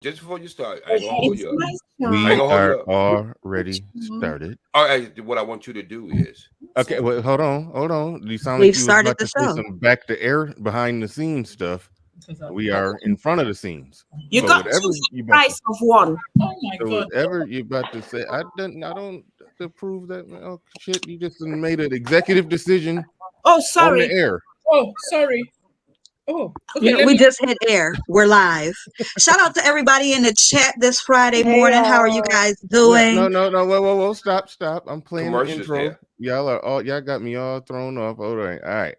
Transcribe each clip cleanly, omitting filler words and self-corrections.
Just before you start, I ain't gonna hold It's you up. my I ain't We turn. gonna hold you are up. already started. All right, what I want you to do is Okay, wait, hold on. You sound like We've you was started about the to say show. some back to air behind the scenes stuff. We are in front of the scenes. You So got whatever two you for the about to price of one. Oh my so God. whatever you about to say, I don't approve that. Oh shit, you just made an executive decision Oh, on the sorry. air. Oh, sorry. Oh, okay. Yeah, Let we me. just hit air. We're live. Shout out to everybody in the chat this Friday Hey morning. How are you y'all. guys Well, no, doing? no, no, whoa, stop. I'm playing the commercials intro. there. Y'all got me all thrown off. All right.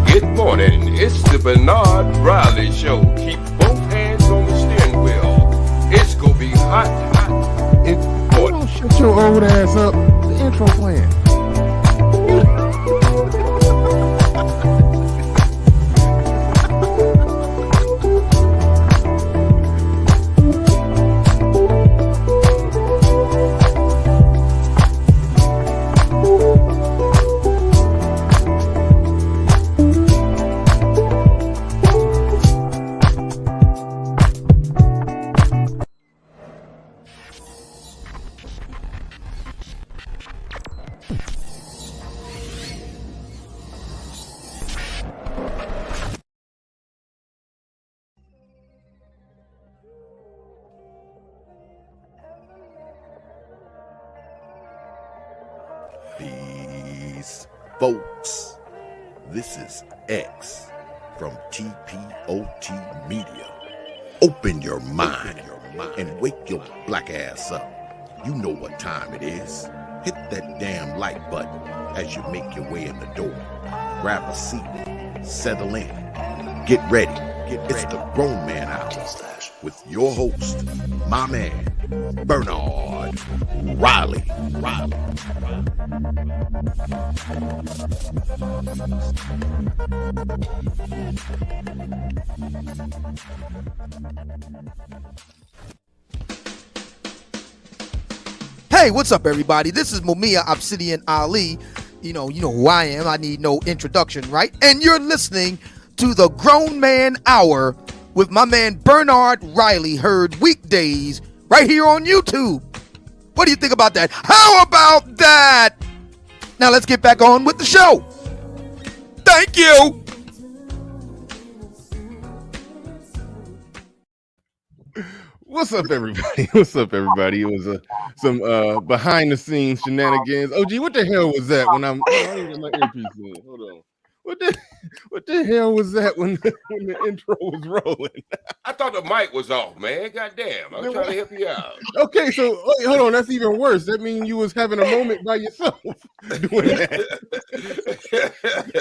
Good morning. It's the Bernard Riley Show. Keep both hands on the steering wheel. It's gonna be hot, hot. If you don't shut your old ass up, the intro playing. Peace, folks. This is X from TPOT Media. Open your mind and wake your black ass up. You know what time it is. Hit that damn like button as you make your way in the door. Grab a seat, settle in, get ready. It's the Grown Man Hour with your host, my man, Bernard Riley. Hey, what's up, everybody? This is Mumia Obsidian Ali. You know who I am. I need no introduction, right? And you're listening to the Grown Man Hour with my man Bernard Riley, heard weekdays right here on YouTube. What do you think about that? How about that? Now let's get back on with the show. Thank you. What's up, everybody? It was some behind the scenes shenanigans. OG, what the hell was that? When I need to get my earpiece in. Hold on. What the hell was that when the intro was rolling? I thought the mic was off, man. Goddamn. I'm trying to help you out. Okay, so wait, hold on. That's even worse. That means you was having a moment by yourself doing that.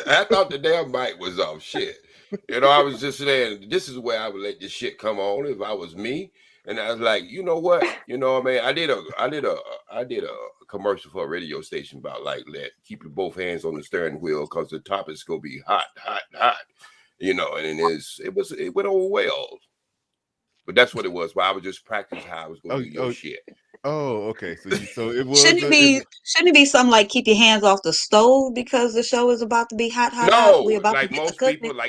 I thought the damn mic was off. Shit. I was just saying, this is where I would let this shit come on if I was me. And I was like, you know what? I mean, I did a commercial for a radio station about like keep your both hands on the steering wheel because the topic's gonna be hot, hot, hot. And it went over well. But that's what it was. But I was just practicing how I was gonna do your shit. Oh, okay. So it was. Shouldn't it be something like keep your hands off the stove because the show is about to be hot, hot, hot. We No, about to like get to most cooking. people,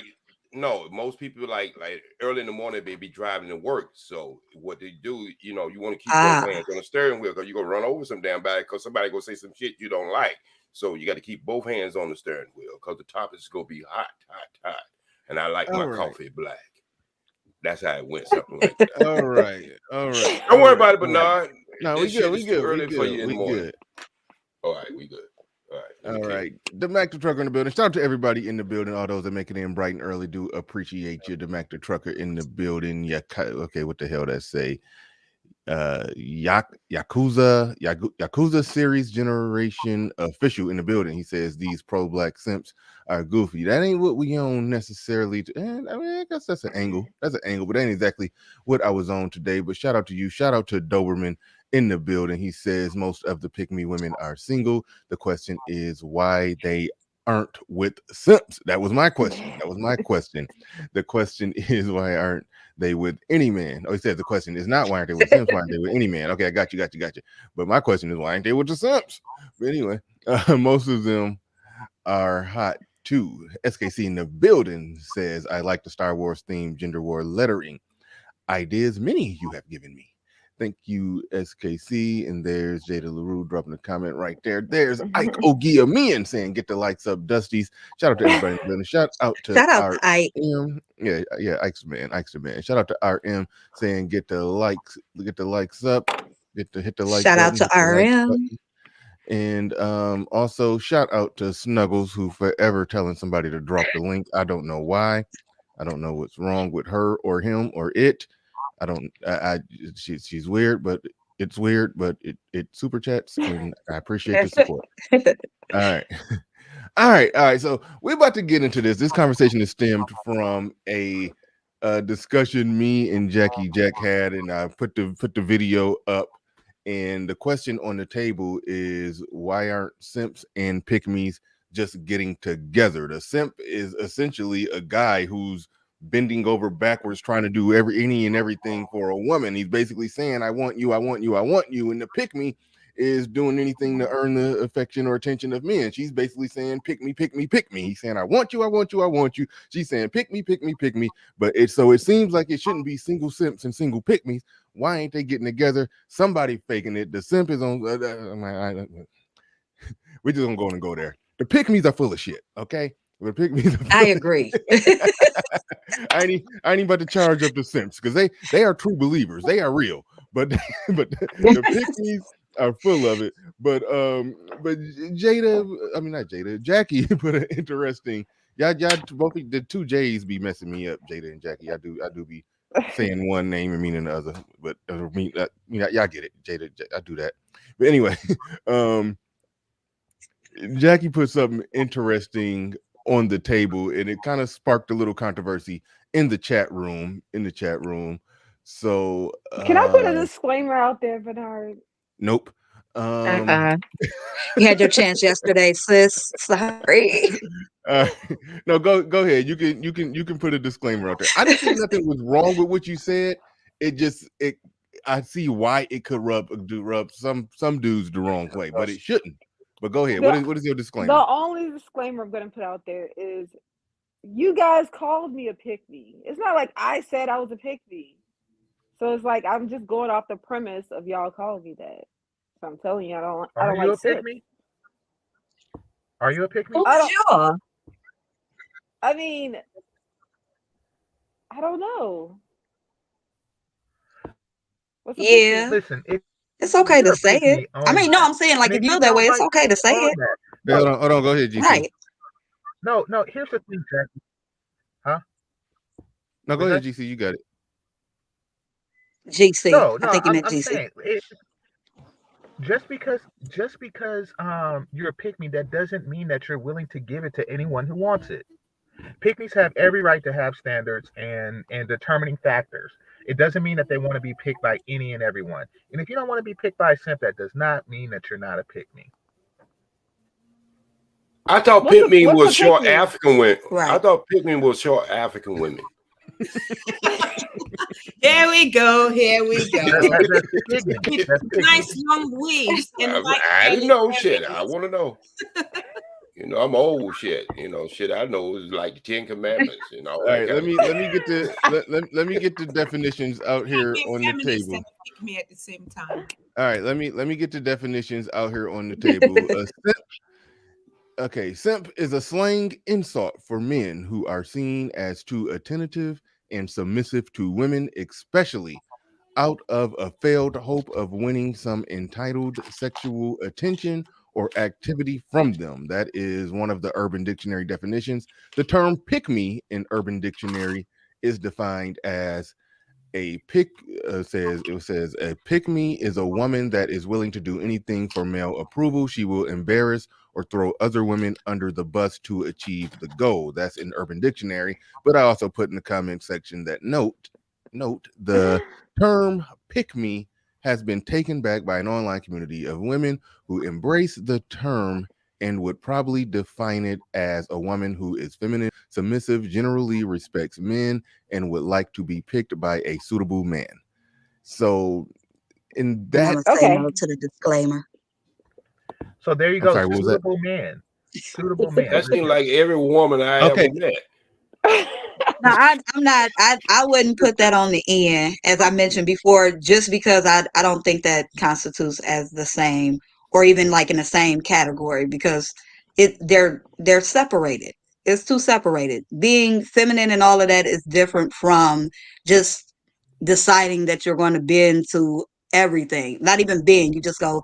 most people like early in the morning they be driving to work. So what they do, you want to keep both hands on the steering wheel because you're gonna run over some damn body because somebody gonna say some shit you don't like. So you got to keep both hands on the steering wheel because the top is gonna be hot, hot, hot. And I like my coffee black. That's how it went, something like that. All right. Don't worry about it, Bernard. No, we good. We good. For you in the morning. Good. All right, we good. All right. The Mac the Trucker in the building. Shout out to everybody in the building. All those that make it in bright and early do appreciate you. The Mac the Trucker in the building. Yeah. Okay. What the hell that say? Yakuza series generation official in the building. He says these pro-black simps are goofy. That ain't what we on necessarily. And I mean, I guess that's an angle. But that ain't exactly what I was on today. But shout out to you. Shout out to Doberman in the building. He says most of the pick-me women are single. The question is why they aren't with simps. That was my question. The question is why aren't they with any man? Oh, he said the question is not why aren't they with simps, why aren't they with any man? Okay, I got you. But my question is why aren't they with the simps? But anyway, most of them are hot too. SKC in the building says, I like the Star Wars themed gender war lettering. Ideas many you have given me. Thank you, SKC. And there's Jada LaRue dropping a comment right there. There's Ike Ogiamian saying, get the likes up, Dusties. Shout out to everybody in the building. Shout out to Ike. RM. Yeah, Ike's the man. Shout out to RM saying, get the likes up. Hit the like Shout out button. to RM. And also shout out to Snuggles, who forever telling somebody to drop the link. I don't know why. I don't know what's wrong with her or him or it. She's weird, but it's weird, but it super chats, and I appreciate the support. All right. So we're about to get into this. This conversation is stemmed from a discussion me and Jackie Jac had, and I put the video up. And the question on the table is, why aren't simps and pick-me's just getting together? The simp is essentially a guy who's bending over backwards trying to do any and everything for a woman. He's basically saying, I want you. And the pick-me is doing anything to earn the affection or attention of men. She's basically saying, pick me. He's saying, I want you. She's saying, pick me. But it seems like it shouldn't be single simps and single pick-me's. Why ain't they getting together? Somebody faking it. The simp is on. We're just gonna go there. The pick-me's are full of shit. Okay, the pick-me's. I agree. I ain't about to charge up the simps because they are true believers. They are real. But the pick-me's are full of it. But Jackie put an interesting. Y'all both the two J's be messing me up. Jada and Jackie. I do be saying one name and meaning the other, but y'all get it. Jada, I do that. But anyway, Jackie put something interesting on the table, and it kind of sparked a little controversy in the chat room. So can I put a disclaimer out there, Bernard? Nope. You had your chance yesterday, sis. Sorry. No, go ahead. You can put a disclaimer out there. I didn't think nothing was wrong with what you said. I see why it could rub some dudes the wrong way, but it shouldn't. But go ahead. What is your disclaimer? The only disclaimer I'm going to put out there is you guys called me a pick-me. It's not like I said I was a pick-me. So it's like I'm just going off the premise of y'all calling me that. So I'm telling you, I don't like pick-me. Are you a pick-me? Sure. I mean, I don't know. Yeah. Listen, it's okay to say it. I mean, no, I'm saying like if you feel that way, it's okay to say it. Hold on, go ahead, GC. Right. No, here's the thing, Jackie. Huh? No, go ahead, GC. You got it. GC. No, I think you meant I'm GC. saying just because you're a pick-me, that doesn't mean that you're willing to give it to anyone who wants it. Pick-me's have every right to have standards and determining factors. It doesn't mean that they want to be picked by any and everyone. And if you don't want to be picked by a simp, that does not mean that you're not a pick-me. I thought pick-me was short African women. Right. I thought pick-me was short African women. Here we go. That's Nice long weaves. And I didn't know shit. I want to know. I'm old shit. Shit I know is like the 10 Commandments. All right, let me get the definitions out here on the table. Pick me at the same time. All right, let me get the definitions out here on the table. Simp is a slang insult for men who are seen as too attentive and submissive to women, especially out of a failed hope of winning some entitled sexual attention or activity from them. That is one of the Urban Dictionary definitions. The term pick-me in Urban Dictionary is defined as a pick-me is a woman that is willing to do anything for male approval. She will embarrass or throw other women under the bus to achieve the goal. That's in Urban Dictionary. But I also put in the comment section that note the term pick-me has been taken back by an online community of women who embrace the term and would probably define it as a woman who is feminine, submissive, generally respects men, and would like to be picked by a suitable man. So, in And I'm that, gonna say Okay. no to the disclaimer. So there you I'm go. sorry, what was that? Suitable man. Suitable man. That seems like every woman I Okay. ever met. No, I'm not. I wouldn't put that on the end, as I mentioned before, just because I don't think that constitutes as the same, or even like in the same category, because they're separated. It's too separated. Being feminine and all of that is different from just deciding that you're going to bend to everything. Not even bend. You just go,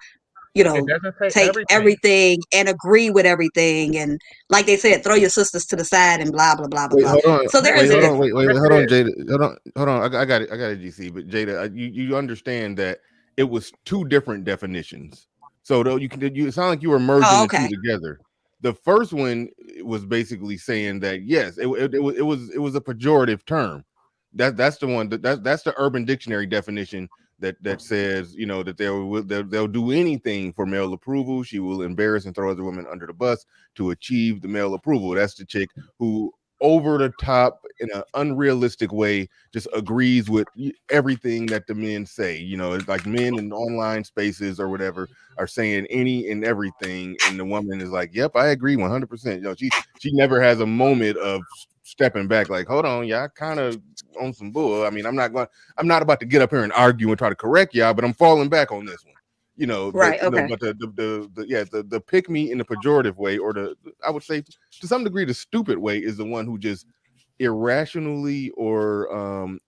It doesn't say take everything and agree with everything, and like they said, throw your sisters to the side and blah blah blah blah Wait, blah. hold on. So there Wait, is a hold on. difference. Wait, Yes, hold it on, is. Jada. Hold on. I got it, GC. But Jada, you understand that it was two different definitions. So though it sound like you were merging Oh, the two okay. together. The first one was basically saying that yes, it was a pejorative term. That's the one that's the Urban Dictionary definition that says, you know, that they'll do anything for male approval. She will embarrass and throw other women under the bus to achieve the male approval. That's the chick who over the top in an unrealistic way just agrees with everything that the men say. You know, it's like men in online spaces or whatever are saying any and everything, and the woman is like, yep, I agree 100%. You know, she never has a moment of stepping back like, hold on, y'all kind of on some bull. I mean, I'm not about to get up here and argue and try to correct y'all, but I'm falling back on this one. You know, Right. but Okay. but the pick me in the pejorative way, or I would say to some degree the stupid way, is the one who just irrationally or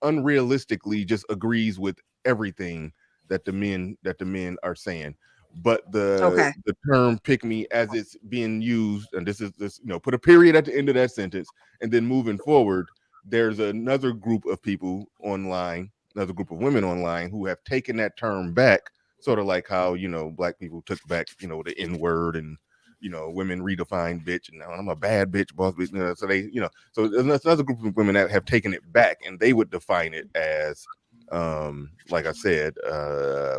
unrealistically just agrees with everything that the men are saying. But Okay. the term pick me as it's being used, and this, you know, put a period at the end of that sentence, and then moving forward, there's another group of people online, another group of women online who have taken that term back, sort of like how, you know, black people took back, you know, the N word, and, you know, women redefined bitch, and now I'm a bad bitch, boss bitch. You know, so they, you know, so there's another group of women that have taken it back, and they would define it as, like I said,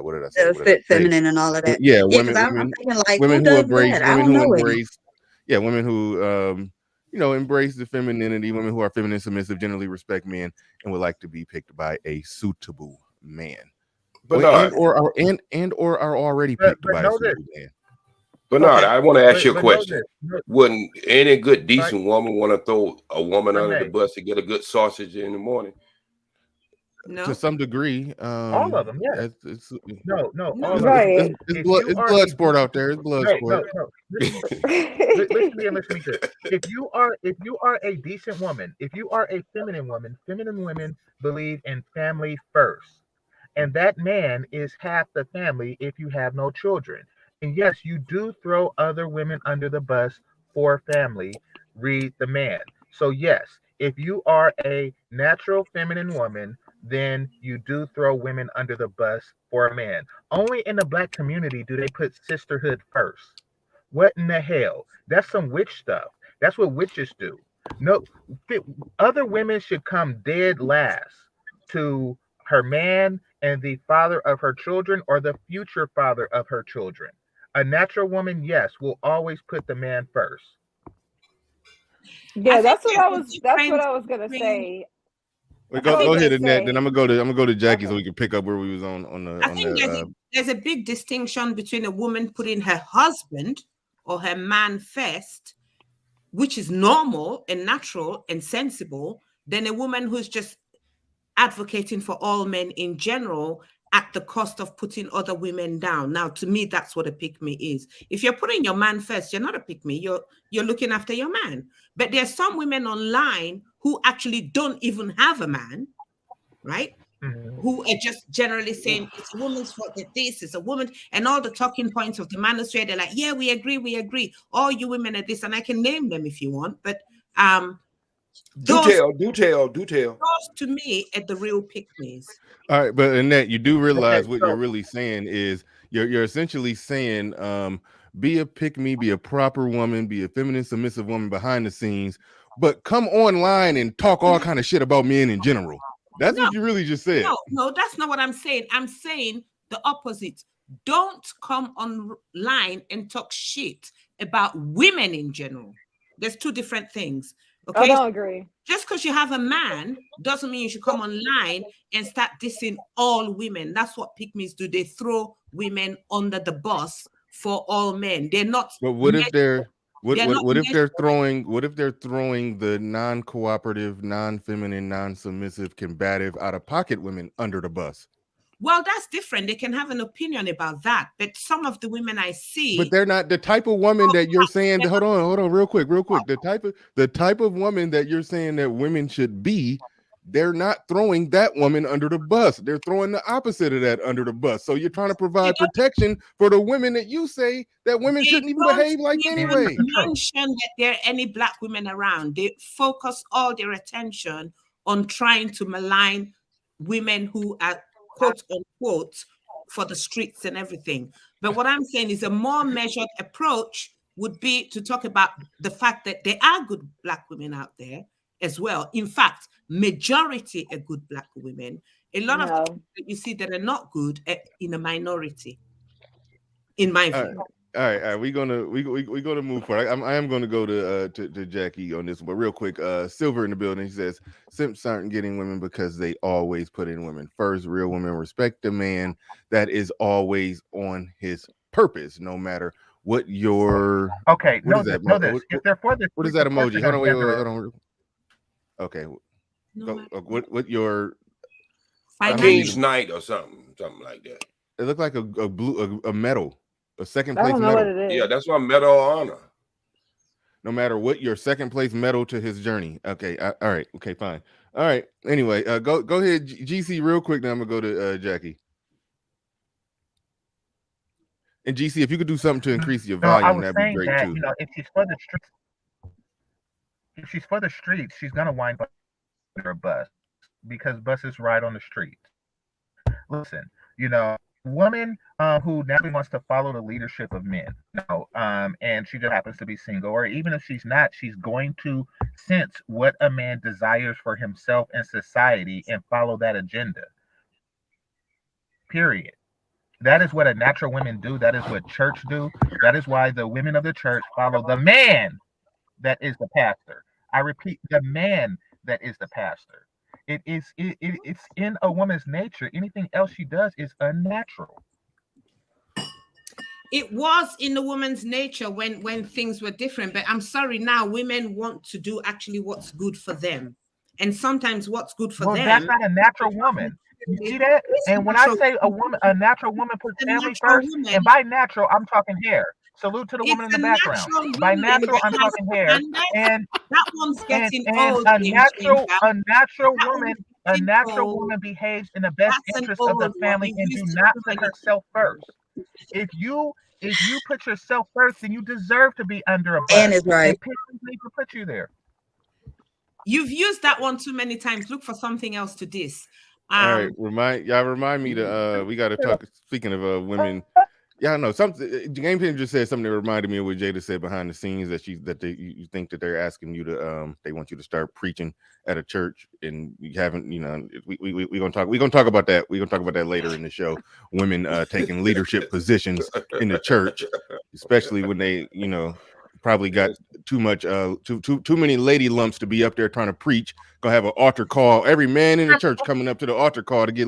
what did I say? Feminine and all of that. Yeah, Yeah, because I'm thinking like, who women who does embrace, that? I don't know any. yeah, women who you know, embrace the femininity, women who are feminine, submissive, generally respect men, and would like to be picked by a suitable man. Bernard, And or are already picked But by a know this. suitable man. Bernard, Okay. I want to ask you a But know question. this. No, Wouldn't any good, right, decent woman want to throw a woman under the Renee. bus to get a good sausage in the morning? To No, some degree, All of them, yes. it's No, no. all of them. Right. If you are blood a sport decent, out there. It's blood no, sport. listen to me and listen to me good. If you are a decent woman, if you are a feminine women believe in family first. And that man is half the family if you have no children. And yes, you do throw other women under the bus for family. Read the man. So yes, if you are a natural feminine woman, then you do throw women under the bus for a man. Only in the black community do they put sisterhood first. What in the hell? That's some witch stuff. That's what witches do. No, other women should come dead last to her man and the father of her children or the future father of her children. A natural woman, yes, will always put the man first. I Yeah, think there's a that's what difference I was gonna between. say. Wait, I I go was think ahead, gonna Annette. Then say, I'm gonna go to Jackie so okay. we can pick up where we was on I think there's a big distinction between a woman putting her husband or her man first, which is normal and natural and sensible, than a woman who's just advocating for all men in general at the cost of putting other women down. Now, to me, that's what a pick me is. If you're putting your man first, you're not a pick me. You're looking after your man. But there's some women online who actually don't even have a man, right? Mhm. Who are just generally saying it's a woman's fault that this is a woman, and all the talking points of the manosphere, they're like, yeah, we agree. All you women are this, and I can name them if you want, but Do those tell, do tell, do tell. to me are the real pick-me's. All right, but Annette, you do realize Okay, what you're really saying is you're essentially saying, be a pick me, be a proper woman, be a feminine, submissive woman behind the scenes, but come online and talk all kind of shit about men in general. That's No, what you really just said. no, that's not what I'm saying. I'm saying the opposite. Don't come online and talk shit about women in general. There's two different things. Okay. I don't agree. Just because you have a man doesn't mean you should come online and start dissing all women. That's what pygmies do. They throw women under the bus for all men. They're not. But what if they're what if they're measured. throwing the non-cooperative, non-feminine, non-submissive, combative, out-of-pocket women under the bus? Well, that's different. They can have an opinion about that. But some of the women I see, But they're not the type of woman that you're saying. Hold on, real quick. The type of woman that you're saying that women should be, they're not throwing that woman under the bus. They're throwing the opposite of that under the bus. So you're trying to provide protection for the women that you say that women shouldn't even behave like anyway. Mention that there are any black women around. They focus all their attention on trying to malign women who are quote unquote for the streets and everything. But what I'm saying is a more measured approach would be to talk about the fact that there are good black women out there as well. In fact, majority are good black women. A lot of things that you see that are not good are in a minority, in my view. All right. We're gonna move forward. I am gonna go to Jackie on this one, but real quick, Silver in the building. He says simps aren't getting women because they always put in women first. Real women respect the man that is always on his purpose, no matter what your What is that? If they're for the what is that emoji? Hold on, wait, hold on. Okay, what your King's Knight or something like that. It looked like a medal. A second I place don't know medal. what it is. Yeah, that's why Medal of Honor. No matter what, your second place medal to his journey. Okay, all right. Okay, fine. All right. Anyway, go ahead, GC, real quick. Then I'm gonna go to Jackie. And GC, if you could do something to increase your volume, that'd be great too. You know, if she's for the streets, she's gonna wind up under a bus because buses ride on the street. Listen, you know, woman who naturally wants to follow the leadership of men, and she just happens to be single, or even if she's not, she's going to sense what a man desires for himself and society and follow that agenda. Period. That is what a natural women do. That is what church do. That is why the women of the church follow the man that is the pastor. I repeat, the man that is the pastor. It's in a woman's nature. Anything else she does is unnatural. It was in the woman's nature when things were different, but I'm sorry, now women want to do actually what's good for them, and sometimes what's good for them. That's not a natural woman. You see that? And when I say a natural woman puts family first, and by natural, I'm talking hair. Salute to the woman in the background. By natural, I'm talking hair. And that one's getting old. A natural woman behaves in the best interest of the family and do not put herself first. If you put yourself first, then you deserve to be under a bus. And it's right. They put you there. You've used that one too many times. Look for something else to diss. All right, remind me to we got to talk. Speaking of women, no, something. Game Changer just said something that reminded me of what Jada said behind the scenes, that you think that they're asking you to they want you to start preaching at a church, and you haven't. You know, we're gonna talk about that. We're gonna talk about that later in the show. Women taking leadership positions in the church, especially when they probably got too many lady lumps to be up there trying to preach. Gonna have an altar call. Every man in the church coming up to the altar call to get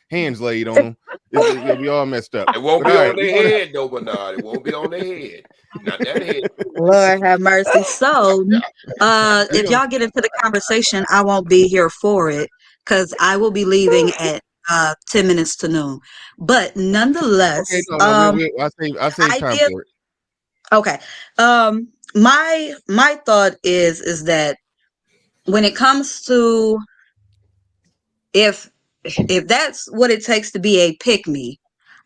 hands laid on them. It'll be all messed up. It won't be on their head, though, Bernard. It won't be on their head. Not that head. Lord have mercy. So, if y'all get into the conversation, I won't be here for it because I will be leaving at 10 minutes to noon. But nonetheless, I save time for it. Okay. My thought is that when it comes to if that's what it takes to be a pick-me,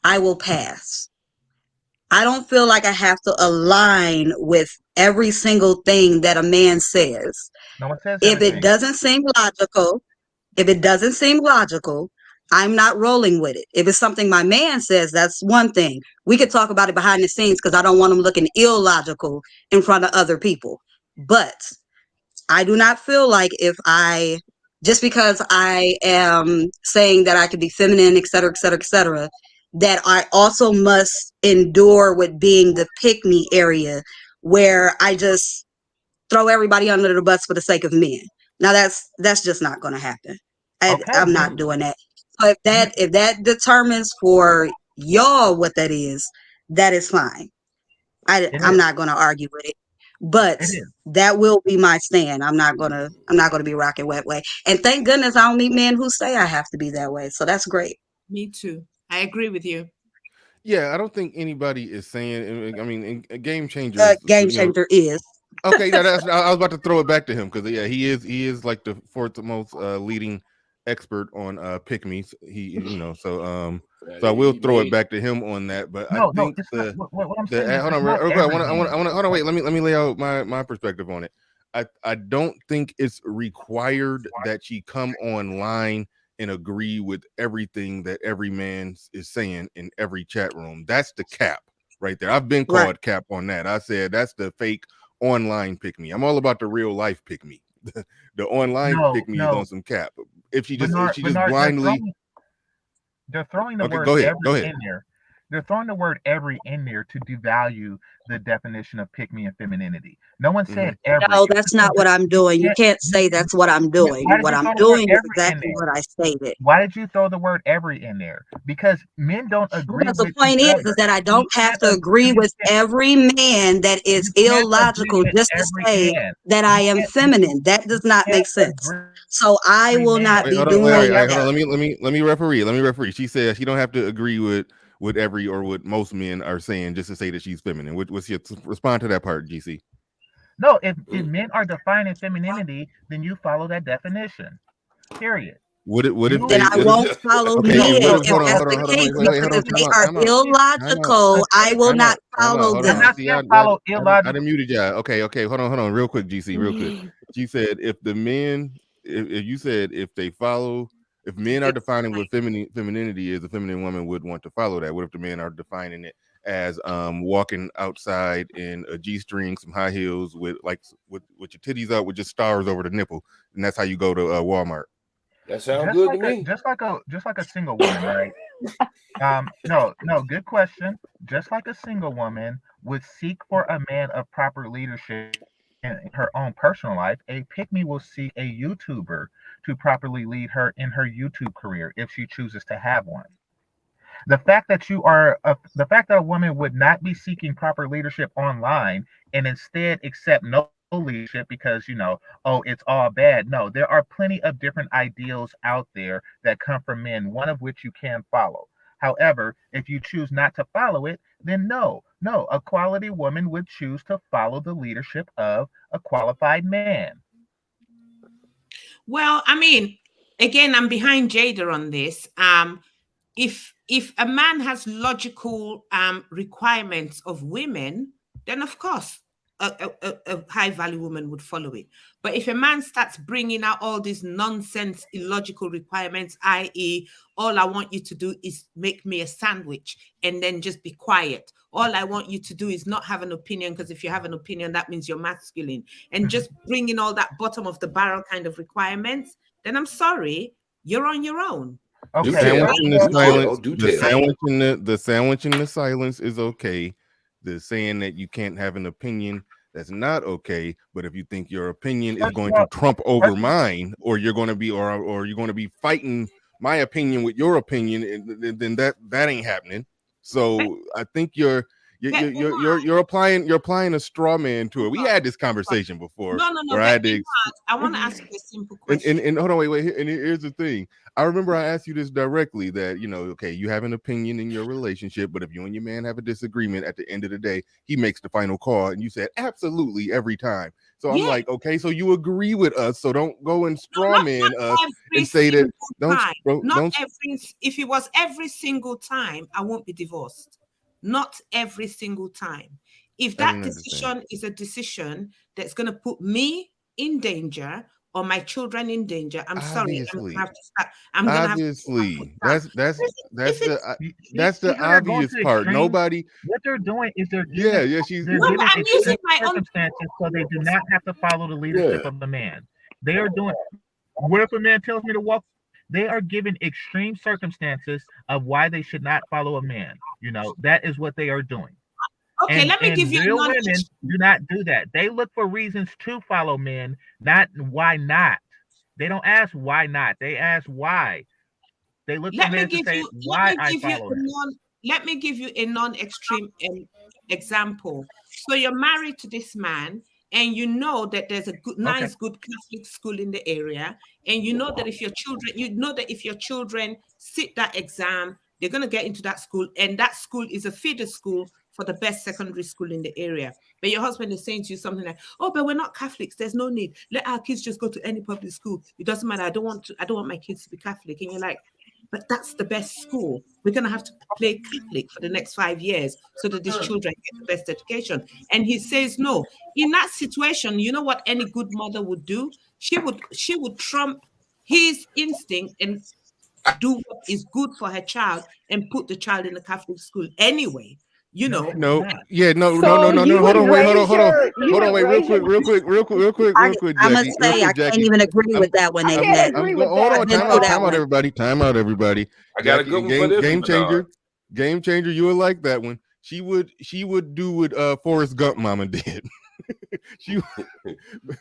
I will pass. I don't feel like I have to align with every single thing that a man says. No one says if it doesn't seem logical, I'm not rolling with it. If it's something my man says, that's one thing. We could talk about it behind the scenes because I don't want him looking illogical in front of other people. But I do not feel like just because I am saying that I could be feminine, et cetera, that I also must endure with being the pick me area where I just throw everybody under the bus for the sake of men. Now that's just not going to happen. Okay, I'm then not doing that. So if that determines for y'all what that is fine. it I'm is. not going to argue with it, but It is. that will be my stand. I'm not gonna be rocking wet way. And thank goodness I don't meet men who say I have to be that way. So that's great. Me too. I agree with you. Yeah, I don't think anybody is saying. I mean, Game Changers, Game changer is. Okay, yeah, I was about to throw it back to him because yeah, he is like the fourth most leading expert on pick me. So I will throw it back to him on that. But I No, think it's not, what I'm the saying is hold it's on, not real quick. I every want man. to hold on. Wait, let me lay out my perspective on it. I don't think it's required that she come online and agree with everything that every man is saying in every chat room. That's the cap right there. I've been called cap on that. I said that's the fake online pick me. I'm all about the real life pick me. The online pick me is on some cap. If she just Bernard, blindly they're throwing the okay, word go ahead. every in there. They're throwing the word every in there to devalue the definition of pick me and femininity. No one said every. No, that's not what I'm doing. You can't say that's what I'm doing. Why did What you I'm throw the word doing is every in exactly there? what I stated. Why did you throw the word every in there? Because men don't agree Because the with point each is other. that I You don't have can't to agree you with can't every man that is you can't agree illogical with just to every say man. that I am feminine. That does not make sense. So I will not Wait, be hold on, doing wait, hold that. on. Let me referee. She said she don't have to agree with every or what most men are saying just to say that she's feminine. What's your respond to that part, GC? No, if men are defining femininity, then you follow that definition. Period. What if Then they I won't follow okay, men and what if if that's the case. Because if they are illogical, I will not follow hold them. on. See, follow I illogical. done muted y'all. Okay, hold on, real quick, GC, real quick. She said if the men, if you said if they follow, if men are defining what femininity is, a feminine woman would want to follow that. What if the men are defining it as walking outside in a G-string, some high heels with with your titties out with just stars over the nipple, and that's how you go to Walmart? That sounds good to me. Just like a single woman, right? No, good question. Just like a single woman would seek for a man of proper leadership in her own personal life, a pick me will seek a YouTuber to properly lead her in her YouTube career if she chooses to have one. The fact that a woman would not be seeking proper leadership online and instead accept no leadership because oh, it's all bad. No, there are plenty of different ideals out there that come from men, one of which you can follow. However, if you choose not to follow it, then no, a quality woman would choose to follow the leadership of a qualified man. Well, I mean, again, I'm behind Jada on this. If a man has logical requirements of women, then of course a high value woman would follow it. But if a man starts bringing out all these nonsense illogical requirements, i.e., all I want you to do is make me a sandwich and then just be quiet. All I want you to do is not have an opinion, because if you have an opinion, that means you're masculine. And just bringing all that bottom of the barrel kind of requirements, then I'm sorry, you're on your own. Okay. The sandwich in the silence, the sandwich in the silence is okay. The saying that you can't have an opinion, that's not okay. But if you think your opinion is going to trump over mine, or you're going to be, or you're going to be fighting my opinion with your opinion, then that ain't happening. So I think you're applying a straw man to it. We had this conversation before. No. Where I want to ask you a simple question. And hold on, wait. And here's the thing. I remember I asked you this directly that, okay, you have an opinion in your relationship, but if you and your man have a disagreement, at the end of the day, he makes the final call. And you said, absolutely, every time. So I'm like, okay, so you agree with us. So don't go and straw man us and say that. If it was every single time, I won't be divorced. Not every single time. If that decision is a decision that's going to put me in danger or my children in danger, I'm sorry. I'm going to have to start. I'm going to have to start. That's the obvious part. Nobody. What they're doing is they're giving using my own circumstances so they do not have to follow the leadership of the man. They are doing. What if a man tells me to walk? They are given extreme circumstances of why they should not follow a man. That is what they are doing. Okay, let me give And you a real non. women do not do that. They look for reasons to follow men, not why not. They don't ask why not. They ask why. They look for Let me men to give say you. Let why me I give you follow a him. non. Let me give you a non-extreme example. So you're married to this man, and you know that there's a good, nice, good Catholic school in the area, and you know that if your children sit that exam, they're going to get into that school, and that school is a feeder school for the best secondary school in the area. But your husband is saying to you something like, "Oh, but we're not Catholics. There's no need. Let our kids just go to any public school. It doesn't matter. I don't want my kids to be Catholic." And you're like, "But that's the best school. We're going to have to play Catholic for the next 5 years so that these children get the best education." And he says no. In that situation, you know what any good mother would do? She would trump his instinct and do what is good for her child and put the child in a Catholic school anyway. No, So Hold on, wait, hold on, wait, real raise quick, your. I'm gonna Jackie, say I can't Jackie. even agree with that one, I I'm, can't Annette. agree I'm with going. Hold that on, Been time through out, at that time out, one. all. everybody, time out, everybody. I got a good one for this Game one, Bernard. changer. You would like that one. She would do what Forrest Gump mama did. She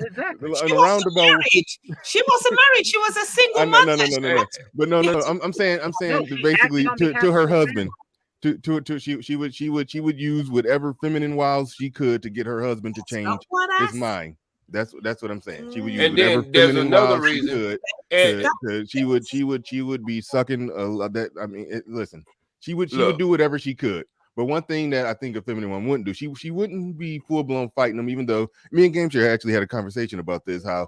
Exactly. in she a wasn't roundabout. married. She wasn't married. She was a single No, mother. no. But no. I'm saying No, that she acted basically on behalf to of her the husband. She would use whatever feminine wiles she could to get her husband to That's not change what I his mind. That's what I'm saying. She would use And whatever then there's feminine another wiles she reason. could And she would be sucking that. I mean, listen, she would look, do whatever she could. But one thing that I think a feminine one wouldn't do, she wouldn't be full blown fighting them. Even though me and Game Chair actually had a conversation about this, how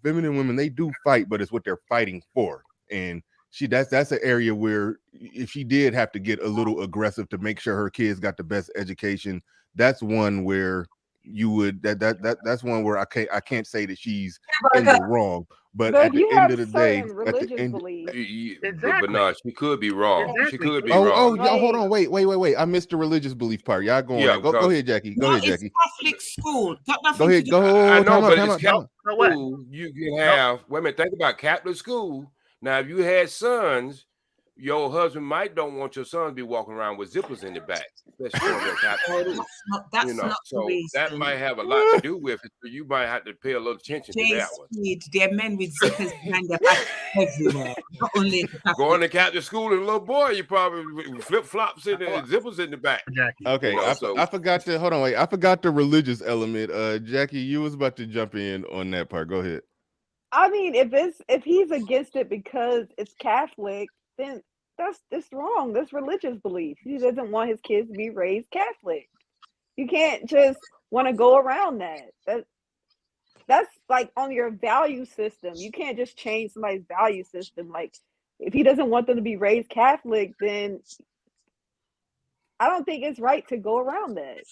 feminine women, they do fight, but it's what they're fighting for. And that's an area where if she did have to get a little aggressive to make sure her kids got the best education, that's one where you would that's one where I can't say that she's in the wrong. But But at if the you end have of the day, certain at the religious end. beliefs, but Exactly. Bernard, she could be wrong. She Exactly. could be Oh, wrong. yeah, hold like on, wait. I missed the religious belief part. Y'all go on Yeah, now. Go because ahead, Jackie. Go No, ahead, it's Jackie. Catholic school. Got Go nothing to ahead. do. I Go. know, but Time it's out. Catholic So what? school. You can No. have women. Think about Catholic school. Now, if you had sons, your husband might don't want your sons to be walking around with zippers in the back, especially going to a Catholic school. That's not the So that reason. might have a lot to do with it. So you might have to pay a little attention to J that one. Speed, they're men with zippers behind their back everywhere. Not only in the Going Catholic. to Catholic school and a little boy, you probably flip flops and zippers in the back. Jackie. Okay, I forgot to hold on. Wait, I forgot the religious element. Jackie, you was about to jump in on that part. Go ahead. I mean, if he's against it because it's Catholic, then that's wrong. That's religious belief. He doesn't want his kids to be raised Catholic. You can't just want to go around that. That's like on your value system. You can't just change somebody's value system. Like if he doesn't want them to be raised Catholic, then I don't think it's right to go around that.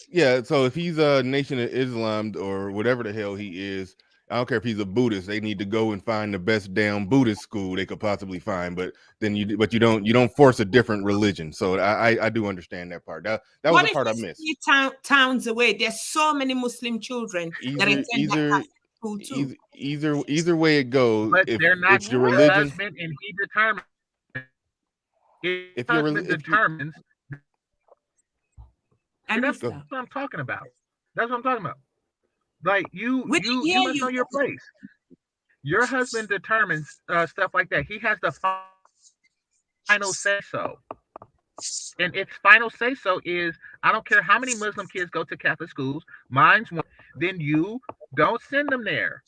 Yeah, so if he's a Nation of Islam or whatever the hell he is, I don't care if he's a Buddhist. They need to go and find the best damn Buddhist school they could possibly find. But then you don't force a different religion. So I do understand that part. That was What the if part I it's missed. 3 towns away? There's so many Muslim children that attend that Catholic school too. Either way it goes, But if they're not your your religion, husband, and he determines. if your Husband determines. And That's what I'm talking about. That's what I'm talking about. Like you must know your place. Your husband determines stuff like that. He has the final say so. And its final say so is I don't care how many Muslim kids go to Catholic schools, mine's one, then you don't send them there.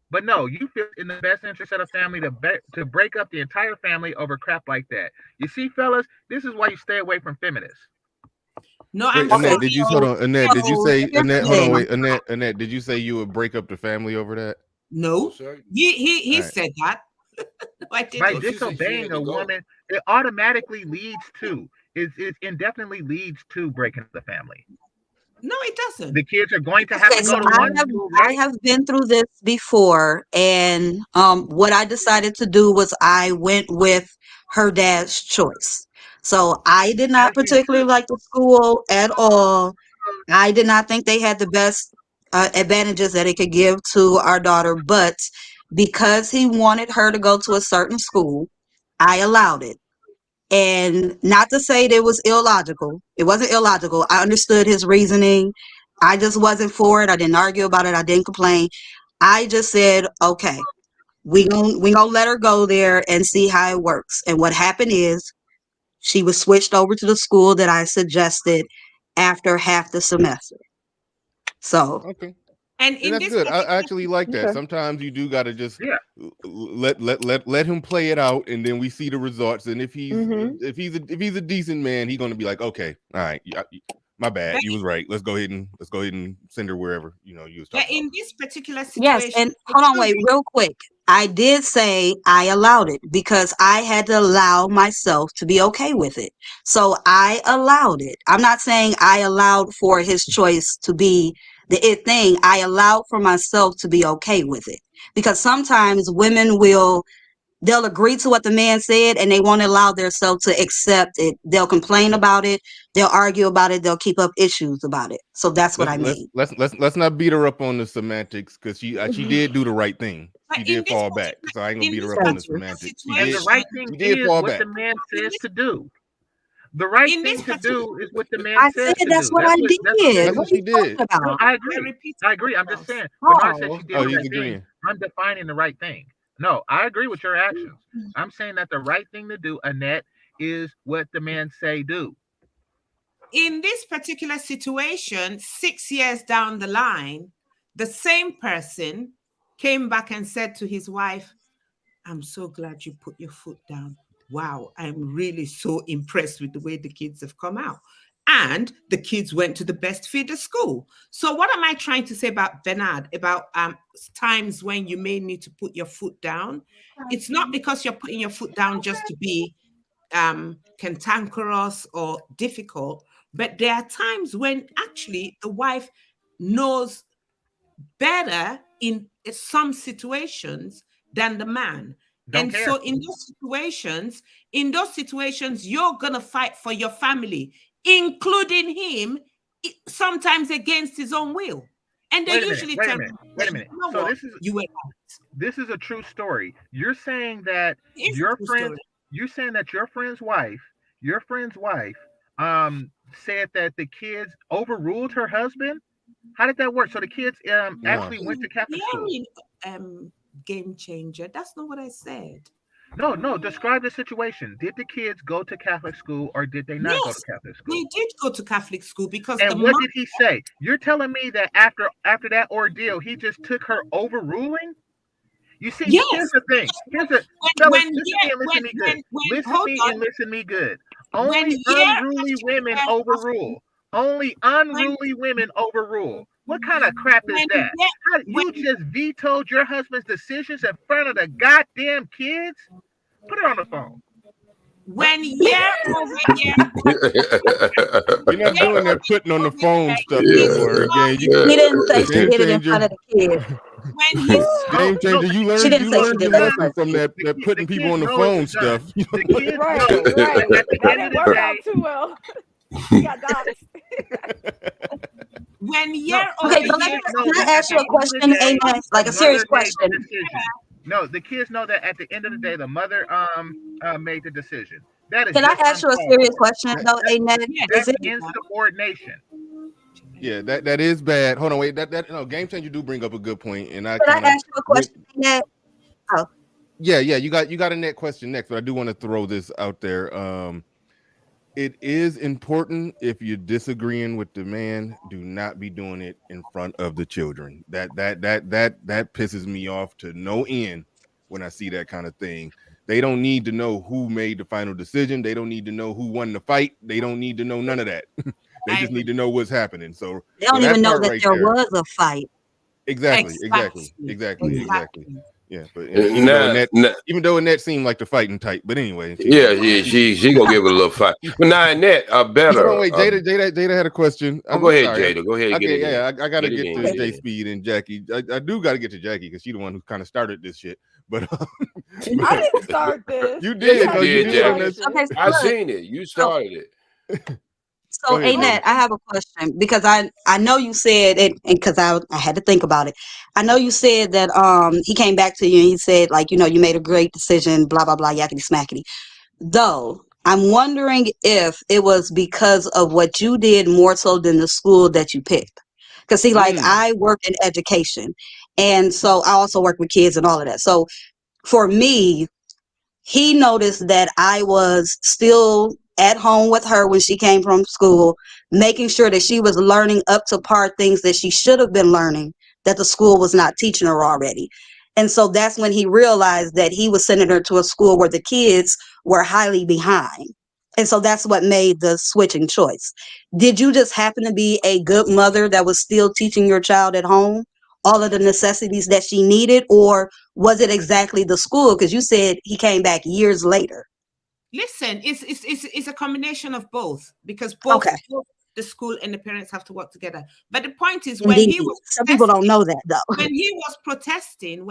But no, you feel in the best interest of the family to break up the entire family over crap like that. You see, fellas, this is why you stay away from feminists. No, wait, I'm Annette, sorry. did you hold on? Annette, did you say here's Annette? the Hold on, thing. wait, Annette, did you say you would break up the family over that? No, sir. he All right. said that. I didn't. By So she said she disobeying had to a go. woman, it automatically leads to it indefinitely leads to breaking the family. No, it doesn't. The kids are going to have Okay, to so go to one school, I right? have been through this before, and what I decided to do was I went with her dad's choice. So I did not As you particularly should. like the school at all. I did not think they had the best advantages that it could give to our daughter, but because he wanted her to go to a certain school, I allowed it. And not to say that it was illogical. It wasn't illogical. I understood his reasoning. I just wasn't for it. I didn't argue about it. I didn't complain. I just said, okay, we gonna let her go there and see how it works. And what happened is she was switched over to the school that I suggested after half the semester. So Okay. And And in that's this good. I particular actually like that. Okay. Sometimes you do got to just Yeah. let him play it out, and then we see the results. And if he's Mhm. if he's a decent man, he's gonna be like, okay, all right, my bad, you was right. Let's go ahead and send her wherever you was yeah, talking in this particular yes, situation, and hold on, wait, real quick. I did say I allowed it because I had to allow myself to be okay with it. So I allowed it. I'm not saying I allowed for his choice to be the it thing. I allowed for myself to be okay with it. Because sometimes women they'll agree to what the man said and they won't allow themselves to accept it. They'll complain about it, they'll argue about it, they'll keep up issues about it. So that's what I mean. Let's not beat her up on the semantics, because she did do the right thing. but She in did this fall back, particular so I ain't gonna in beat her this up on the Thank you. particular semantics. And the situation, right thing She did is fall what back. the man in says this to do. The right in thing this to particular do is what the man I says said to that's do. what I That's what did. That's What what are she you talking did. No, about? I I agree. repeat I agree. I'm just myself. saying. Bernard said Oh, she did Oh, the he's right thing. agreeing. I'm defining the right thing. No, I agree with your actions. I'm saying that the right thing to do, Annette, is what the man say do. In this particular situation, 6 years down the line, the same person came back and said to his wife, I'm so glad you put your foot down. Wow, I'm really so impressed with the way the kids have come out. And the kids went to the best feeder school. So, what am I trying to say about Bernard? About times when you may need to put your foot down. It's not because you're putting your foot down just to be cantankerous or difficult, but there are times when actually the wife knows better in some situations than the man. Don't And care. so in those situations, you're gonna fight for your family, including him, sometimes against his own will. And they Wait a minute. usually Wait a tell minute. him, Wait a you minute. know So what, you were right. this is a true story. You're saying that It's your a true friend story. you're saying that your friend's wife said that the kids overruled her husband? How did that work? So the kids No. actually went to Catholic school. Game changer. That's not what I said. No, describe the situation. Did the kids go to Catholic school or did they not go to Yes, Catholic they school? did go to Catholic school because the And what mom. did he say? You're telling me that after that ordeal, he just took her overruling? You see, here's Yes, the thing. when Fellas, when listen to year me and listen to me good. when Listen to hold me on, and listen to me good. when Only year unruly after women year overrule. Only when unruly women overrule. What kind of crap is when that? year You when just vetoed your husband's decisions in front of the goddamn kids? Put it on the phone. when year over year We're not year doing over that putting on the year phone stuff no his more. mom Again, is she didn't say she game did it in front changer. of the kids. when his Oh Game no, changer. but You She learned didn't you say she learned did your that in front lesson of from the kids. that the putting people kids on the know it phone was done. stuff. The kids know Right, right. at the That end of didn't the work day. out too well. She got doxxed. when No, year no, over Okay, the but year kids know can that I at ask the you a end of the question, day, Amen? the Like a serious mother made the question. decision. No, the kids know that at the end of the day, the mother made the decision. That is Can I just ask you a uncalled serious for. question though, Amen? yes, Is That's it insubordination. Yeah, that is bad. Hold on, wait. That no, game changer do bring up a good point, and I can I kind of ask you a went. question, Amen? Oh, Yeah, you got a net question next, but I do want to throw this out there. It is important, if you're disagreeing with the man, do not be doing it in front of the children. That pisses me off to no end when I see that kind of thing. They don't need to know who made the final decision. They don't need to know who won the fight. They don't need to know none of that. They I just need agree. to know what's happening. So they don't that even know part that right there there. was a fight. Exactly. Exactly. Yeah, but Now, now, even though Annette seemed like the fighting type, but anyway, yeah, she gonna give it a little fight. But now, Annette, hold on, better. wait, Jada had a question. Oh, I'm go ahead, sorry. Jada. Go ahead, get Okay, it in. yeah, I gotta Get it get in. to Get J it in. Speed and Jackie. I do gotta get to Jackie because she's the one who kind of started this shit. But I didn't start this. you Yeah, did. you No, Asked you did, me the did on Jackie. that. question. Okay, I so look, seen it. You so started it. So, ahead, Jay. Annette, I have a question because I know you said it, and because I had to think about it. I know you said that he came back to you and he said, like, you know, you made a great decision, blah blah blah, yakety smackety. Though I'm wondering if it was because of what you did more so than the school that you picked. Because see, like, I work in education, and so I also work with kids and all of that. So for me, he noticed that I was still at home with her when she came from school, making sure that she was learning up to par things that she should have been learning that the school was not teaching her already. And so that's when he realized that he was sending her to a school where the kids were highly behind. And so that's what made the switching choice. Did you just happen to be a good mother that was still teaching your child at home all of the necessities that she needed, or was it exactly the school? Because you said he came back years later. Listen, it's a combination of both, because both Okay, the school and the parents have to work together. But the point is, when indeed. he was Some people don't protesting, know that though. when he was protesting,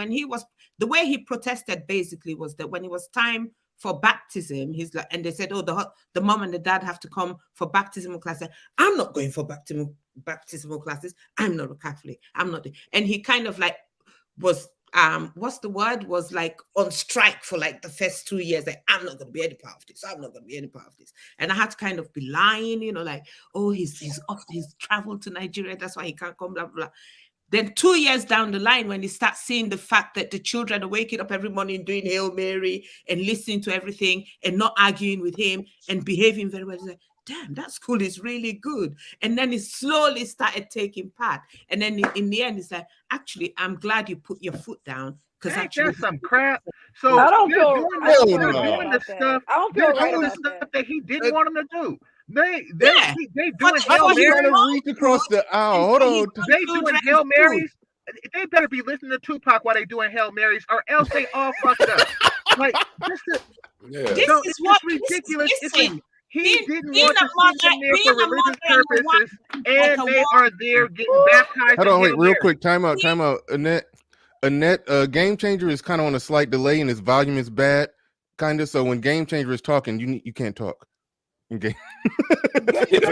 the way he protested basically was that when it was time for baptism, he's like, and they said, oh, the mom and the dad have to come for baptismal classes. I'm not going for baptismal classes. I'm not a Catholic. I'm not. And he kind of like was what's the word, was like on strike for like the first 2 years, like, I'm not going to be any part of this, I'm not going to be any part of this. And I had to kind of be lying, you know, like, oh, he's off, he's traveled to Nigeria, that's why he can't come, blah blah blah. Then 2 years down the line, when he starts seeing the fact that the children are waking up every morning doing Hail Mary and listening to everything and not arguing with him and behaving very well, he's like, damn, that school is really good. And then he slowly started taking part. And then in the end, it's like, actually, I'm glad you put your foot down, because Ain't actually that some crap? So I don't they're feel. doing I don't this, feel they're right doing the about that. stuff. I don't They're feel right doing the about stuff that. that he didn't want them to do. They Yeah. doing But Hail for his Marys. own Reach across good, the aisle. and Hold for his on. own They doing children's Hail good. Marys. They better be listening to Tupac while they doing Hail Marys, or else they all fucked up. Like Yeah. This so is it's what, just ridiculous. It's like listen, he didn't being want a to send them there being for a religious mother and a wife, purposes, like and a they wife. are there getting baptized Hold in on, wait, Hail real Mary. quick. Time out. Annette, Game Changer is kind of on a slight delay and its volume is bad, kind of. So when Game Changer is talking, you can't talk. Okay. Good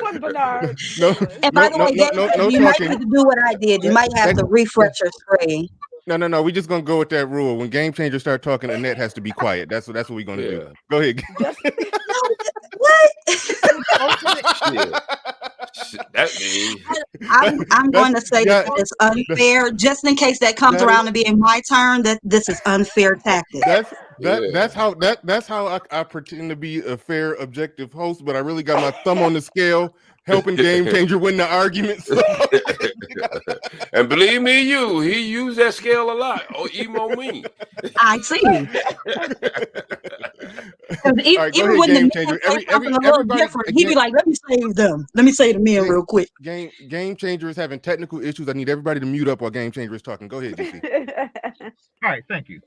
one, Bernard. No, Good one. And by the way, Game no Changer, you might talking. need to do what I did. You might have to refresh your screen. No. We're just gonna go with that rule. When Game Changer start talking, Annette has to be quiet. That's what we're gonna do. Yeah. Go ahead. Just No, what? Shit. That means I'm going to say that it's unfair, just in case that comes around to being my turn. That this is unfair tactic. That's how I pretend to be a fair, objective host, but I really got my thumb on the scale, helping Game Changer win the argument. So. And believe me, he used that scale a lot. Oh, even on me. I see. Right, Even when the men say something a little different, he be like, "Let me save them. Let me save the men real quick." Game Changer is having technical issues. I need everybody to mute up while Game Changer is talking. Go ahead, JC. All right, thank you.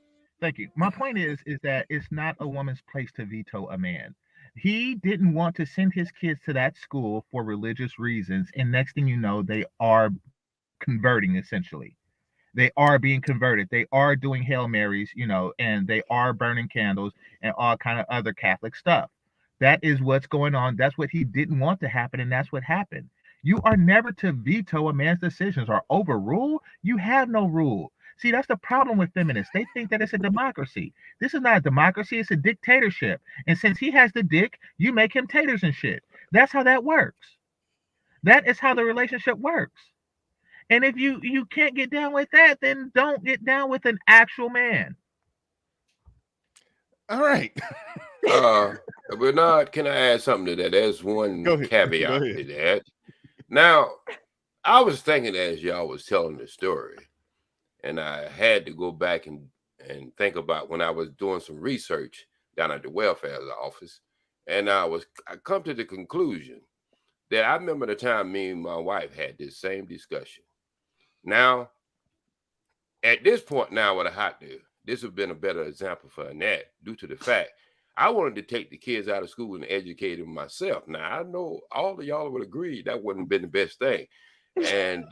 My point is that it's not a woman's place to veto a man. He didn't want to send his kids to that school for religious reasons, and next thing you know, they are converting essentially. They are being converted. They are doing Hail Marys, and they are burning candles and all kind of other Catholic stuff. That is what's going on. That's what he didn't want to happen, and that's what happened. You are never to veto a man's decisions or overrule. You have no rule. See, that's the problem with feminists. They think that it's a democracy. This is not a democracy. It's a dictatorship. And since he has the dick, you make him taters and shit. That's how that works. That is how the relationship works. And if you can't get down with that, then don't get down with an actual man. All right. Bernard, can I add something to that? There's one caveat to that. Now, I was thinking as y'all was telling the story, and I had to go back and think about when I was doing some research down at the welfare office, and I come to the conclusion that I remember the time me and my wife had this same discussion. Now, at this point now, what I had to, this would have been a better example for Annette due to the fact I wanted to take the kids out of school and educate them myself. Now, I know all of y'all would agree that wouldn't have been the best thing. And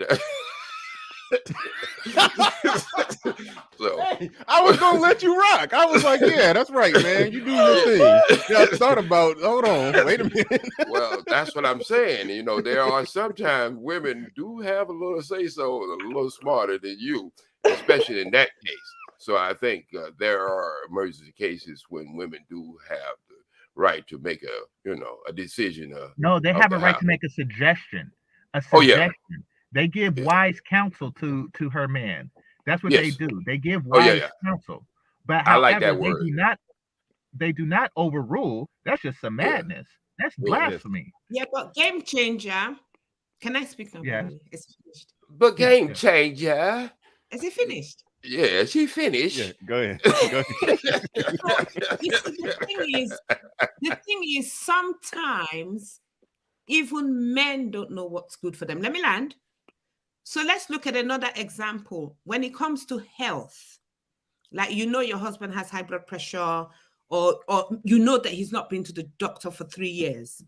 So Hey, I was gonna let you rock. I was like, yeah, that's right, man. You do your thing. Yeah, I thought about. Hold on, wait a minute. well, that's what I'm saying. You know, there are sometimes women do have a little say so, a little smarter than you, especially in that case. So I think there are emergency cases when women do have the right to make a decision. No, they of have the a right house. to make a suggestion. A Oh yeah, suggestion. They give yeah, wise counsel to her man. That's what they yes. do. They give Oh yeah, wise yeah. counsel. But I like however, that word. they do not overrule. That's just some Yeah, madness. That's yeah. Yes. blasphemy. Yeah, but game changer. Can I speak now, Yeah. Barry? It's finished. But Yeah. game Yeah. changer. Is it finished? Yeah, she Yeah. finished. Go ahead. Go ahead. So, you see, the thing is, sometimes even men don't know what's good for them. Let me land. So let's look at another example. When it comes to health, like your husband has high blood pressure, or you know that he's not been to the doctor for 3 years.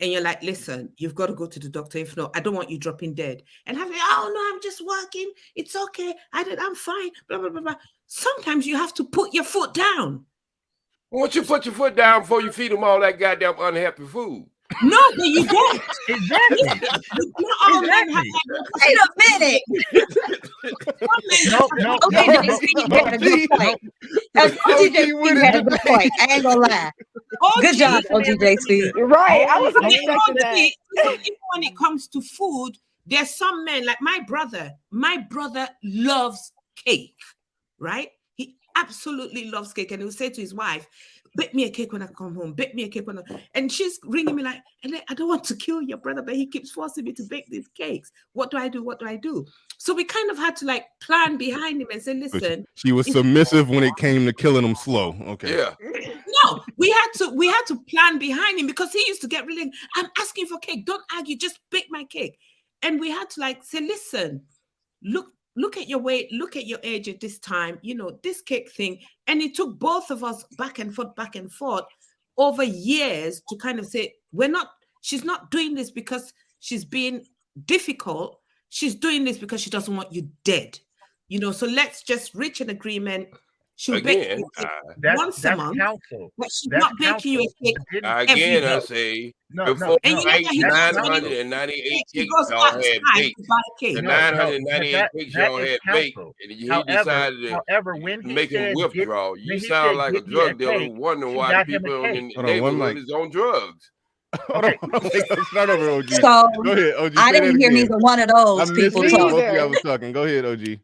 And you're like, listen, you've got to go to the doctor. If not, I don't want you dropping dead. And having, oh no, I'm just working. It's okay. I'm fine. Blah, blah, blah, blah. Sometimes you have to put your foot down. Won't you put your foot down before you feed them all that goddamn unhappy food? No, but you don't. Exactly. Not all men have Wait a minute. No. Okay, JC, you had a good point. OG had a good point. I ain't gonna lie. Good job, OG. You're right. I wasn't Only- expecting that. Even when it comes to food, there's some men like my brother. My brother loves cake, right? He absolutely loves cake, and he'll say to his wife, "Bake me a cake when I come home. Bake me a cake when and she's ringing me like, I don't want to kill your brother, but he keeps forcing me to bake these cakes. What do I do? What do I do?" So we kind of had to like plan behind him and say, listen. She was submissive when it came to killing them slow. Okay. Yeah. No, we had to plan behind him because he used to get really, I'm asking for cake. Don't argue, just bake my cake. And we had to like say, listen, look at your weight, look at your age at this time, this cake thing. And it took both of us back and forth over years to kind of say, she's not doing this because she's being difficult. She's doing this because she doesn't want you dead. So let's just reach an agreement. She'll Again, bake you That's once a month, counsel. but she's That's not baking you a cake every again, I day. say No, before And you know that he goes 998 he cakes goes y'all had outside baked. to buy a cake. The No, 998 cakes that y'all is had baked, counsel. and he However, decided to when he make him said withdraw. when You he sound said, like a "Get me a drug dealer cake," who wondering she why got the him a people in cake. the Hold on, one neighborhood mic. is on drugs. Hold on. Start over, OG. So Go ahead, OG. I Say didn't that hear again. neither one of I those missed people it. Me talk. Both of either. y'all was talking. Go ahead, OG.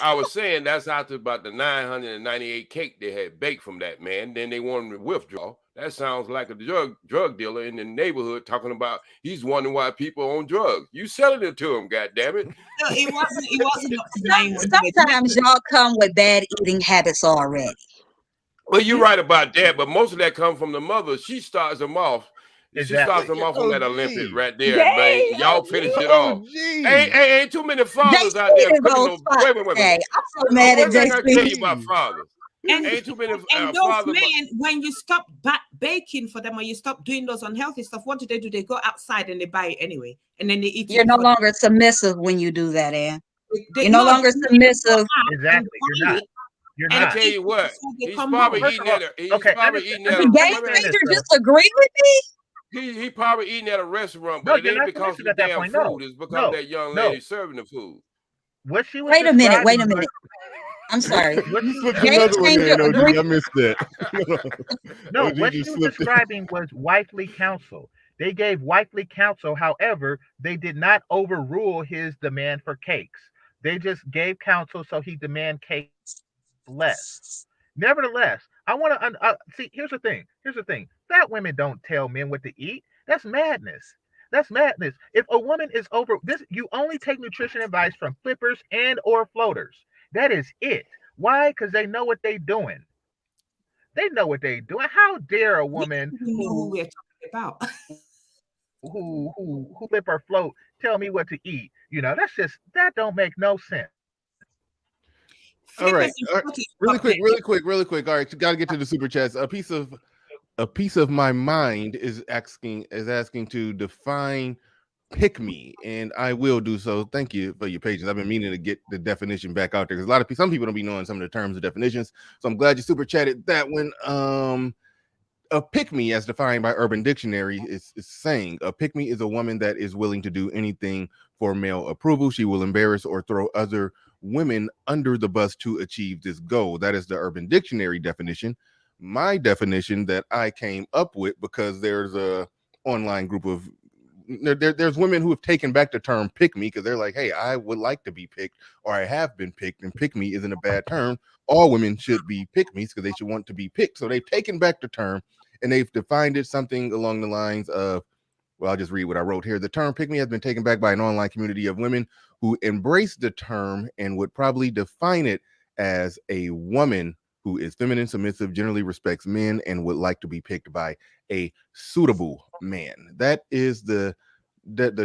I was saying that's after about the 998 cake they had baked from that man. Then they wanted to withdraw. That sounds like a drug dealer in the neighborhood talking about he's wondering why people are on drugs. You selling it to him, goddammit. No, it wasn't up to 900. Sometimes y'all come with bad eating habits already. Well, you're right about that, but most of that comes from the mother. She starts them off. She starts them off on that Olympic right there. Dang, And y'all finish it off. Ain't too many fathers out there JC is cooking on no. spot Wait. today. I'm so mad at One thing I tell you JC. about fathers. And, Ain't too many and those fathers. men, when you stop baking for them or you stop doing those unhealthy stuff, what do? They go outside and they buy it anyway. And then they eat it. You're no longer submissive when you do that, Ann. They- You're no no, longer they go submissive. out and Exactly. You're buy not. it You're and I not. tell eat you it what, before they he's come probably home. First eating of all, at a. He's okay, probably eating The at understand a. game Wait a minute. this, changer though. disagree with me? He probably eating at a restaurant, No, but it you're ain't not because of submissive the at that damn point. No, food. It's because no, that young no. lady serving the food. What she was Wait a minute. Wait a describing minute. I'm sorry. What You she slipped Game another one changer in, OG. agree. I missed that. No, OG what she just was slipped it. describing was wifely counsel. They gave wifely counsel. However, they did not overrule his demand for cakes. They just gave counsel so he demand cakes less. Nevertheless, I want to see. Here's the thing. Fat women don't tell men what to eat. That's madness. That's madness. If a woman is over this, you only take nutrition advice from flippers and or floaters. That is it. Why? Because they know what they're doing. They know what they're doing. How dare a We woman don't even know who we're talking about. who flip or float tell me what to eat? That don't make no sense. All right. Flippers and floaters Really got quick. big. All right, got to get to the super chats. A piece of my mind is asking to define pick me, and I will do so. Thank you for your patience. I've been meaning to get the definition back out there because a lot of people, some people don't be knowing some of the terms and definitions. So I'm glad you super chatted that one. A pick me, as defined by Urban Dictionary, is saying a pick me is a woman that is willing to do anything for male approval. She will embarrass or throw other women under the bus to achieve this goal. That is the Urban Dictionary definition. My definition that I came up with, because there's a online group of there's women who have taken back the term pick me because they're like, hey, I would like to be picked, or I have been picked, and pick me isn't a bad term. All women should be pick me's because they should want to be picked. So they've taken back the term and they've defined it something along the lines of, well, I'll just read what I wrote here. The term pick me has been taken back by an online community of women who embrace the term and would probably define it as a woman who is feminine, submissive, generally respects men, and would like to be picked by a suitable man. That is the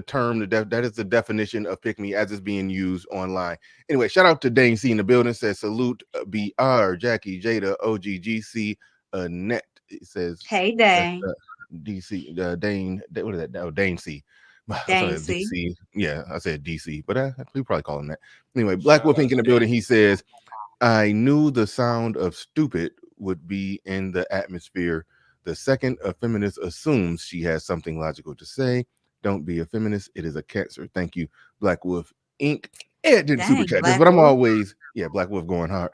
term, that is the definition of pick me as it's being used online. Anyway, shout out to Dane C in the building. Says salute BR, Jackie, Jada, OGGC, Net. It says, Hey, Dane. DC, Dane, what is that? Oh, Dane C. Dane DC. Yeah, I said DC, but we probably call him that. Anyway, Black Wolf Inc in the building. He says, I knew the sound of stupid would be in the atmosphere. The second a feminist assumes she has something logical to say, don't be a feminist. It is a cancer. Thank you, Black Wolf Inc. Ed didn't super chat this, but I'm always, Black Wolf going hard.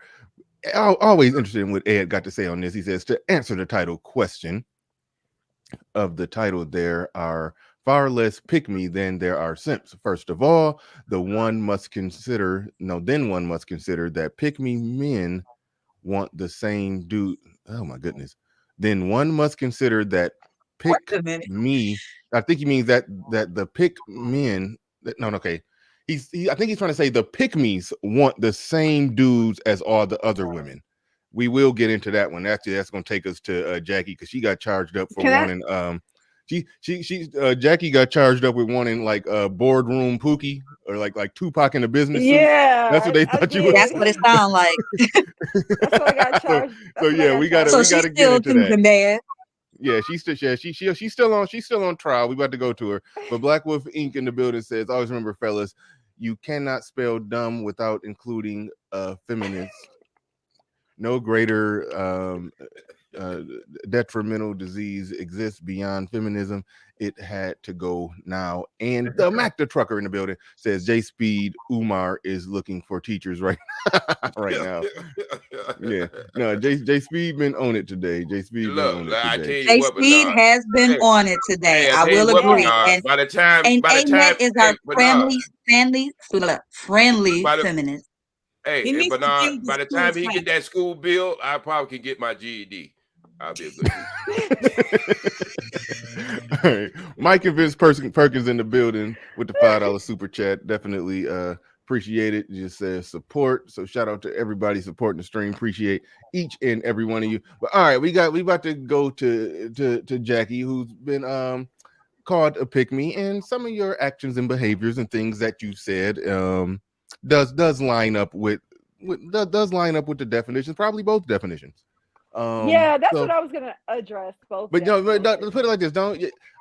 Always interested in what Ed got to say on this. He says, to answer the title question of the title, there are far less pick me than there are simps. First of all, one must consider that pick me men want the same dude. Oh my goodness. Then one must consider that pick me. I think he means that the pick men. Okay. I think he's trying to say the pick me's want the same dudes as all the other women. We will get into that one. Actually, that's going to take us to Jackie, because she got charged up for wanting. Jackie got charged up with wanting like boardroom Pookie, or like Tupac in the business suit. That's what they thought you were. That's what it sounds like. That's what I got charged. So we got to get into that. Mad. Yeah, she's still on trial. We about to go to her. But Black Wolf Inc in the building says, always remember, fellas, you cannot spell dumb without including feminist. No greater detrimental disease exists beyond feminism. It had to go now. And the Mac the trucker in the building says J Speed Umar is looking for teachers right now. Yeah, no, J Speed been on it today. J Speed been on it today. J Speed has been on it today. I will agree. And by the time Ahmed is our friendly feminist. Hey, Bernard, by the time he get that school bill, I probably can get my GED. I'll be a good All right. Mike and Vince Perkins in the building with the $5 super chat. Definitely appreciate it. Just says support. So shout out to everybody supporting the stream. Appreciate each and every one of you. But all right, we about to go to Jackie, who's been called a pick me, and some of your actions and behaviors and things that you said does line up with the definitions, probably both definitions. That's what I was gonna address. Both, but put it like this: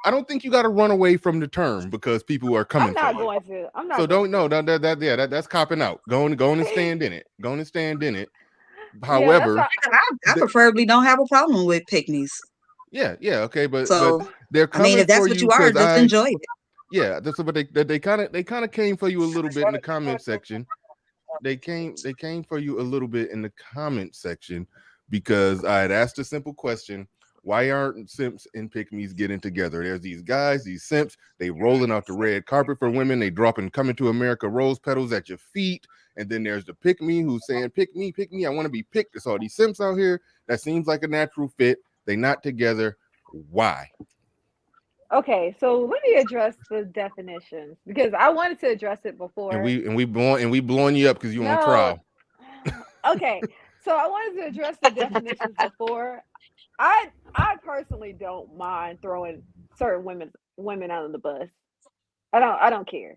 I don't think you got to run away from the term because people are coming. I'm not going to. So don't know that's copping out. Go and stand in it. However, I preferably don't have a problem with pick-me's. Yeah, okay, but they're coming. If that's what you are, just enjoy it. Yeah, but they kind of came for you a little bit in the comment section. They came for you a little bit in the comment section because I had asked a simple question: why aren't simps and pick-me's getting together? There's these guys, these simps, they rolling out the red carpet for women, they dropping Coming to America rose petals at your feet, and then there's the pick-me who's saying, pick me, I want to be picked. There's all these simps out here that seems like a natural fit. They not together. Why? Okay, so let me address the definitions because I wanted to address it before. And we blowing you up because you're on trial. Okay, so I wanted to address the definitions before. I personally don't mind throwing certain women out of the bus. I don't care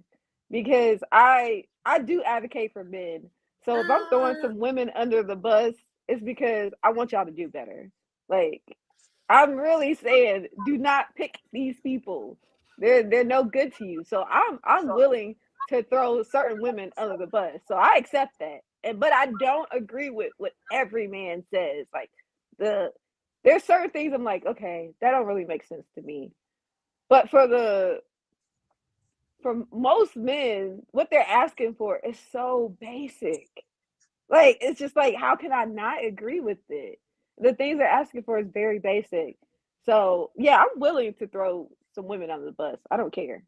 because I do advocate for men. So if I'm throwing some women under the bus, it's because I want y'all to do better. Like, I'm really saying, do not pick these people. They're no good to you. So I'm willing to throw certain women under the bus. So I accept that. But I don't agree with what every man says. Like there's certain things I'm like, okay, that don't really make sense to me. But for most men, what they're asking for is so basic. Like, it's just like, how can I not agree with it? The things they're asking for is very basic. So yeah, I'm willing to throw some women under the bus. I don't care.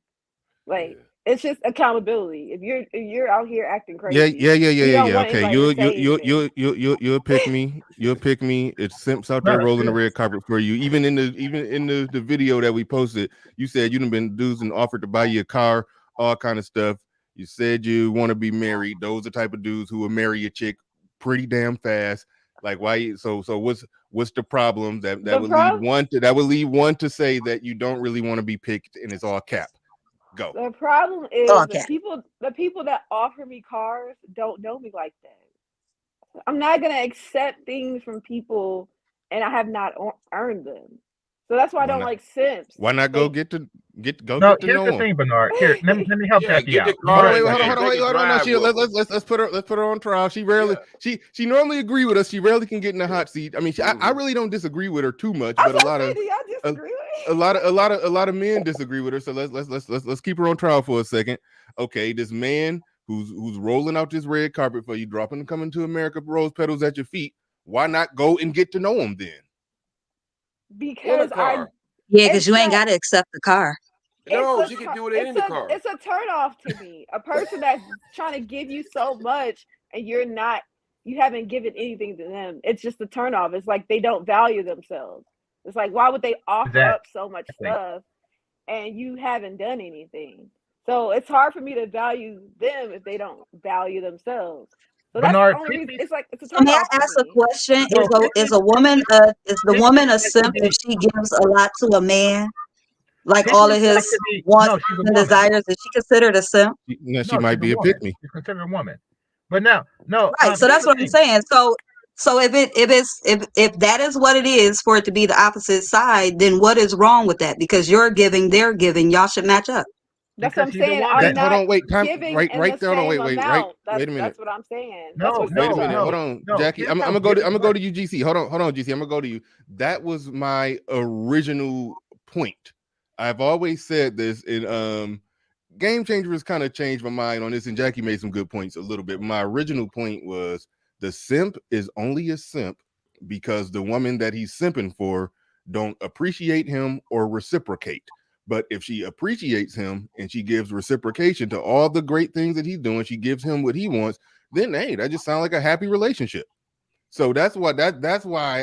Like, it's just accountability. If you're out here acting crazy, you don't want Okay, anybody to say anything. you'll pick me. You'll pick me. It's Simps out there rolling the red carpet for you. Even in the video that we posted, you said you've been dudes and offered to buy you a car, all kind of stuff. You said you want to be married. Those are the type of dudes who will marry a chick pretty damn fast. Like why? So what's the problem that would lead one to say that you don't really want to be picked and it's all cap. Go. The problem is Okay. the people that offer me cars don't know me like that. I'm not gonna accept things from people and I have not earned them. So that's why I don't like simps. Why not go get to No, know here's the them? thing, Bernard. Here, let me help Jackie get out. the car. Hold on. No, let's put her on trial. She rarely she normally agree with us. She rarely can get in the hot seat. I mean, I really don't disagree with her too much, but a lot of men disagree with her. So let's keep her on trial for a second. Okay, this man who's rolling out this red carpet for you, coming to America, rose petals at your feet. Why not go and get to know him then? Because because you ain't got to accept the car. No, she can do it in the car. It's a turnoff to me. A person that's trying to give you so much and you haven't given anything to them. It's just a turnoff. It's like they don't value themselves. It's like, why would they offer up so much stuff and you haven't done anything? So it's hard for me to value them if they don't value themselves. So that's the only reason. It's like, it's a turnoff. May I ask a question? Is the woman a simp if she gives a lot to a man? Like all of his wants and desires, is she considered a simp? No, she might be a pick me. She's considered a woman. But no. Right. So that's what I'm saying. So if that is what it is for it to be the opposite side, then what is wrong with that? Because you're giving, they're giving, y'all should match up. That's what I'm saying. I'm not hold on, wait, time, giving right there. Hold on, wait a minute. That's what I'm saying. Wait a minute. Hold on, Jackie. I'm gonna go to you, GC. Hold on, GC. I'm gonna go to you. That was my original point. I've always said this, and Game Changer has kind of changed my mind on this, and Jackie made some good points a little bit. My original point was the simp is only a simp because the woman that he's simping for don't appreciate him or reciprocate. But if she appreciates him and she gives reciprocation to all the great things that he's doing, she gives him what he wants, then hey, that just sounds like a happy relationship. So that's why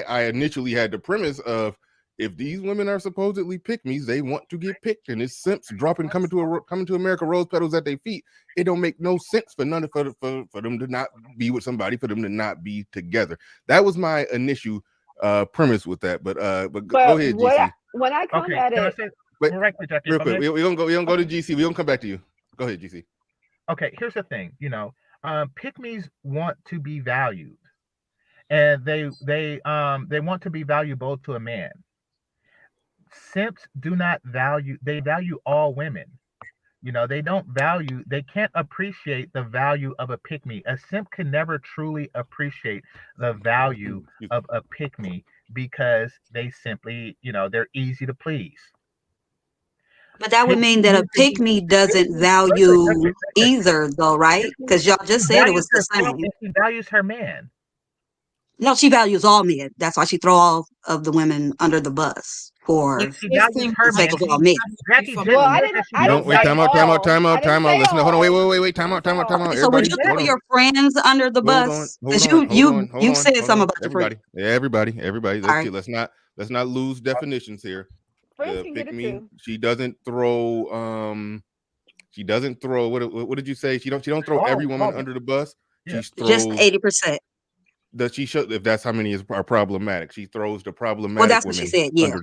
I initially had the premise of, if these women are supposedly pick-me's, they want to get picked, and it's simps coming to America, rose petals at their feet. It don't make no sense for them to not be with somebody, for them to not be together. That was my initial premise with that. But go ahead, GC. When I come at it, Jackie, real quick, we're gonna go to GC. We're gonna come back to you. Go ahead, GC. Okay, here's the thing. Pick-me's want to be valued, and they want to be valuable to a man. Simps do not value. They value all women. They can't appreciate the value of a pick-me. A simp can never truly appreciate the value of a pick-me because they simply, they're easy to please. But that would mean that a pick-me doesn't value either, though, right? Because y'all just said it was the same. She values her man. No, she values all men. That's why she throw all of the women under the bus for She values her man. all men. Time out. Listen, hold on, wait, time out. So would you throw your friends under the bus? Because you said something about everybody. Let's not lose definitions here. Pick-me. She doesn't throw. What did you say? She don't throw every woman under the bus. Yeah. Just 80%. That she should, if that's how many are problematic. She throws the problematic. Well, that's what she said. Yeah.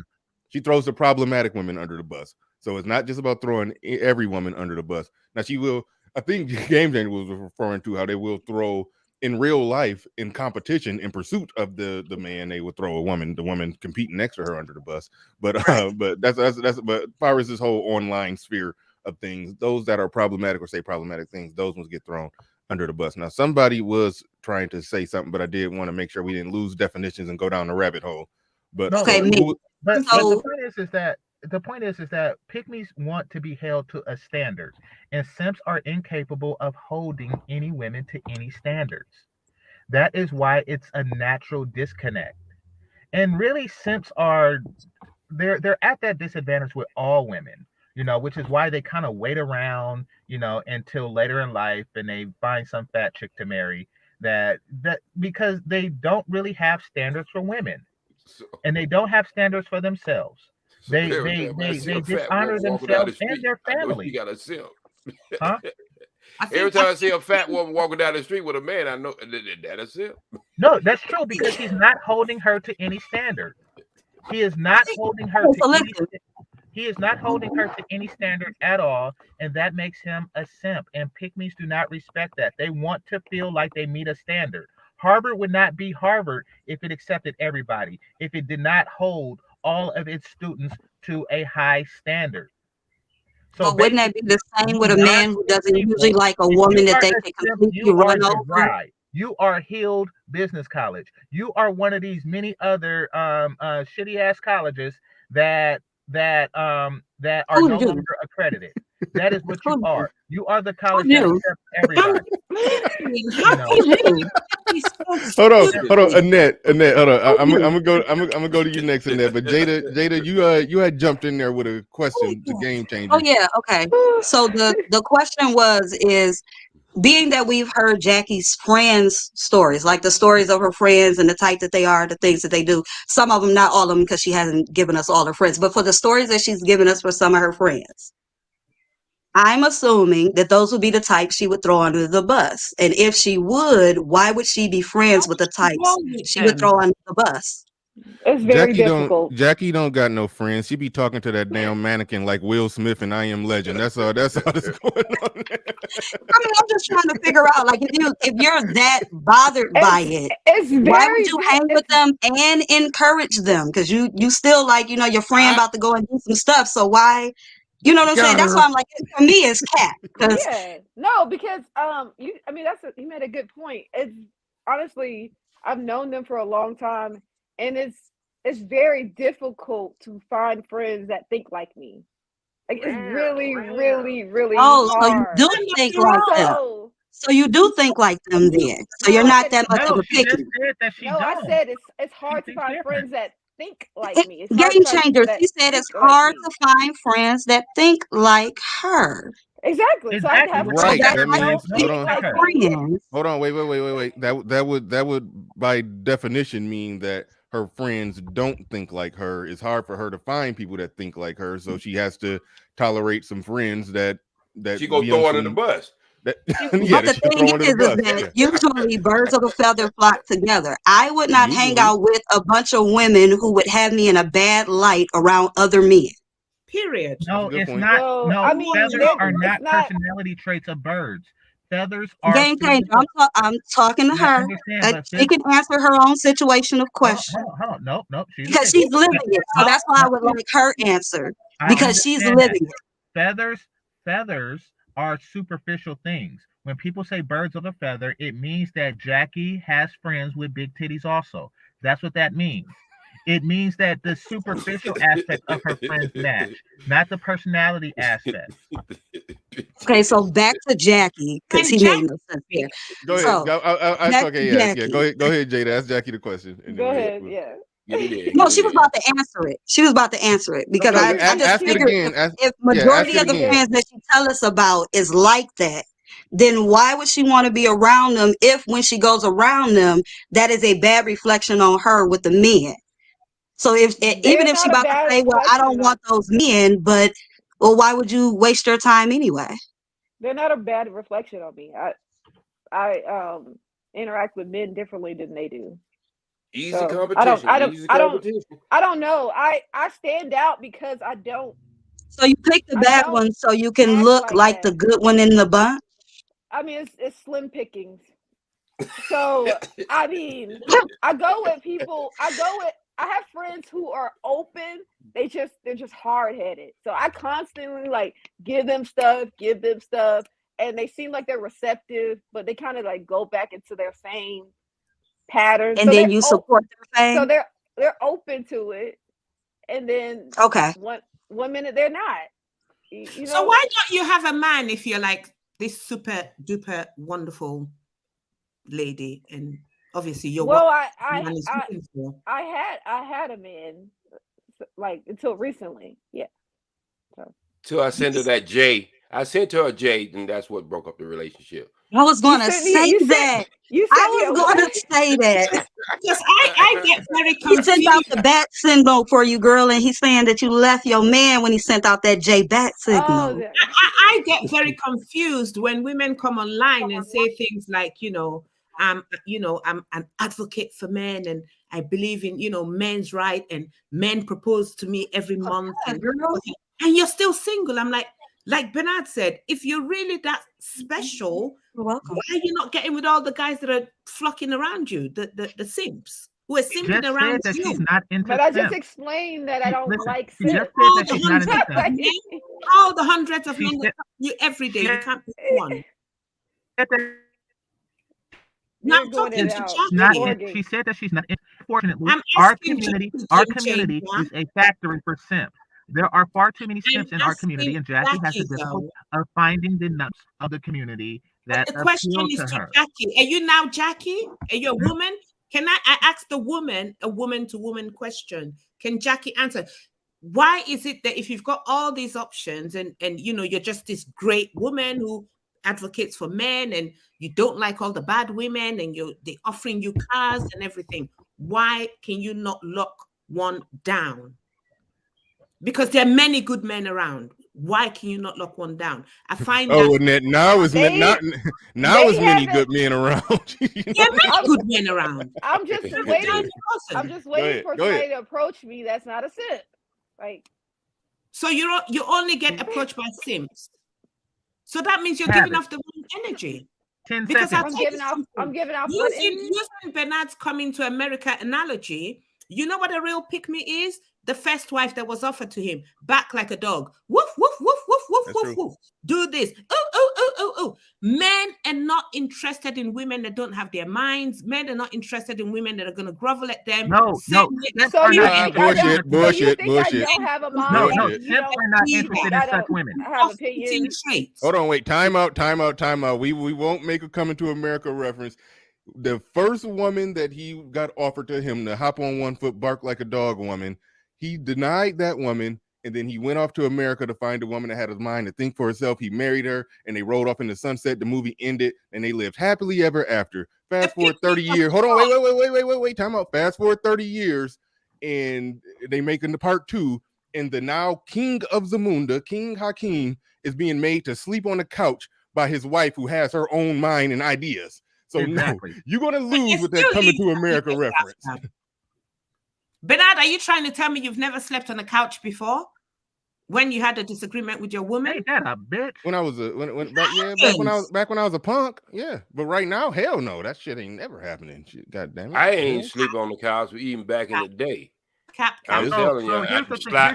She throws the problematic women under the bus. So it's not just about throwing every woman under the bus. Now she will. I think Game Changer was referring to how they will throw in real life, in competition, in pursuit of the man, they would throw the woman competing next to her under the bus. But but that's but as far as this whole online sphere of things, those that are problematic or say problematic things, those ones get thrown under the bus. Now, somebody was trying to say something, but I did want to make sure we didn't lose definitions and go down the rabbit hole. But No, Okay, me. but So the point is that pygmies want to be held to a standard, and simps are incapable of holding any women to any standards. That is why it's a natural disconnect. And really, simps are they're at that disadvantage with all women, which is why they kind of wait around, until later in life, and they find some fat chick to marry. That because they don't really have standards for women, So, and they don't have standards for themselves. so They every they time I they see they a fat dishonor woman walking down the themselves and street, their I know she family, got a simp. huh? I Every think time I see a fat woman walking down the street with a man, I know that a simp. No, that's true because he's not holding her to any standard. He is not holding her to so any. listen. He is not holding her to any standard at all, and that makes him a simp. And pygmies do not respect that. They want to feel like they meet a standard. Harvard would not be Harvard if it accepted everybody, if it did not hold all of its students to a high standard. So But wouldn't that basically, be the same you with a man who non-simp doesn't usually people, like a if you woman that are they a can simp, completely you are run over? dry. You are healed business college. You are one of these many other shitty ass colleges that are Who no knew? longer accredited. That is what you Who knew? are. You are the Who college that knew? accepts everybody. how You know. can Who knew? be so hold on, stupid? hold on, Annette, hold on. Who I'm knew? gonna go to you next, Annette. But Jada, you had jumped in there with a question to Game Oh Changers. yeah, okay. So the question is being that we've heard Jackie's friends' stories, like the stories of her friends and the type that they are, the things that they do. Some of them, not all of them, because she hasn't given us all her friends, but for the stories that she's given us for some of her friends, I'm assuming that those would be the types she would throw under the bus. And if she would, why would she be friends with the types Wrong with she would them? throw under the bus? It's very difficult. Jackie don't got no friends. She be talking to that damn mannequin like Will Smith and I Am Legend. That's all that's going on there. I mean, I'm just trying to figure out, like, if you're that bothered by it, It's why would very you hang with them and encourage them? Because you still like, your friend about to go and do some stuff. So why, you know what I'm saying? That's why I'm like, for me, it's cat. Because yeah. No, because you made a good point. It's honestly, I've known them for a long time, and it's very difficult to find friends that think like me. Like it's really, really, really so you hard. do You're not think like wrong. them. So So you do think like them then. So no, you're I not said that it's much of No, a she just picky. said that she no, I don't. said it's hard to thinks find different. friends that think like me. It's hard Game to find changer. people that She said it's think like hard me. to find friends that think like her. Exactly. So I have to Exactly. have Which So means Right. friends that's that That that why means you means don't no hold think think on. to like they're her. me. friends. Hold on, wait. That would by definition mean that her friends don't think like her. It's hard for her to find people that think like her, so she has to tolerate some friends that She go be on throw under the some bus. that But that the she'll thing throw under the is bus. that Yeah. usually birds of a feather flock together. I would not hang Usually. out with a bunch of women who would have me in a bad light around other men. Period. That's a No, good it's point. not. Well, No, I You mean, want feathers are it's not not. personality traits of birds. Feathers are Game changer. physical. I'm talking to I her. understand, but She can answer her own situation of question hold on. Nope. She's a because picky. she's living it. So No, that's why no. I would like her answer I because she's understand that. living it. Feathers are superficial things. When people say birds of a feather, it means that Jackie has friends with big titties also. That's what that means. It means that the superficial aspect of her friends match, not the personality aspect. Okay, so back to Jackie because and he made Jack no sense there. Go ahead. So back to Okay, yeah. Jackie. Go ahead, Jada. Ask Jackie the question, and then Go ahead. Yeah. Get it in. No, Get she it was in. about to answer it. She was about to answer it because No, I just ask it figured again. if Ask majority it of the again. friends that she tell us about is like that, then why would she want to be around them if when she goes around them, that is a bad reflection on her with the men? So even They're if she not a about to bad say, well, I don't reflection on. want those men, but well, why would you waste your time anyway? They're not a bad reflection on me. I interact with men differently than they do. Easy So competition. Easy competition. I don't know. I stand out because I don't So you pick the I bad don't one so you can act look like like the that. good one in the bunch. I mean, it's slim pickings. So I mean, I go with people. I have friends who are open. They're just hard headed. So I constantly like give them stuff, and they seem like they're receptive, but they kind of like go back into their same pattern. And then you support their So thing. they're open to it, and then Okay. one minute they're not. You know? So why don't you have a man if you're like this super duper wonderful lady, and obviously you're Well, what man is looking for? I had a man like until recently, yeah. So I sent her that J. I sent her a J, and that's what broke up the relationship. I was going to say that. I was going to say that. Because I get very He confused. sent out the bat signal for you, girl, and he's saying that you left your man when he sent out that J bat signal. Oh, I get very confused when women come online and say things like, I'm an advocate for men, and I believe in, men's right, and men propose to me every month, and you're still single. I'm like Bernard said, if you're really that special, why are you not getting with all the guys that are flocking around you, the simps who are simping around that you? She's not into but I just simp. explained that I don't like She just simp. said that she's not into simp. All the hundreds of men that you every day, you can't pick one. You're going in and out. She said that she's not. Unfortunately, our community is a factory for simp. There are far too many simps in our community, and Jackie has the difficulty of finding the nuts of the community that the question appeal is to to her. Jackie. Are you now Jackie? Are you a woman? Can I ask the woman a woman to woman question? Can Jackie answer? Why is it that if you've got all these options and you're just this great woman who advocates for men, and you don't like all the bad women, and they're offering you cars and everything, why can you not lock one down? Because there are many good men around. Why can you not lock one down? I find now is many good men around. There are many good men around. I'm just waiting. I'm just waiting for somebody to approach me that's not a simp. Like, so you only get approached by simps. So that means you're giving off the wrong energy. 10 because seconds. I'm giving off using Bernard's coming to America analogy. You know what a real pick-me is? The first wife that was offered to him, back like a dog. Woof, woof, woof, woof, woof, woof, woof. Do this. Oh. Men are not interested in women that don't have their minds. Men are not interested in women that are going to grovel at them. Bullshit. I don't have a mind. No, simps are not interested in such women. I have opinions. Hold on, wait. Time out. We won't make a Coming to America reference. The first woman that he got offered to him to hop on one foot, bark like a dog woman, he denied that woman, and then he went off to America to find a woman that had his mind to think for herself. He married her, and they rode off in the sunset. The movie ended, and they lived happily ever after. Fast forward 30 years. Hold on, wait. Time out. Fast forward 30 years, and they make it to part 2, and the now king of Zamunda, King Hakeem, is being made to sleep on the couch by his wife, who has her own mind and ideas. So exactly. No, you're going to lose with that Coming to America reference. Bernard, are you trying to tell me you've never slept on a couch before? When you had a disagreement with your woman? Ain't that a bitch? When I was back when I was a punk, yeah. But right now, hell no, that shit ain't never happening. Shit, God damn it. I ain't sleep on the couch even back in the day. I'm Cap. telling you,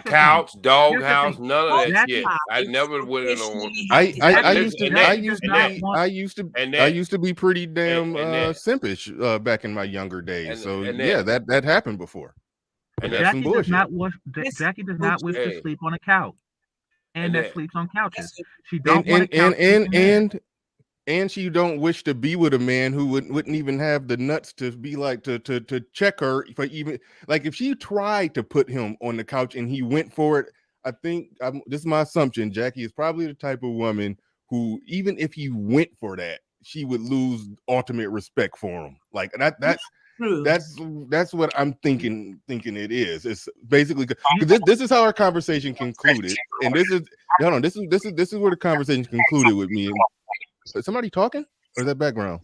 couch, dog house, none of that shit. I never went in on. I used to be pretty damn simpish back in my younger days. That happened before. And Jackie does not wish to sleep on a couch, and that sleeps on couches. She don't and she don't wish to be with a man who wouldn't even have the nuts to be like to check her for even like if she tried to put him on the couch and he went for it. I think this is my assumption. Jackie is probably the type of woman who, even if he went for that, she would lose ultimate respect for him. Like that's what I'm thinking it is. It's basically this is how our conversation concluded, and this is where the conversation concluded with me. Is somebody talking, or is that background?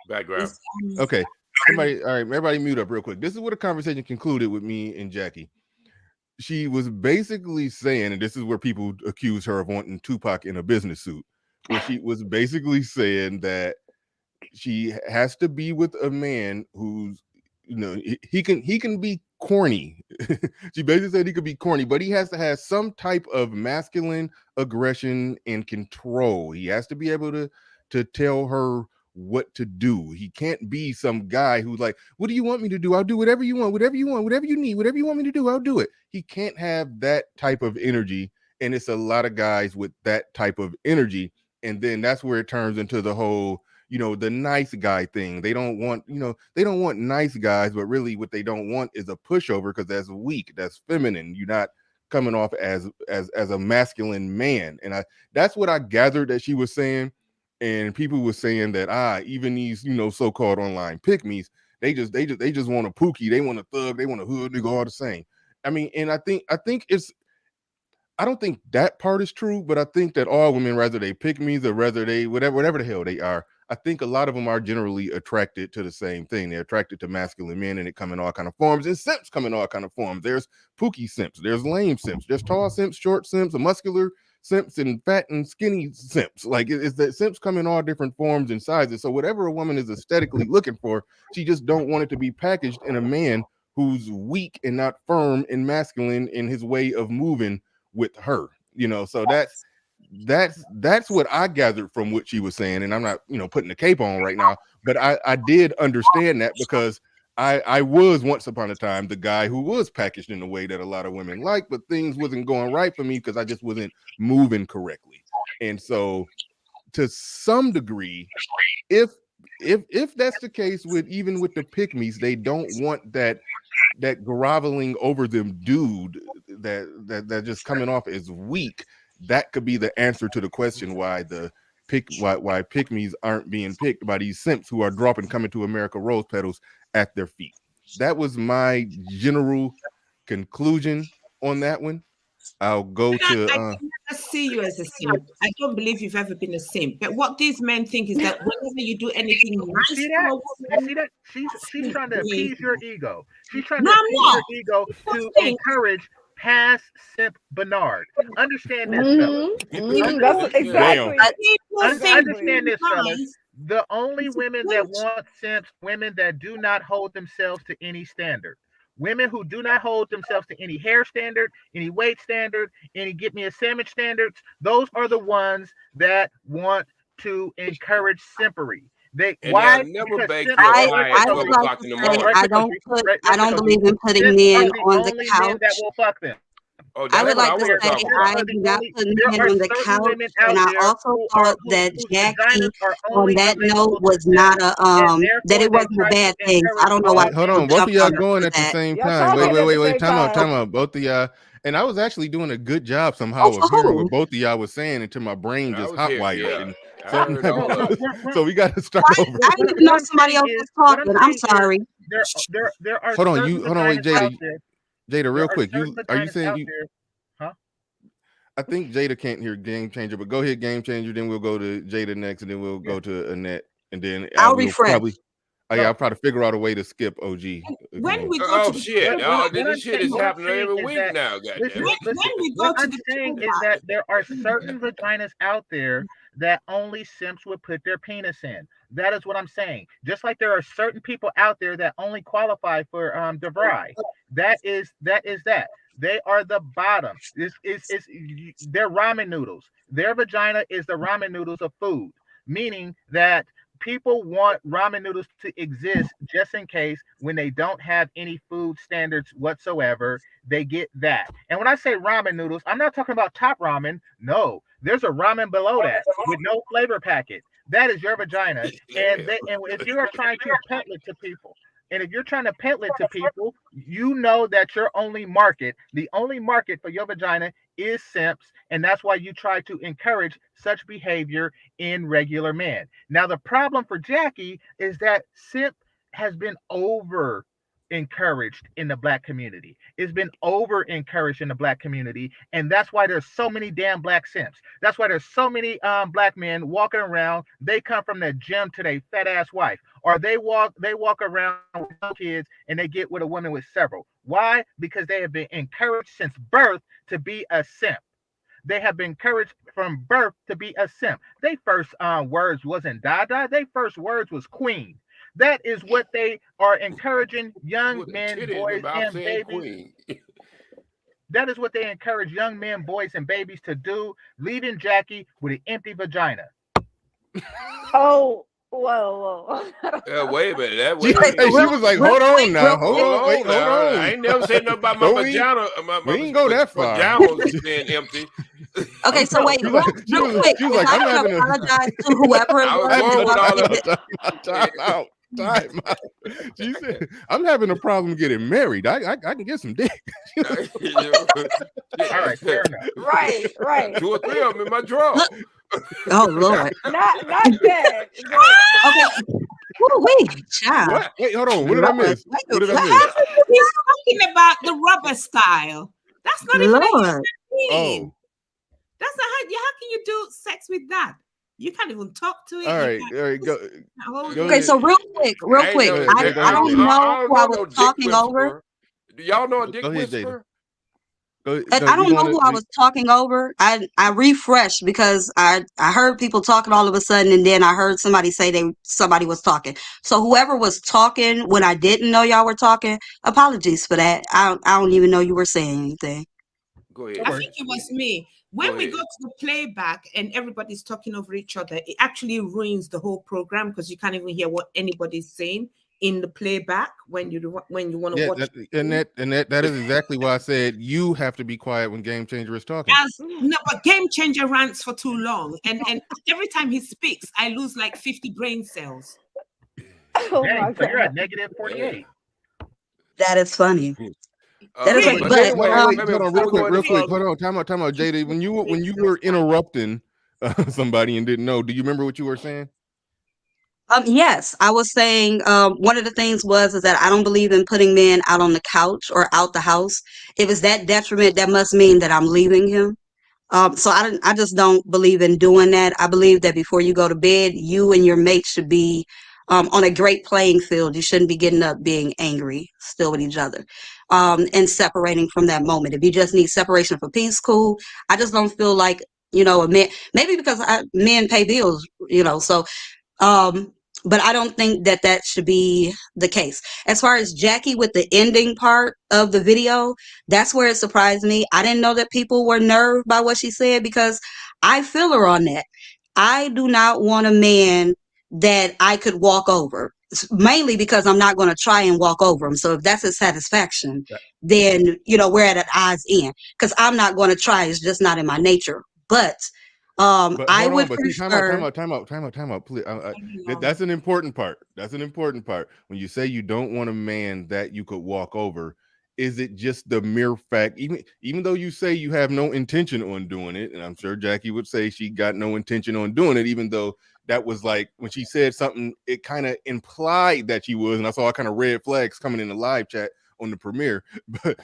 Okay. All right, everybody mute up real quick. This is where the conversation concluded with me and Jackie. She was basically saying, and this is where people accuse her of wanting Tupac in a business suit, where she was basically saying that she has to be with a man who's, he can be corny. She basically said he could be corny, but he has to have some type of masculine aggression and control. He has to be able to tell her what to do. He can't be some guy who's like, what do you want me to do? I'll do whatever you want, whatever you need, whatever you want me to do, I'll do it. He can't have that type of energy. And it's a lot of guys with that type of energy. And then that's where it turns into the whole, the nice guy thing. They don't want, they don't want nice guys, but really what they don't want is a pushover, because that's weak, that's feminine. You're not coming off as a masculine man. And that's what I gathered that she was saying. And people were saying that even these, so-called online pick-me's, they just want a pookie, they want a thug, they want a hood, they go all the same. I mean, and I think I don't think that part is true, but I think that all women, whether they pick me's or whether they whatever the hell they are, I think a lot of them are generally attracted to the same thing. They're attracted to masculine men, and it come in all kind of forms. And simps come in all kind of forms. There's pookie simps, there's lame simps, there's tall simps, short simps, a muscular simps, and fat and skinny simps. Like it's that simps come in all different forms and sizes. So whatever a woman is aesthetically looking for, she just don't want it to be packaged in a man who's weak and not firm and masculine in his way of moving with her. So that's what I gathered from what she was saying. And I'm not putting the cape on right now, but I did understand that, because I was once upon a time the guy who was packaged in the way that a lot of women like, but things wasn't going right for me because I just wasn't moving correctly. And so to some degree, if that's the case with even with the pick-me's, they don't want that groveling over them dude that just coming off as weak. That could be the answer to the question why pick-me's aren't being picked by these simps who are dropping Coming to America rose petals at their feet. That was my general conclusion on that one. I'll go to I never see you as a simp. I don't believe you've ever been a simp. But what these men think is that whenever you do anything nice see to that? a woman, See that? She's trying to appease your ego. She's trying No, to I'm appease not. your ego to think- encourage past simp Bernard. Understand this, fellas. That's exactly. People think Understand this, fellas. nice. The only women that Good. want simps, women that do not hold themselves to any standard. Women who do not hold themselves to any hair standard, any weight standard, any get me a sandwich standards, those are the ones that want to encourage simpery. Why? I'll never Because bake simps your are pie right at I 12 would country. like o'clock to in the say morning. I don't believe in putting Simps men are the on the only men that couch. will fuck them. Oh, I would that's what like I to want to say talk I about. do not put There men are on the certain couch, women out and I there also who thought whose that Jackie vaginas are on only that note available to was them, not and that therefore it they wasn't a try bad to thing. So I encourage don't know all why hold people on, both of jumped y'all on her going for at the that. same Y'all time. talking at the Wait, same time out. time. Both of y'all. And I was actually doing a good job somehow Oh, of for hearing who? what both of y'all was saying until my brain I just was here, hotwired. yeah. And I something heard all of it. so we got to start over. I didn't even know what I'm somebody saying else is, was what I'm talking. I'm saying is, sorry. there are Hold on, certain wait, vaginas out Jada, there. real There are quick. certain Are you vaginas saying out you? there, huh? I think Jada can't hear Game Changer, but go ahead, Game Changer. Then we'll go to Jada next, and then we'll Yeah. go to Annette, and then I'll we'll refresh. probably. No. I'll probably figure out a way to skip OG. When we go Oh, to the shit. What This I'm shit saying, is what I'm happening saying every is week that now, listen, goddammit. listen. when we go What to I'm the saying is table, that there are certain vaginas out there that only simps would put their penis in. That is what I'm saying. Just like there are certain people out there that only qualify for DeVry. That is that. They are the bottom. They're ramen noodles. Their vagina is the ramen noodles of food, meaning that people want ramen noodles to exist just in case when they don't have any food standards whatsoever, they get that. And when I say ramen noodles, I'm not talking about top ramen. No, there's a ramen below that with no flavor packet. That is your vagina. And if you are trying to peddle it to people, and if you're trying to peddle it to people, you know that the only market for your vagina is simps, and that's why you try to encourage such behavior in regular men. Now, the problem for Jackie is that simp has been over encouraged in the black community. It's been over encouraged in the black community, and that's why there's so many damn black simps. That's why there's so many black men walking around. They come from the gym to their fat ass wife, or they walk around with no kids and they get with a woman with several. Why? Because they have been encouraged since birth to be a simp. They have been encouraged from birth to be a simp. They first words wasn't dada. They first words was queen. That is what they are encouraging young With a men, titty in the boys, mouth and saying babies. queen. That is what they encourage young men, boys, and babies to do, leaving Jackie with an empty vagina. Oh, whoa. Wait a minute. She, Wait a hey, minute. she was like, hold on now, hold Hold on, wait, on hold now. on. I ain't never said nothing about my Don't we- vagina. we ain't go that far. Pajamas being empty. Okay, so wait, She real, was- she real was- quick. she was If like, I I'm can having a- apologize to whoever it I was was born who with walked all in that. Time out. She said, I'm having a problem getting married. I can get some dick. All right, fair enough. Right. 2 or 3 of them in my drawer. Oh Lord. Not that. But Okay. Woo-wee, child. What? Wait, hold on. What did I miss? What did I miss? He's talking about the rubber style. That's not even a Lord. human being. Oh, That's not how can you do sex with that? You can't even talk to it. all You right. can't All right. Go. hold Go it. Okay, ahead. so real quick. I ain't never- I don't know who I was dick talking over. whisperer. Do y'all know a dick Go ahead, Jada. whisperer? Go, And I don't know who I was talking over. I refreshed because I heard people talking all of a sudden, and then I heard somebody say somebody was talking. So whoever was talking when I didn't know y'all were talking, apologies for that. I don't even know you were saying anything. Go ahead. I think it was me. When Go we ahead. go to the playback and everybody's talking over each other, it actually ruins the whole program because you can't even hear what anybody's saying in the playback when you want to watch. That is exactly why I said you have to be quiet when Game Changer is talking. No, but Game Changer rants for too long, and every time he speaks, I lose like 50 brain cells. oh my Dang, so you're God. at negative 48. That is funny. That is Really? funny. Jada, But wait, hold on, real before we quick. go any Hold on, time out, Jada. When you were interrupting somebody and didn't know, do you remember what you were saying? Yes, I was saying one of the things is that I don't believe in putting men out on the couch or out the house. If it's that detriment, that must mean that I'm leaving him. So I just don't believe in doing that. I believe that before you go to bed, you and your mate should be on a great playing field. You shouldn't be getting up being angry still with each other and separating from that moment. If you just need separation for peace, cool. I just don't feel like, a man, maybe because men pay bills, so um, but I don't think that should be the case. As far as Jackie with the ending part of the video, that's where it surprised me. I didn't know that people were nerved by what she said because I feel her on that. I do not want a man that I could walk over, mainly because I'm not going to try and walk over him. So if that's his satisfaction, then, we're at an odds end because I'm not going to try. It's just not in my nature. But I would prefer. Time out, please. That's an important part. That's an important part. When you say you don't want a man that you could walk over, is it just the mere fact, even though you say you have no intention on doing it, and I'm sure Jackie would say she got no intention on doing it, even though that was like when she said something, it kind of implied that she was, and I saw all kind of red flags coming in the live chat on the premiere, but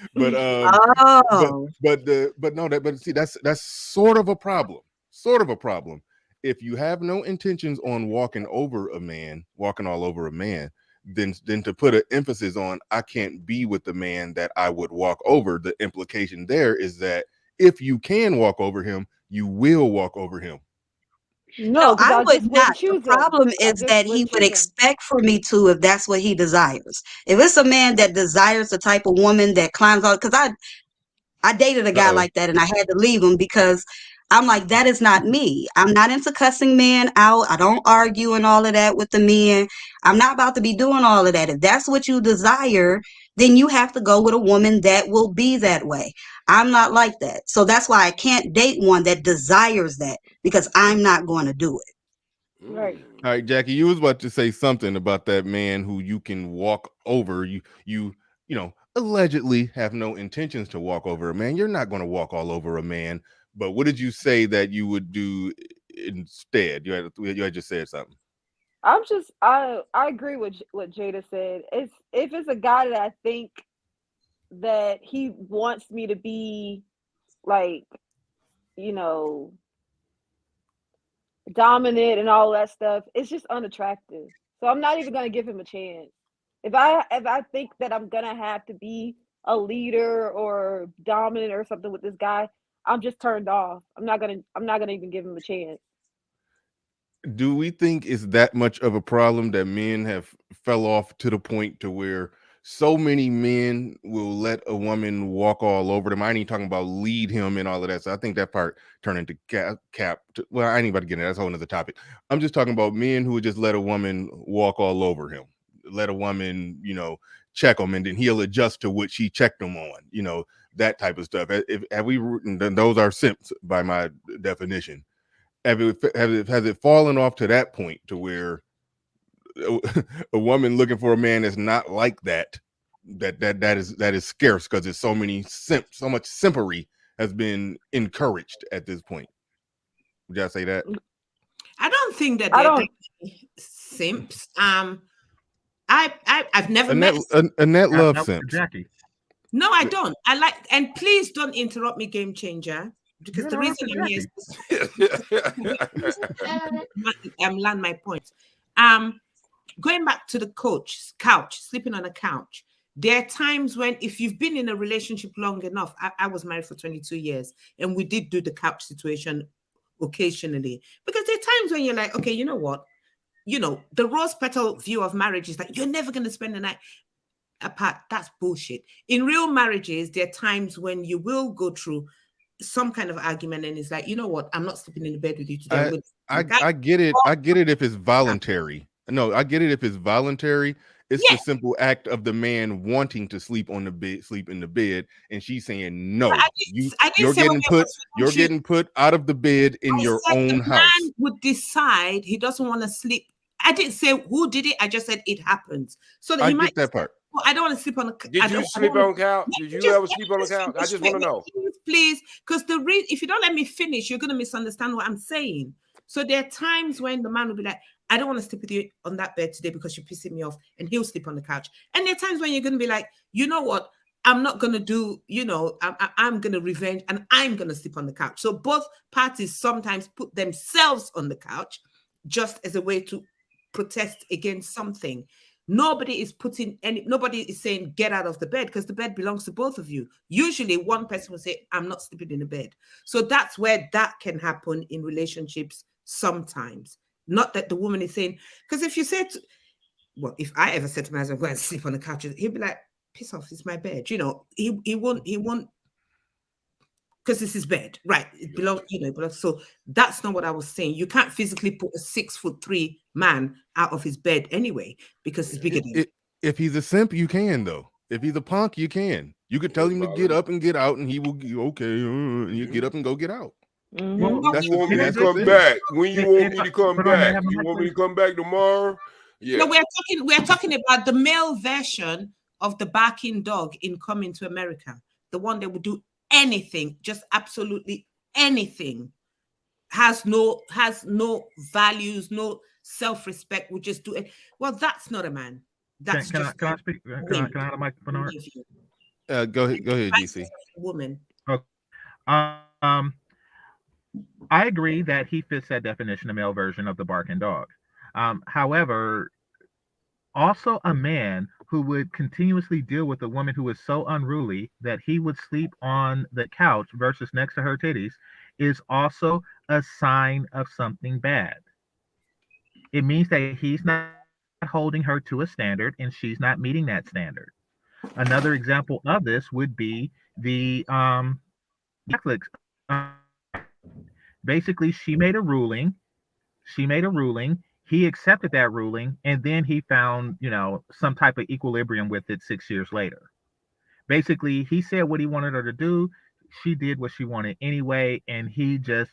see, that's sort of a problem. If you have no intentions on walking all over a man, then to put an emphasis on I can't be with the man that I would walk over, the implication there is that if you can walk over him, you will walk over him. No, I would just not. choose The problem him. I is just that he would choose him. expect for me to if that's what he desires. If it's a man that desires the type of woman that climbs on, because I dated a guy like that and I had to leave him because I'm like, that is not me. I'm not into cussing men out. I don't argue and all of that with the men. I'm not about to be doing all of that. If that's what you desire, then you have to go with a woman that will be that way. I'm not like that. So that's why I can't date one that desires that because I'm not going to do it. Right. All right, Jackie, you was about to say something about that man who you can walk over. You allegedly have no intentions to walk over a man. You're not going to walk all over a man. But what did you say that you would do instead? You had just said something. I agree with what Jada said. If it's a guy that I think that he wants me to be like, dominant and all that stuff, it's just unattractive. So I'm not even gonna give him a chance. If I think that I'm gonna have to be a leader or dominant or something with this guy, I'm just turned off. I'm not gonna even give him a chance. Do we think it's that much of a problem that men have fell off to the point to where so many men will let a woman walk all over them? I ain't even talking about lead him and all of that. So I think that part turned into well, I ain't about to get into that. That's a whole nother topic. I'm just talking about men who would just let a woman walk all over him, let a woman, check him, and then he'll adjust to what she checked him on, that type of stuff. Have we, then those are simps by my definition. Has it fallen off to that point to where a woman looking for a man that's not like that is scarce because there's so many simps, so much simpery has been encouraged at this point? Would y'all say that? I don't think that I they're don't. simps. I've never met. Annette loves That was simps. Jackie. No, I don't. I like, and please don't interrupt me, game changer, because You the reason I'm here is land my point. Going back to the couch, sleeping on a couch. There are times when, if you've been in a relationship long enough, I was married for 22 years, and we did do the couch situation occasionally, because there are times when you're like, okay, you know what? The rose petal view of marriage is that you're never going to spend the night apart. That's bullshit. In real marriages, there are times when you will go through some kind of argument, and it's like, you know what? I'm not sleeping in the bed with you today. I get it. I get it if it's voluntary. No, I get it if it's voluntary. It's the simple act of the man wanting to sleep in the bed, and she's saying no. You're getting put out of the bed in your own house. Man would decide he doesn't want to sleep. I didn't say who did it. I just said it happens. So that I get that part. Well, I don't want to sleep on the couch. Did you sleep on couch? Did you ever sleep on the couch? I just want to know. Please, because if you don't let me finish, you're going to misunderstand what I'm saying. So there are times when the man will be like, I don't want to sleep with you on that bed today because you're pissing me off, and he'll sleep on the couch. And there are times when you're going to be like, you know what? I'm not going to do, I'm going to revenge, and I'm going to sleep on the couch. So both parties sometimes put themselves on the couch just as a way to protest against something. Nobody is saying get out of the bed, because the bed belongs to both of you. Usually one person will say, I'm not sleeping in the bed. So that's where that can happen in relationships sometimes. Not that the woman is saying, because if you said, if I ever said to my husband, go and sleep on the couch, he'd be like, piss off, it's my bed. He won't, because it's his bed, right? It belongs, so that's not what I was saying. You can't physically put a 6'3" man out of his bed anyway, because he's bigger than you. If he's a simp, you can, though. If he's a punk, you can. You could tell him to get up and get out, and he will okay. And you get up and go get out. Mm-hmm. Well, you want me to come back? When you want me to come back? You want me to come back tomorrow? Yeah. No, we're talking about the male version of the barking dog in Coming to America. The one that would do anything, just absolutely anything. Has no values, no self-respect. Would just do it. Well, that's not a man. That's can I speak? Can I have a mic, Bernard? Go ahead, GC. Woman. Okay. I agree that he fits that definition, the male version of the barking dog. However, also a man who would continuously deal with a woman who is so unruly that he would sleep on the couch versus next to her titties is also a sign of something bad. It means that he's not holding her to a standard, and she's not meeting that standard. Another example of this would be the Catholics. Basically, she made a ruling. He accepted that ruling, and then he found, some type of equilibrium with it 6 years later. Basically, he said what he wanted her to do. She did what she wanted anyway, and he just,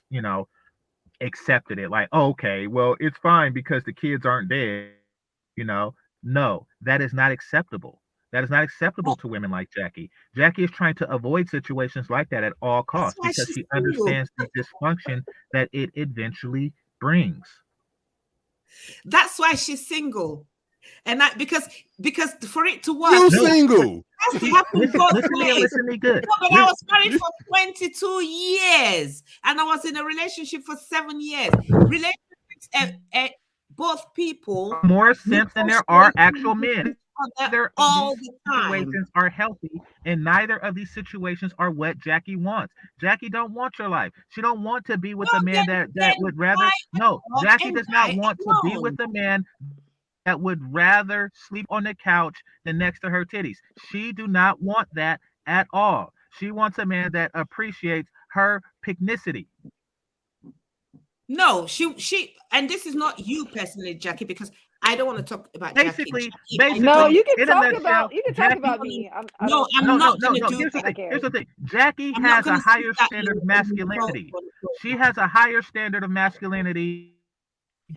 accepted it. Like, oh, okay, well, it's fine because the kids aren't dead. No, that is not acceptable. That is not acceptable to women like Jackie. Jackie is trying to avoid situations like that at all costs because she understands the dysfunction that it eventually brings. That's why she's single. And because for it to work, you're single. Listen to me good. No, but I was married for 22 years, and I was in a relationship for 7 years. Relationships, both people more simps than there are actual men. other of all these the time. situations are healthy, and neither of these situations are what Jackie wants. Jackie don't want your life. She don't want to be with a man that would rather. No, Jackie does not want to be with a man that would rather sleep on the couch than next to her titties. She do not want that at all. She wants a man that appreciates her picnicity. No, she, and this is not you personally, Jackie, because I don't want to talk about Basically, Jackie. No, you can in a talk nutshell, about Jackie, me. I'm not no. going to do Here's the that. thing. Here's the thing. Jackie I'm not has a gonna higher sit at standard of you and control masculinity. what it She has a higher standard of masculinity than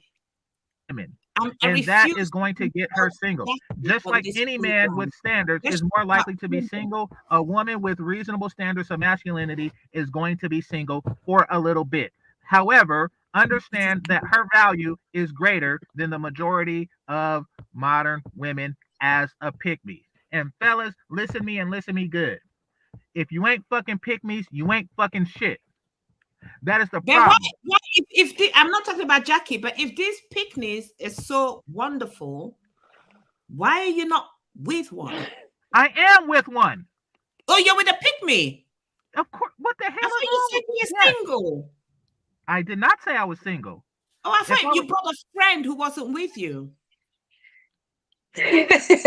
women. I And that refuse is going to to get her consult single. Jackie Just on like this any man program. with standards Let's is more talk likely to be about single, a woman with reasonable standards of masculinity is going to be single for a little bit. However, understand that her value is greater than the majority of modern women as a pick-me. And fellas, listen to me and listen to me good. If you ain't fucking pick-me's, you ain't fucking shit. That is the Then why, problem. I'm not talking about Jackie, but if this picnic is so wonderful, why are you not with one? I am with one. Oh, you're with a pick-me. Of course. What the hell I is thought you wrong said with you were Yes. single. I did not say I was single. Oh, I If thought I you was- brought a friend who wasn't with you. Yes, I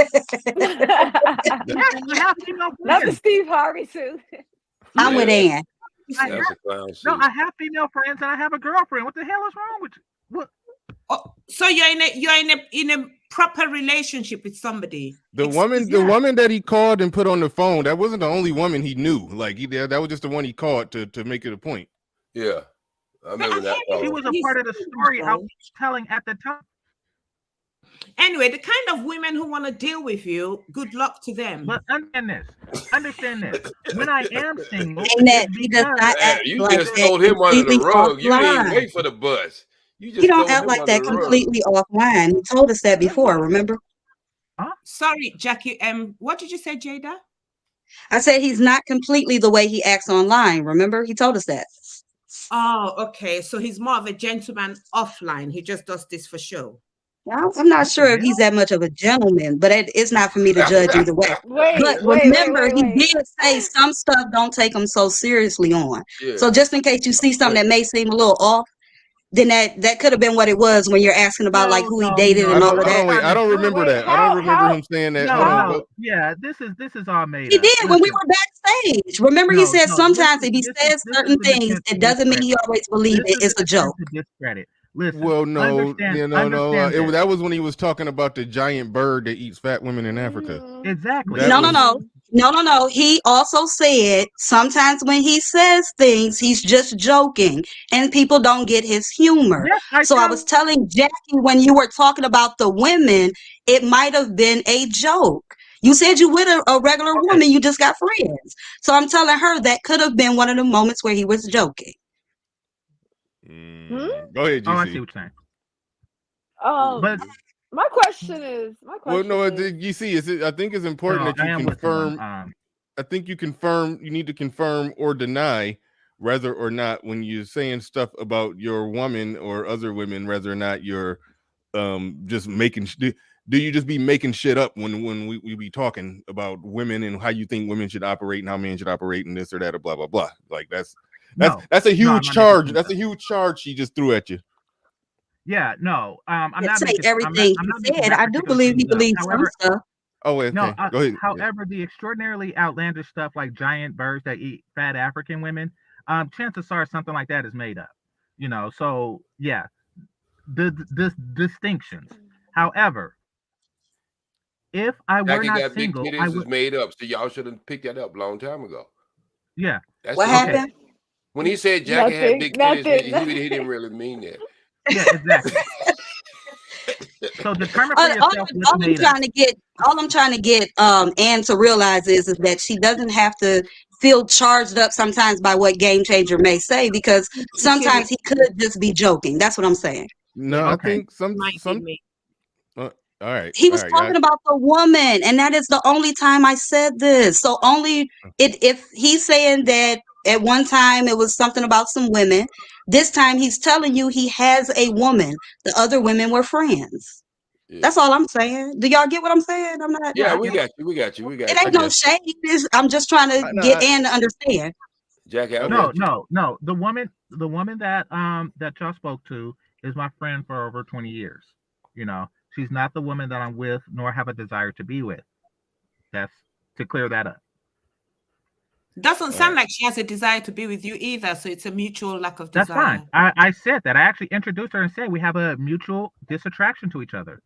have female Not the friends. Steve Harvey suit. I'm with Ann. I That's have, a clown no, suit. I have female friends and I have a girlfriend. What the hell is wrong with you? What? Oh, so you're in a proper relationship with somebody. The woman that he called and put on the phone, that wasn't the only woman he knew. Like that was just the one he called to make it a point. Yeah, I remember that. She was a part of the story I was telling at the time. Anyway, the kind of women who want to deal with you, good luck to them. But understand this. When I am single, And that it's he does because not act You like just that throw him under the completely rug. You didn't even offline. wait for the bus. You He just don't throw act him like under that the rug. completely offline. He told us that before, remember? Sorry, Jackie. What did you say, Jada? I said he's not completely the way he acts online, remember? He told us that. Oh, okay. So he's more of a gentleman offline. He just does this for show. I'm not sure if he's that much of a gentleman, but it's not for me to judge either way. But remember, he did say some stuff don't take him so seriously on. Yeah. So just in case you see something that may seem a little off, then that could have been what it was when you're asking about like who he dated and all of that. I don't remember that. I don't remember him saying that. Yeah, this is all made He up. did when we were backstage. Remember, he said sometimes if he says certain things, it doesn't mean he always believes it. It's a joke. Discredit. Listen, well, no, understand this. That was when he was talking about the giant bird that eats fat women in Africa. Exactly. No. He also said sometimes when he says things, he's just joking, and people don't get his humor. Yes, I was telling Jackie when you were talking about the women, it might have been a joke. You said you with a regular woman, you just got friends. So I'm telling her that could have been one of the moments where he was joking. Go ahead, GC. Oh, I see what you're saying. But my question is, well, no, you see, I think it's important that you confirm. I think you need to confirm or deny whether or not when you're saying stuff about your woman or other women, whether or not you're just making. Do you just be making shit up when we be talking about women and how you think women should operate and how men should operate and this or that or blah blah blah? Like that's a huge charge. That's a huge charge she just threw at you. Yeah, no. I'm not saying everything he said. I do believe he believes some stuff. Oh, wait, okay. Go ahead. However, the extraordinarily outlandish stuff like giant birds that eat fat African women, chances are something like that is made up. So yeah, the distinctions. However, if I were Jackie not got single, big titties is made up. So y'all should have picked that up a long time ago. Yeah. What happened? When he said Jackie had big titties, he didn't really mean that. Yeah, exactly. So determine for yourself all I'm trying to get Ann to realize is that she doesn't have to feel charged up sometimes by what Game Changer may say, because sometimes he could just be joking. That's what I'm saying. No, I think some all right. He was talking about the woman, and that is the only time I said this. So if he's saying that at one time it was something about some women, this time he's telling you he has a woman. The other women were friends. Yeah. That's all I'm saying. Do y'all get what I'm saying? I'm not. Yeah, I we get it. got you. We got you. We got It you. ain't no guess. shade. I'm just trying to No, get in to understand. Jackie, I No, got you. no. The woman that y'all spoke to is my friend for over 20 years. You know, she's not the woman that I'm with, nor have a desire to be with. That's to clear that up. Doesn't All sound right. like she has a desire to be with you either. So it's a mutual lack of That's desire. fine. I said that. I actually introduced her and said we have a mutual disattraction to each other.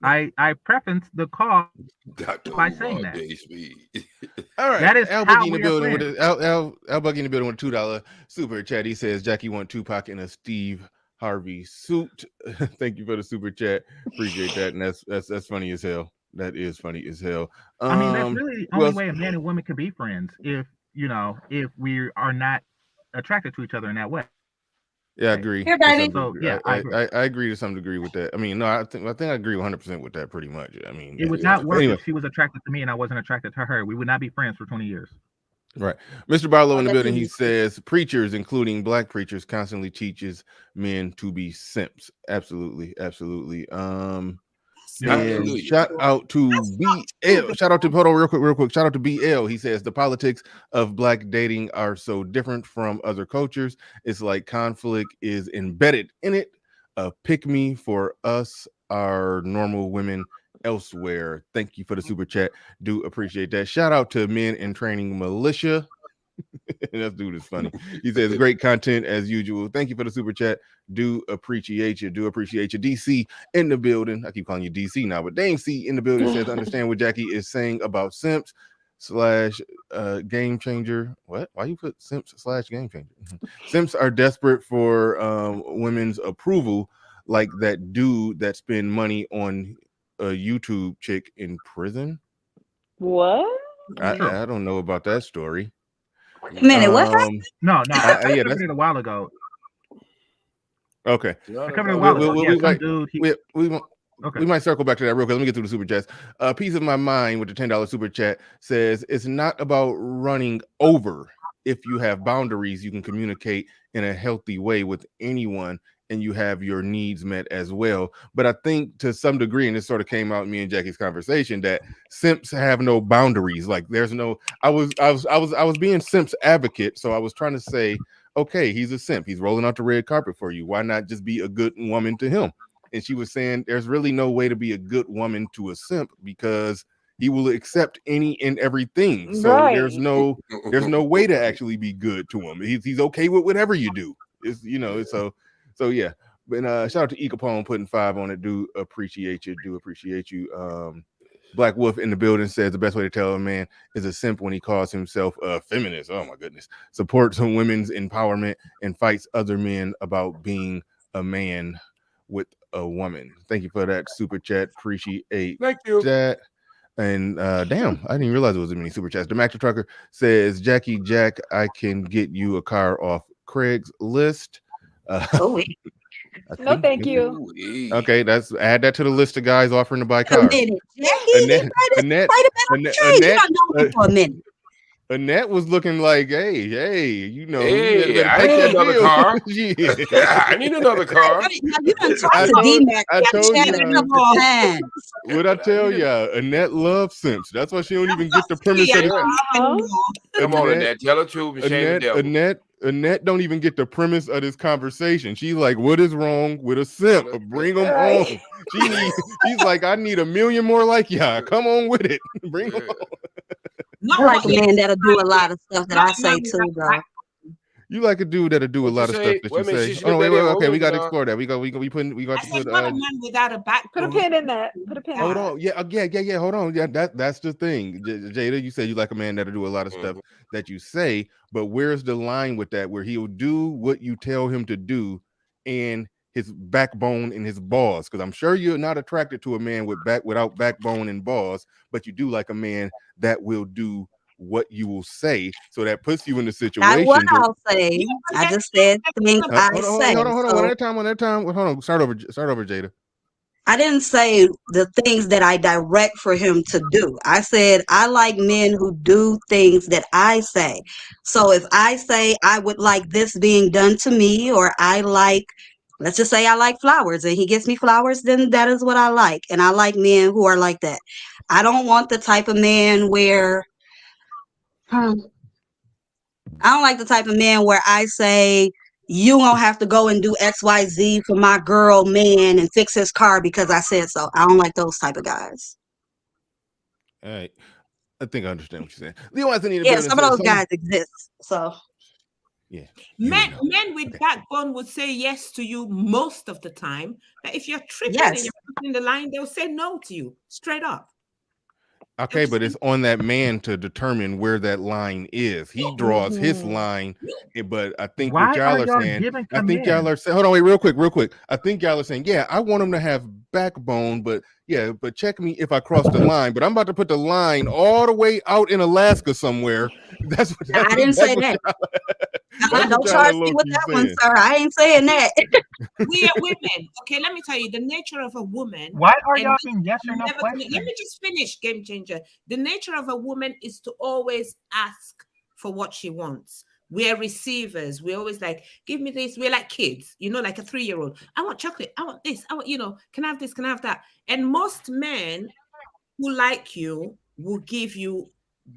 I preference the call Dr. by saying Umar that. J. Speed. All right. That is Al how Boogie in the we are building with friends. Al Boogie in the building with $2 super chat. He says Jackie want Tupac in a Steve Harvey suit. Thank you for the super chat. Appreciate that. And that's funny as hell. That is funny as hell. I mean, that's really the who only else? way a man and woman can be friends if we are not attracted to each other in that way. Yeah, I agree. Here, To some baby. So degree. yeah, I agree. I agree to some degree with that. I mean, no, I think I agree 100% with that pretty much. I mean, It would yeah. not work Anyway, if she was attracted to me and I wasn't attracted to her. We would not be friends for 20 years. right. Mr. Barlow in the That building, too. he says preachers, including black preachers, constantly teaches men to be simps. Absolutely, absolutely. Yeah. And Hallelujah. shout out to BL. Shout out to hold on real quick. Shout out to BL. He says the politics of black dating are so different from other cultures. It's like conflict is embedded in it. A pick me for us are normal women elsewhere. Thank you for the super chat. Do appreciate that. Shout out to Men in Training Militia. That dude is funny. He says great content as usual. Thank you for the super chat. Do appreciate you. DC in the building. I keep calling you DC now, but Dame C in the building says understand what Jackie is saying about Simps / game changer. What? Why you put Simps / game changer? Simps are desperate for women's approval, like that dude that spend money on a YouTube chick in prison. What? I don't know about that story. A minute, what happened? No, I yeah, covered it a while ago. Okay. I covered it a while ago. Yeah, some dude. We might circle back to that real quick. Let me get through the super chats. Piece of my mind with the $10 super chat says it's not about running over. If you have boundaries, you can communicate in a healthy way with anyone and you have your needs met as well. But I think to some degree, and this sort of came out in me and Jackie's conversation, that simps have no boundaries. Like there's no, I was being Simps advocate. So I was trying to say, okay, he's a simp. He's rolling out the red carpet for you. Why not just be a good woman to him? And she was saying there's really no way to be a good woman to a simp because he will accept any and everything. So Right. there's no way to actually be good to him. He's okay with whatever you do. It's so yeah. But shout out to E Capone putting 5 on it. Do appreciate you. Black Wolf in the building says the best way to tell a man is a simp when he calls himself a feminist. Oh my goodness. Supports women's empowerment and fights other men about being a man with a woman. Thank you for that super chat. Appreciate Thank you. that. And damn, I didn't realize it was a many super chats. The Mac Trucker says, Jackie Jac, I can get you a car off Craigslist. No, thank you. Ooh-wee. Okay, add that to the list of guys offering to buy Wait a cars. minute, Jackie. Annette, You don't know me for a minute. Annette was looking like, hey, you know, Hey, better I take need that another deal. car. Yeah. I need another car. Now you done talked I to told- D-Mac. I told Chatting you. up all hands. What I tell ya, Annette loves Simps. That's why she don't even get the premise of it. Come on, Annette. Tell the truth and shame the devil. Annette don't even get the premise of this conversation. She's like, what is wrong with a simp? Bring them on. She's like, I need 1 million more like y'all. Come on with it. Bring them on. I like a man that'll do a lot of stuff that I say too, though. You like a dude that'll do a lot of stuff that you say. Oh, wait. Okay, we got to explore that. We got to put. I said not a man without a backbone. Put a pin in that. Hold on. Yeah. Hold on. Yeah, that's the thing. Jada, you said you like a man that'll do a lot of stuff that you say, but where's the line with that where he'll do what you tell him to do and his backbone and his balls? Because I'm sure you're not attracted to a man without backbone and balls, but you do like a man that will do what you will say. So that puts you in the situation. Not what I'll say. I just said things I say. Hold on. One at a time. Hold on. Start over, Jada. I didn't say the things that I direct for him to do. I said I like men who do things that I say. So if I say I would like this being done to me, or I like let's just say I like flowers and he gets me flowers, then that is what I like. And I like men who are like that. I don't want the type of man where, I don't like the type of man where I say, you gonna have to go and do XYZ for my girl man and fix his car because I said so. I don't like those type of guys. All right. I think I understand what you're saying. Leo Anthony in the Yeah, building some of says those guys exist. So yeah. Men with backbone would say yes to you most of the time. But if you're tripping and yes, you're putting the line, they'll say no to you straight up. Okay, but it's on that man to determine where that line is. He draws his line, but I think what Why y'all are are y'all saying, giving I think y'all commands? are saying, hold on, wait, real quick. I think y'all are saying, yeah, I want him to have backbone, but yeah, but check me if I cross the line. But I'm about to put the line all the way out in Alaska somewhere. That's what I didn't say that. Don't charge me with that one, sir. I ain't saying that. We are women. Okay, let me tell you the nature of a woman. Why are and y'all asking yes or no let questions? me just finish, game changer. The nature of a woman is to always ask for what she wants. We're receivers. We're always like, give me this. We're like kids, you know, like a 3-year-old. I want chocolate. I want this. I want, can I have this? Can I have that? And most men who like you will give you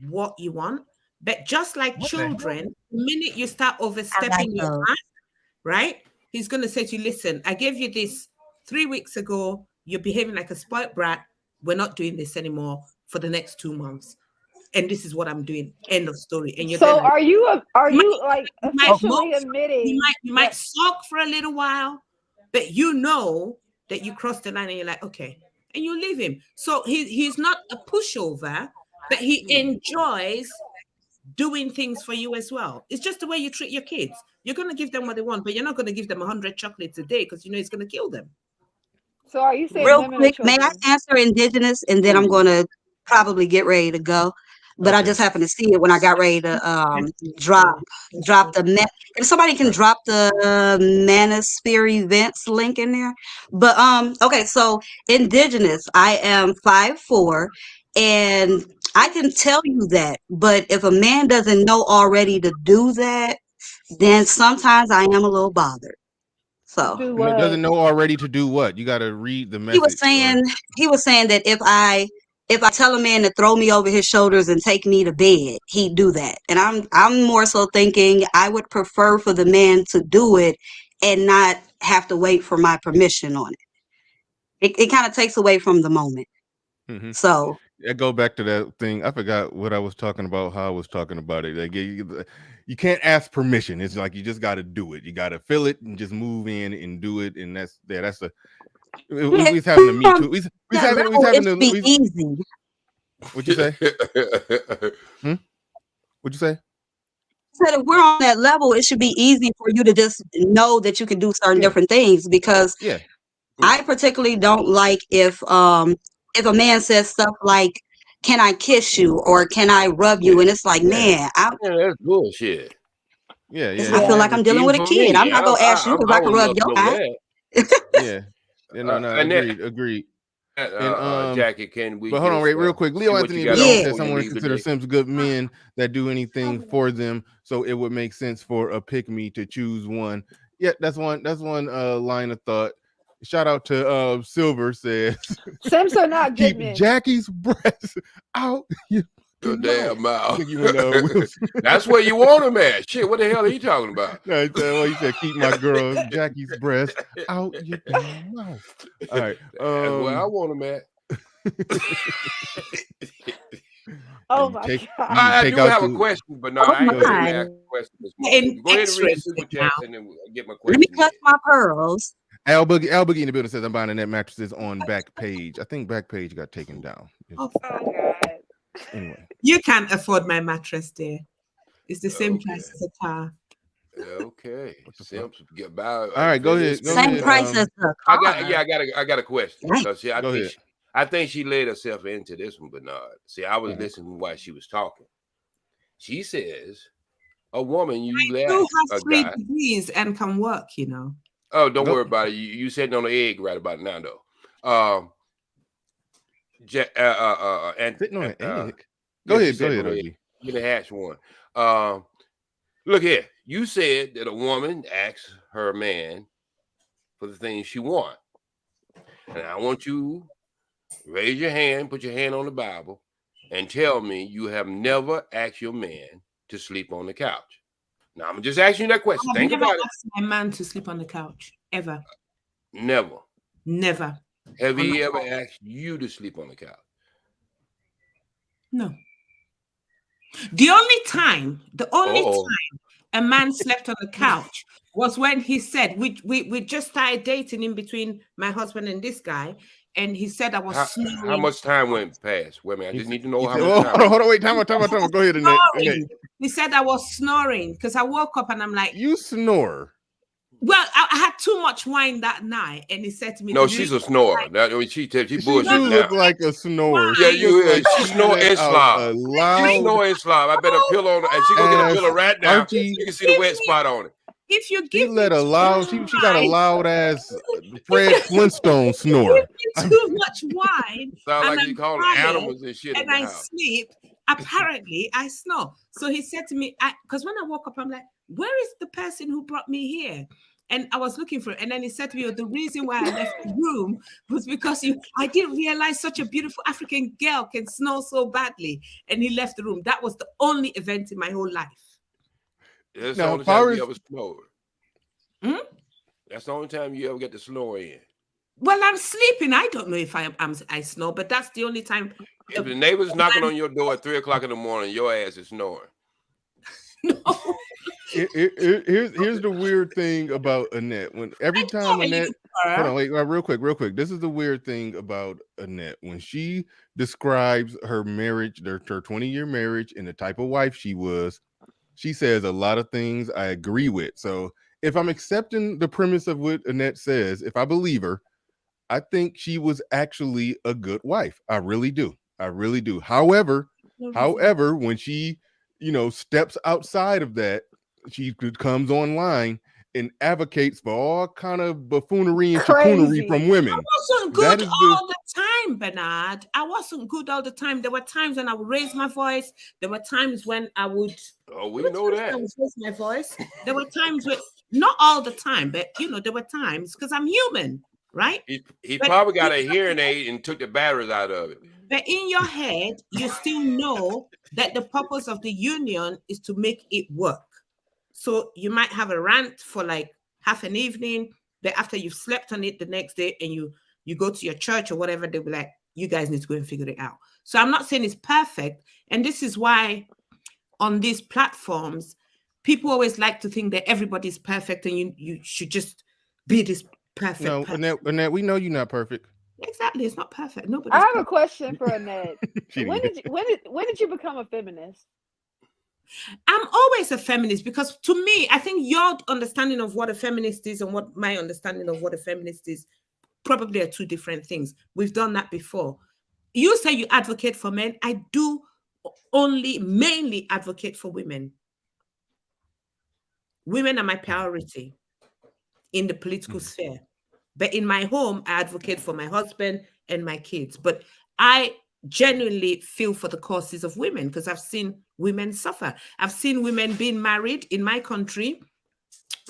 what you want. But just like children, the minute you start overstepping your mind, right? He's going to say to you, listen, I gave you this 3 weeks ago. You're behaving like a spoiled brat. We're not doing this anymore for the next 2 months. And this is what I'm doing. End of story. And you're So then, are you like officially admitting you might sulk for a little while, but you know that you crossed the line and you're like, okay, and you leave him. So he's not a pushover, but he enjoys doing things for you as well. It's just the way you treat your kids. You're going to give them what they want, but you're not going to give them 100 chocolates a day because you know it's going to kill them. So are you saying Real women quick, are may I children? answer indigenous and then I'm going to probably get ready to go. But I just happened to see it when I got ready to drop the if somebody can drop the Manosphere events link in there. But okay, so indigenous, I am 5'4", and I can tell you that, but if a man doesn't know already to do that, then sometimes I am a little bothered. So Do it doesn't what? know already to do what? You got to read the he was message. saying that if I tell a man to throw me over his shoulders and take me to bed, he'd do that. And I'm more so thinking I would prefer for the man to do it and not have to wait for my permission on it. It kind of takes away from the moment. So I go back to that thing. I forgot what I was talking about, how I was talking about it. Like you can't ask permission. It's like you just got to do it. You got to feel it and just move in and do it. And that's a. We's having a Me Too. We's having be easy. What'd you say? What'd you say? I said if we're on that level, it should be easy for you to just know that you can do certain different things, because I particularly don't like if a man says stuff like, can I kiss you or can I rub you? And it's like, man, that's bullshit. I feel like I'm dealing with a kid. I'm not gonna ask you if I can rub your eye. Agreed. And Jackie, can we? But hold on, wait, real quick. Leo Anthony said someone to consider Simps good men that do anything for them, so it would make sense for a pick me to choose one. Yeah, that's one line of thought. Shout out to Silver says Simps are not good keep men. Jackie's breath out your damn mouth. That's where you want him at. Shit, what the hell are you talking about? No, he said keep my girl Jackie's breast out your damn mouth. All right. That's where I want him at. Oh my God. I do have a question, but no, I ain't going to ask a question this morning. Go ahead and read the super chats and then get my question. Let me touch my pearls. Al Boogie in the building says I'm buying the net mattresses on Backpage. I think Backpage got taken down. Oh God. Anyway, you can't afford my mattress, dear. It's the same price as a car. Okay. Simps get by. All right, go ahead. Same price as the car. I got a question. Because see, I think she led herself into this one, Bernard. See, I was listening while she was talking. She says, a woman usually I do asks have a 3 guy, degrees and can work, you know. Oh, don't worry about it. You sitting on the egg right about now, though. And sitting on an egg. Go ahead, OG. Get a hatch one. Look here. You said that a woman asks her man for the things she wants. And I want you raise your hand, put your hand on the Bible, and tell me you have never asked your man to sleep on the couch. Now, I'm just asking you that question. I've Think never about it. asked my man to sleep on the couch, ever. Never. Never. Have he ever asked you to sleep on the couch? No. The only time a man slept on the couch was when he said, we just started dating in between my husband and this guy, and he said I was snoring. How much time went past? Wait a minute, I just need to know how said, much time. Hold on, wait, time out. Go ahead, Annette. He said I was snoring because I woke up and I'm like, you snore. Well, I had too much wine that night, and he said to me, "No, she's a snorer." She bullshit now. Look like a snorer. Yeah, she snore and slob. She snore and slob. I bet a pillow on her, and she gonna get a pillow right now. You can see the wet spot on it. If you give she got a loud ass Fred Flintstone snore. Give me too much wine. Sound like you call animals and shit. And I sleep. Apparently, I snore. So he said to me, because when I woke up, I'm like, where is the person who brought me here? And I was looking for it. And then he said to me, the reason why I left the room was because I didn't realize such a beautiful African girl can snore so badly. And he left the room. That was the only event in my whole life. That's the only time you ever snored. That's the only time you ever get to snore in. Well, I'm sleeping. I don't know if I snore, but that's the only time. If the neighbor's knocking on your door at 3 o'clock in the morning, your ass is snoring. No. Here's the weird thing about Annette. When every time Annette, hold on, wait, real quick. This is the weird thing about Annette. When she describes her marriage, her 20-year marriage, and the type of wife she was, she says a lot of things I agree with. So if I'm accepting the premise of what Annette says, if I believe her, I think she was actually a good wife. I really do. However, when she, steps outside of that, she comes online and advocates for all kind of buffoonery and chicoonery from women. I wasn't good all the time, Bernard. I wasn't good all the time. There were times when I would raise my voice. There were times when I would. Oh, we know that. I would raise my voice. There were times when, not all the time, but there were times because I'm human, right? He probably got a hearing aid and took the batteries out of it. But in your head, you still know that the purpose of the union is to make it work. So you might have a rant for like half an evening, but after you've slept on it the next day and you go to your church or whatever, they'll be like, you guys need to go and figure it out. So I'm not saying it's perfect. And this is why on these platforms, people always like to think that everybody's perfect and you should just be this perfect. No, Annette, we know you're not perfect. Exactly, it's not perfect. I have a question for Annette. When did you become a feminist? I'm always a feminist because to me, I think your understanding of what a feminist is and what my understanding of what a feminist is probably are two different things. We've done that before. You say you advocate for men. I do mainly advocate for women. Women are my priority in the political sphere. But in my home, I advocate for my husband and my kids. But I genuinely feel for the causes of women because I've seen women suffer. I've seen women being married in my country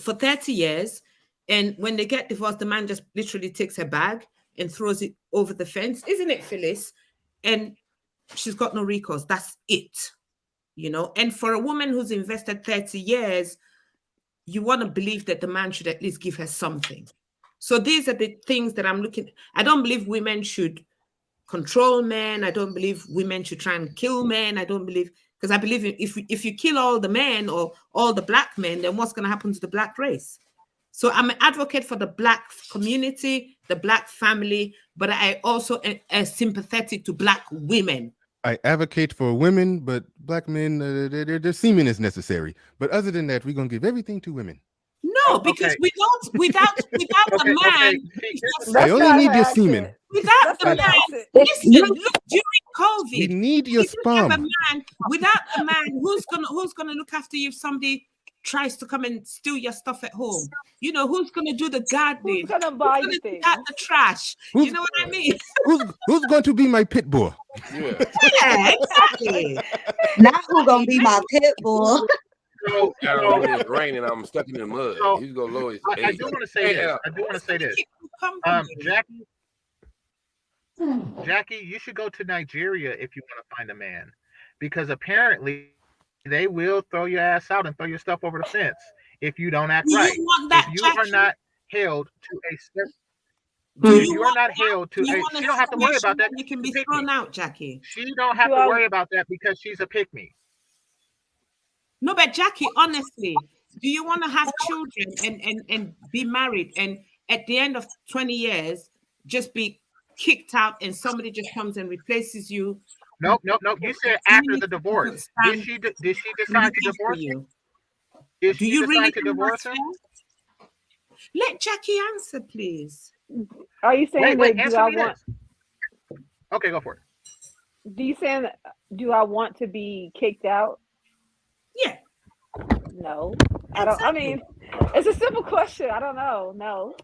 for 30 years. And when they get divorced, the man just literally takes her bag and throws it over the fence. Isn't it, Phyllis? And she's got no recourse. That's it. And for a woman who's invested 30 years, you want to believe that the man should at least give her something. So these are the things that I'm looking. I don't believe women should control men. I don't believe women should try and kill men. I don't believe, because I believe if you kill all the men or all the black men, then what's going to happen to the black race? So I'm an advocate for the black community, the black family, but I also am sympathetic to black women. I advocate for women, but black men, their semen is necessary. But other than that, we're going to give everything to women. No, because we don't, without a man. I only need your semen. Without the man, listen, look, during COVID, we need your sperm. Without a man, who's gonna look after you if somebody tries to come and steal your stuff at home? Who's gonna do the gardening? Who's gonna buy you things? Out the trash? You know what I mean? Who's going to be my pit bull? Yeah, exactly. Not who's gonna be my pit bull. Down when it's raining, I'm stuck in the mud. So, He's gonna lower his I do want to say this. Jackie, you should go to Nigeria if you want to find a man, because apparently they will throw your ass out and throw your stuff over the fence if you don't act Do right. you want that, If you Jackie? are not held to a Do if you you are not held to you a, want a she don't have to worry situation about that. where you can be Pick thrown me. out, Jackie? She don't have Do to I- worry about that because she's a pick me. No, but Jackie, honestly, do you want to have children and be married and at the end of 20 years just be kicked out and somebody just comes and replaces you? Nope. You said after the divorce. Did she decide to divorce him? Did Do she you really decide to think divorce that's him? fair? Let Jackie answer, please. Are you saying Wait, that? answer me this. Okay, go for it. Do you saying? Do I want to be kicked out? Yeah. No, I don't. I mean, it's a simple question. I don't know. No,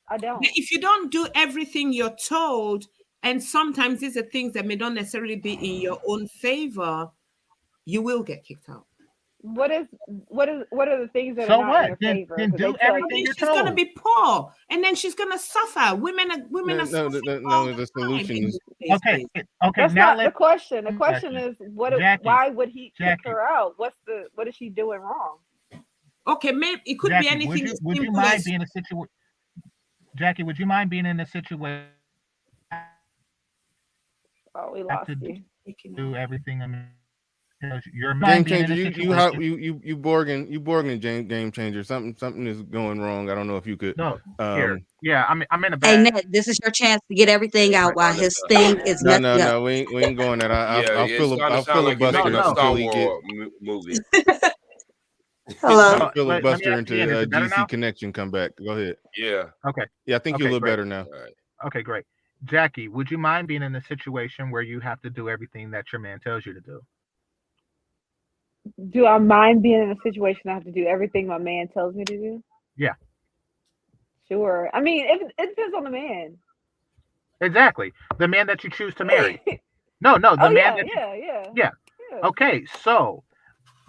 I don't. If you don't do everything you're told, and sometimes these are things that may not necessarily be in your own favor, you will get kicked out. What are the things that So are not what? in your Then favor? do 'Cause they tell you- everything you're She's gonna told. be poor, and then she's gonna suffer. Women are suffering all No, the time solution in is this Okay, place. That's now not the question. The question Jackie, is, what? Jackie, Why would he kick Jackie. her out? What is she doing wrong? Okay, maybe it could Jackie, be anything. would you mind being in a situation? Jackie, would you mind being in a situation? Oh, we lost you. Do everything. Your Game mind being in changer. a situation. You Borgin game changer. Something is going wrong. I don't know if you could. No, here. Yeah, I'm in a Hey, bad. Ned, this is your chance to get everything out while his thing is messing up. No, we ain't going that. I'll it's starting to sound like you're filibuster making a No. Star until he get. Wars movie. Hello. I'll filibuster Is until it better now? GC connection come back. Go ahead. Yeah. Okay. Yeah, I think you're a little great. better now. All right. Okay, great. Jackie, would you mind being in a situation where you have to do everything that your man tells you to do? Do I mind being in a situation I have to do everything my man tells me to do? Yeah. Sure. I mean, it depends on the man. Exactly. The man that you choose to marry. No, the man that you... Yeah. Okay, so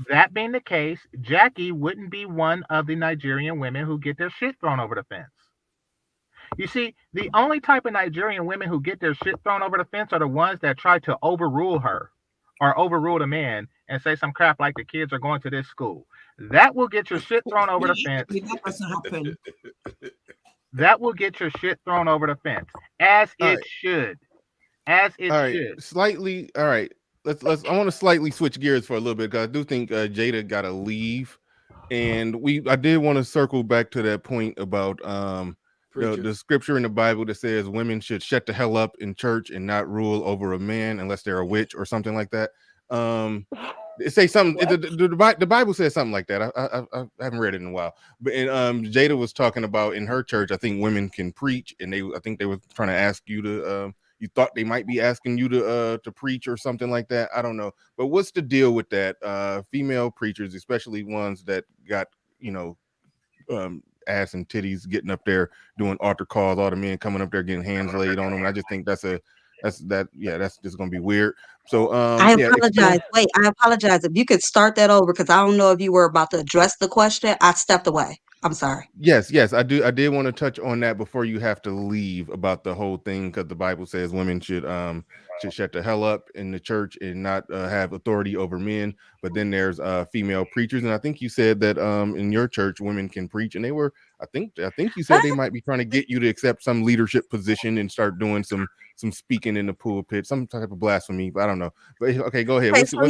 that being the case, Jackie wouldn't be one of the Nigerian women who get their shit thrown over the fence. You see, the only type of Nigerian women who get their shit thrown over the fence are the ones that try to overrule her or overrule the man and say some crap like the kids are going to this school. That will get your shit thrown over the fence. That doesn't happen. That will get your shit thrown over the fence, as it should. As it should. Slightly. All right. Let's. I want to slightly switch gears for a little bit because I do think Jada got to leave, and I did want to circle back to that point about the scripture in the Bible that says women should shut the hell up in church and not rule over a man unless they're a witch or something like that. It say something. The Bible says something like that. I haven't read it in a while, but Jada was talking about in her church. I think women can preach, and I think they were trying to ask you to. You thought they might be asking you to preach or something like that. I don't know, but what's the deal with that? Female preachers, especially ones that got ass and titties, getting up there doing altar calls, all the men coming up there getting hands laid on them. And I just think that's just gonna be weird. So I apologize. Wait, I apologize. If you could start that over, because I don't know if you were about to address the question. I stepped away. I'm sorry. Yes, I did want to touch on that before you have to leave about the whole thing, because the Bible says women should shut the hell up in the church and not have authority over men. But then there's female preachers, and I think you said that in your church women can preach, and they were I think you said they might be trying to get you to accept some leadership position and start doing some speaking in the pulpit, some type of blasphemy. But I don't know. But okay, go ahead. Explain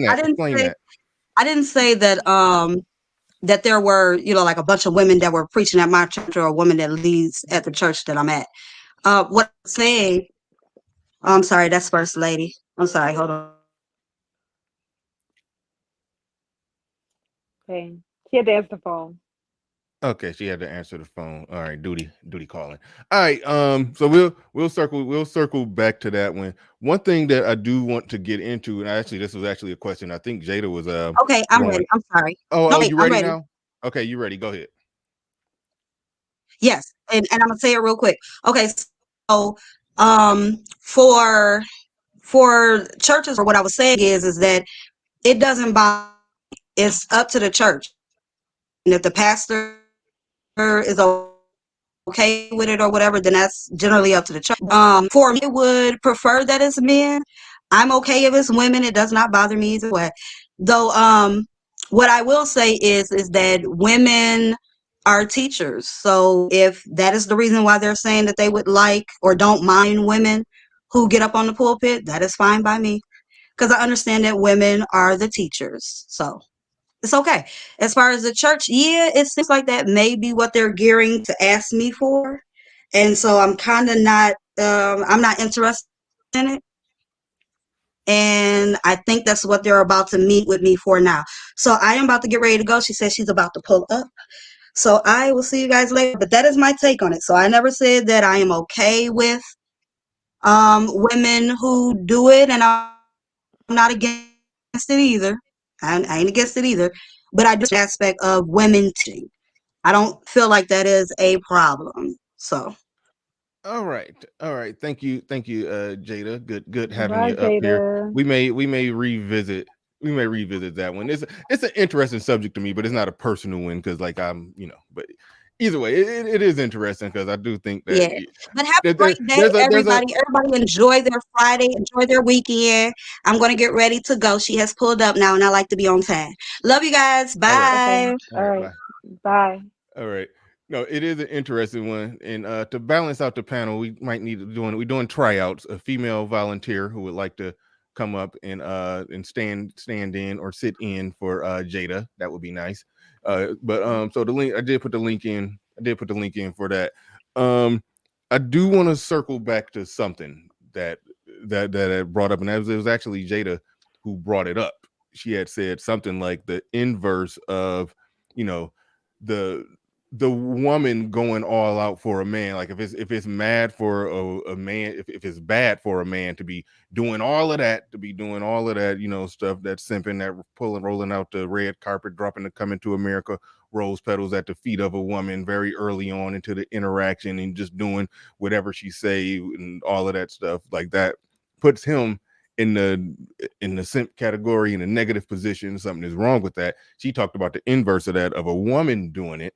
that. I didn't say that that there were, like a bunch of women that were preaching at my church or a woman that leads at the church that I'm at. What I'm saying, I'm sorry, that's First Lady. I'm sorry, hold on. Okay. She had to answer the phone. Okay, she had to answer the phone. All right, duty calling. All right, so we'll circle back to that one. One thing that I do want to get into, and this was actually a question I think Jada was okay, I'm ready. I'm sorry. Oh, you ready now? Okay, you ready? Go ahead. Yes, and I'm gonna say it real quick. Okay, so for churches, or what I was saying is that it doesn't bother it's up to the church. And if the pastor is okay with it or whatever, then that's generally up to the church. For me, I would prefer that it's men. I'm okay if it's women. It does not bother me either way. Though, what I will say is that women are teachers. So if that is the reason why they're saying that they would like or don't mind women who get up on the pulpit, that is fine by me. Because I understand that women are the teachers. So it's okay. As far as the church, yeah, it seems like that may be what they're gearing to ask me for. And so I'm kind of not, I'm not interested in it. And I think that's what they're about to meet with me for now. So I am about to get ready to go. She says she's about to pull up. So I will see you guys later. But that is my take on it. So I never said that I am okay with women who do it, and I'm not against it either. I ain't against it either. But I just aspect of women teaching. I don't feel like that is a problem. So All right. Thank you, Jada. Good having Bye, you up here. Jada. We may revisit that one. It's an interesting subject to me, but it's not a personal one because like I'm, but either way, it is interesting because I do think that yeah. But have a that great day, there's a everybody. Everybody enjoy their Friday, enjoy their weekend. I'm gonna get ready to go. She has pulled up now, and I like to be on time. Love you guys. all right. Bye. Okay. All All right, right. bye. Bye. All right. No, it is an interesting one. And to balance out the panel, we might need to we're doing tryouts. A female volunteer who would like to come up and stand in or sit in for Jada. That would be nice. But so the link, I did put the link in. For that. I do want to circle back to something that I brought up, and it was actually Jada who brought it up. She had said something like the inverse of, the woman going all out for a man. Like if it's mad for a man, if it's bad for a man to be doing all of that, stuff, that simping, that rolling out the red carpet, dropping the Coming to America rose petals at the feet of a woman very early on into the interaction, and just doing whatever she say and all of that stuff, like that puts him in the simp category, in a negative position. Something is wrong with that. She talked about the inverse of that, of a woman doing it.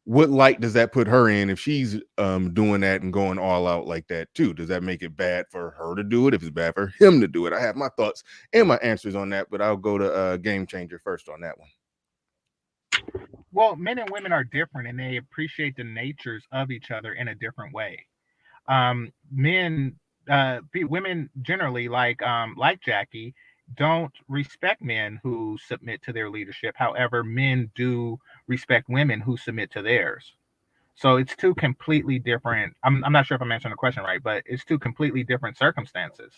What light does that put her in if she's doing that and going all out like that too? Does that make it bad for her to do it if it's bad for him to do it? I have my thoughts and my answers on that, but I'll go to Game Changer first on that one. Well, men and women are different, and they appreciate the natures of each other in a different way. Women generally, like Jackie, don't respect men who submit to their leadership. However, men do respect women who submit to theirs. So it's two completely different. I'm not sure if I'm answering the question right, but it's two completely different circumstances.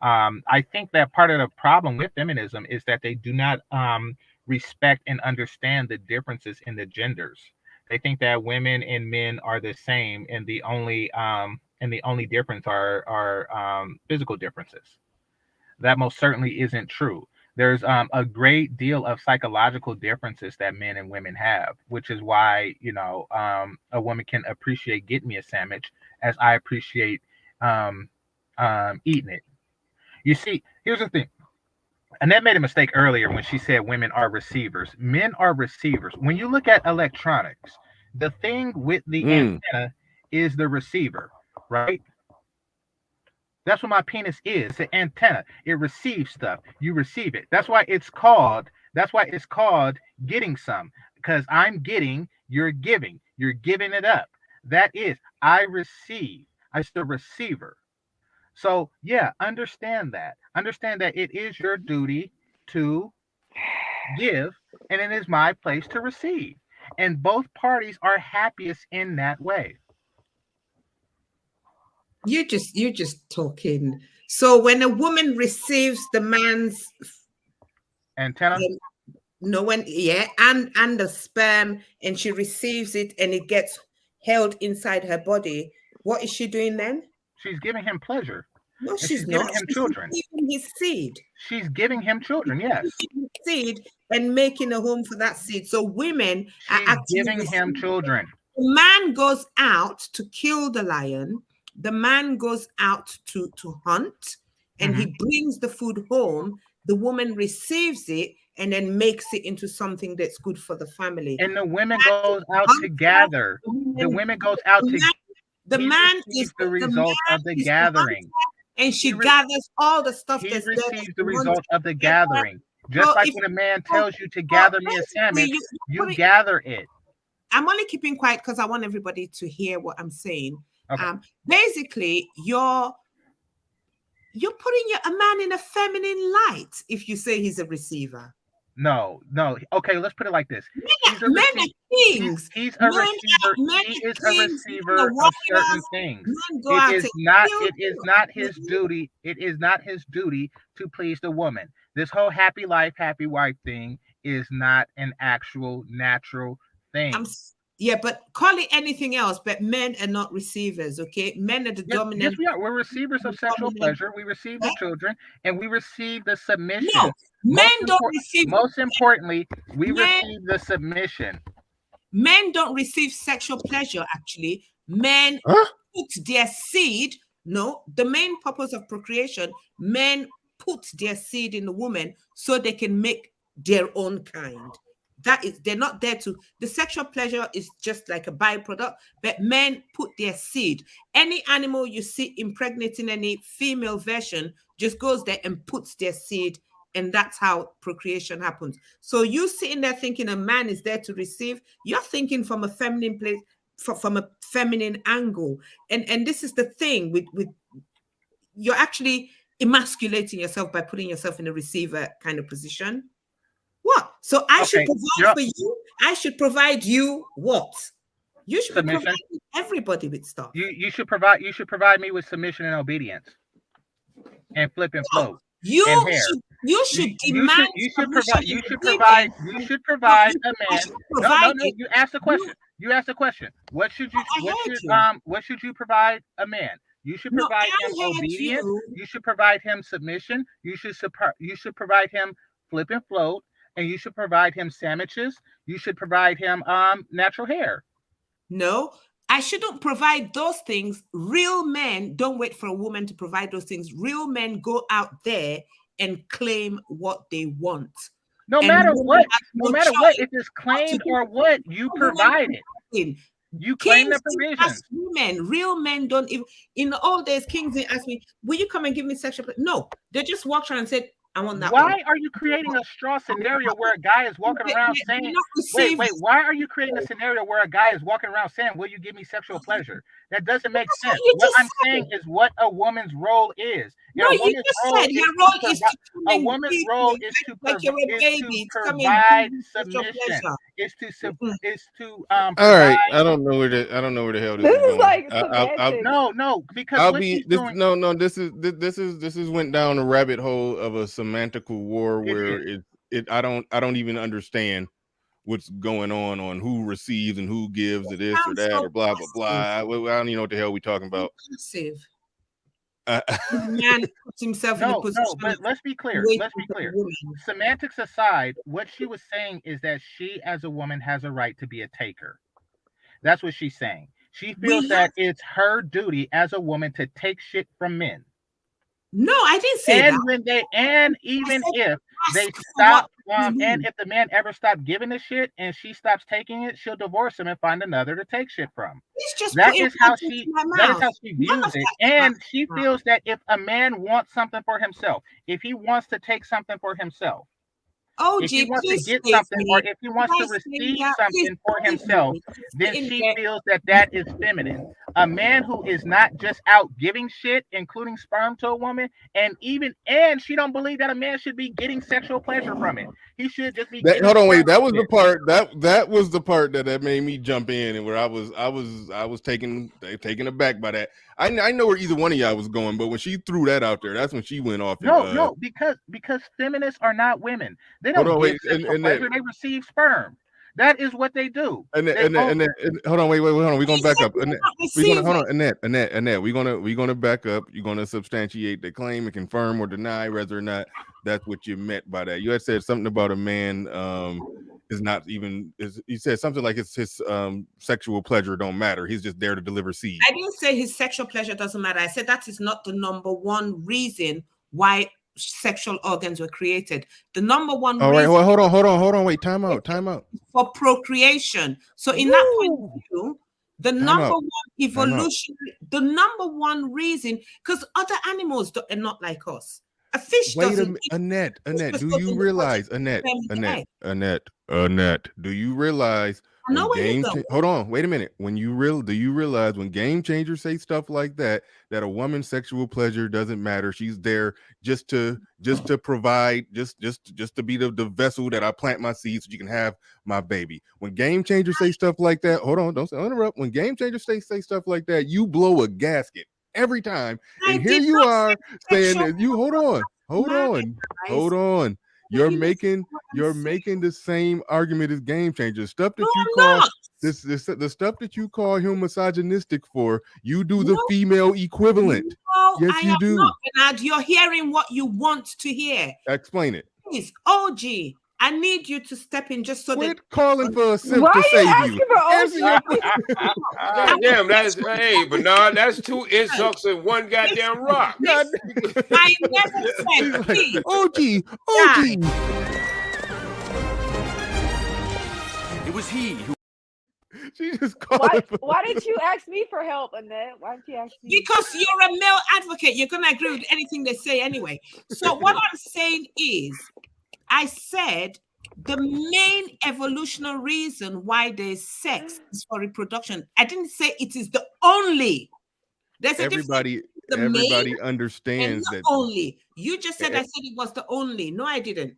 I think that part of the problem with feminism is that they do not respect and understand the differences in the genders. They think that women and men are the same, and the only difference are physical differences. That most certainly isn't true. There's a great deal of psychological differences that men and women have, which is why a woman can appreciate getting me a sandwich as I appreciate eating it. You see, here's the thing. Annette made a mistake earlier when she said women are receivers. Men are receivers. When you look at electronics, the thing with the antenna is the receiver, right? That's what my penis is. It's an antenna. It receives stuff. You receive it. That's why it's called getting some. Because I'm getting, you're giving. You're giving it up. That is, I receive. I'm the receiver. So yeah, understand that. Understand that it is your duty to give, and it is my place to receive. And both parties are happiest in that way. You're just talking. So when a woman receives the man's antenna, and the sperm, and she receives it and it gets held inside her body, what is she doing then? She's giving him pleasure. No, she's not. Giving him children. Giving his seed. She's giving him children. Yes. Seed and making a home for that seed. So women are actually giving him children. The man goes out to kill the lion. The man goes out to hunt, and he brings the food home. the woman receives it and then makes it into something that's good for the family. And the women goes out to gather. The women goes out to. The man is the result of the gathering, and she gathers all the stuff. He receives the result of the gathering. Just like when a man tells you to gather me a sandwich, you gather it. I'm only keeping quiet because I want everybody to hear what I'm saying. Okay. Basically, you're putting a man in a feminine light if you say he's a receiver. No. Okay, let's put it like this. Men are kings. He's a receiver. He is a receiver of certain things. It is not his duty. It is not his duty to please the woman. This whole happy life, happy wife thing is not an actual natural thing. Yeah, but call it anything else, but men are not receivers, okay? Men are the dominant. Yes, we are. We're receivers of sexual pleasure. We receive the children, and we receive the submission. No, men don't receive. Most importantly, we receive the submission. Men don't receive sexual pleasure, actually. Men put their seed. No, the main purpose of procreation, men put their seed in the woman so they can make their own kind. That is, they're not there to, the sexual pleasure is just like a byproduct, but men put their seed. Any animal you see impregnating any female version just goes there and puts their seed, and that's how procreation happens. So you sitting there thinking a man is there to receive, you're thinking from a feminine place, from a feminine angle. And this is the thing with you're actually emasculating yourself by putting yourself in a receiver kind of position. What? So I should provide for you. I should provide you what? You should provide everybody with stuff. You should provide me with submission and obedience, and flip and float. You should demand. You should provide a man. No. You asked the question. What should you provide a man? You should provide him obedience. You should provide him submission. You should provide him flip and float. And you should provide him sandwiches. You should provide him natural hair. No, I shouldn't provide those things. Real men don't wait for a woman to provide those things. Real men go out there and claim what they want. No matter what, if it's claimed or what, you provide it. You claim the provisions. Real men don't even. In the old days, kings didn't ask me, "Will you come and give me sexual?" No, they just walked around and said, I want that. Why are you creating a straw scenario where a guy is walking around saying, wait, why are you creating a scenario where a guy is walking around saying, will you give me sexual pleasure? That doesn't make sense. What I'm saying is what a woman's role is. No, you just said your role is to a woman's role is to provide submission. Is to all right. I don't know where the hell this is going. Like no, because this is went down a rabbit hole of a semantical war where I don't even understand what's going on who receives and who gives to this or that or blah blah blah. I don't even know what the hell we're talking about. Man puts himself in a position. But let's be clear. Semantics aside, what she was saying is that she, as a woman, has a right to be a taker. That's what she's saying. She feels that it's her duty as a woman to take shit from men. No, I didn't say that. And if they stop, and if the man ever stopped giving a shit and she stops taking it, she'll divorce him and find another to take shit from. That is how she views it. And she feels that if a man wants something for himself, if he wants to take something for himself, if he wants to get something or if he wants to receive something for himself, then she feels that is feminine. A man who is not just out giving shit, including sperm to a woman, and she don't believe that a man should be getting sexual pleasure from it. He should just be. Hold on, wait. That was the part that was the part that made me jump in, and where I was taken aback by that. I know where either one of y'all was going, but when she threw that out there, that's when she went off. No, because feminists are not women. They don't give sexual pleasure. They receive sperm. That is what they do. And hold on, wait. We're gonna back up. Annette. We're gonna back up. You're gonna substantiate the claim and confirm or deny whether or not that's what you meant by that. You had said something about a man you said something like his sexual pleasure don't matter. He's just there to deliver seed. I didn't say his sexual pleasure doesn't matter. I said that is not the number one reason why sexual organs were created. The number one All right, reason hold on, wait, time out. for procreation. So in that point of view, the number out. one evolutionary, the number one reason, because other animals are not like us. A fish Wait a doesn't. minute, Annette, just do goes you in the realize, sperm and the egg. Annette, do you realize I know where you're game going. hold on, wait a minute. Do you realize when game changers say stuff like that a woman's sexual pleasure doesn't matter? She's there just to provide, just to be the vessel that I plant my seeds so you can have my baby. When game changers say stuff like that, hold on, don't interrupt. When game changers say stuff like that, you blow a gasket every time. And here you are saying that you hold on. You're making the same argument as game changers. Stuff that you call this the stuff that you call him misogynistic for. You do the female equivalent. No, yes, I you am do. Not, Bernard. You're hearing what you want to hear. Explain it. Please, OG, I need you to step in just so Quit that calling for a simp Why to are you save asking you. for Answer your God damn, hey, Bernard, that's 2 insults in one goddamn rock. God. I never said, please. OG. It was he who. She just called. Why didn't you ask me for help, Annette? Why didn't you ask me? Because you're a male advocate. You're going to agree with anything they say anyway. So what I'm saying is, I said the main evolutionary reason why there's sex is for reproduction. I didn't say it is the only. There's a Everybody understands that. Only. You just said I said it was the only. No, I didn't.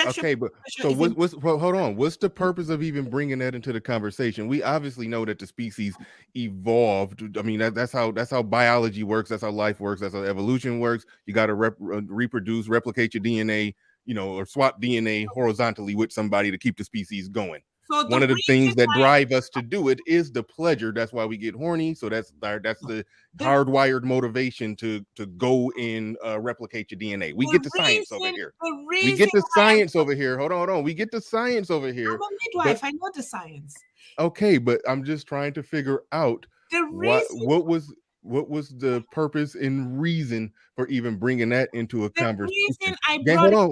Okay, but so hold on. What's the purpose of even bringing that into the conversation? We obviously know that the species evolved. I mean, that's how biology works. That's how life works. That's how evolution works. You got to reproduce, replicate your DNA, or swap DNA horizontally with somebody to keep the species going. So one of the things that drive us to do it is the pleasure. That's why we get horny. So that's the hardwired motivation to go and replicate your DNA. We get the science over here. We get the science over here. Hold on. We get the science over here. I'm a midwife. I know the science. Okay, but I'm just trying to figure out what was the purpose and reason for even bringing that into a conversation. Hold on.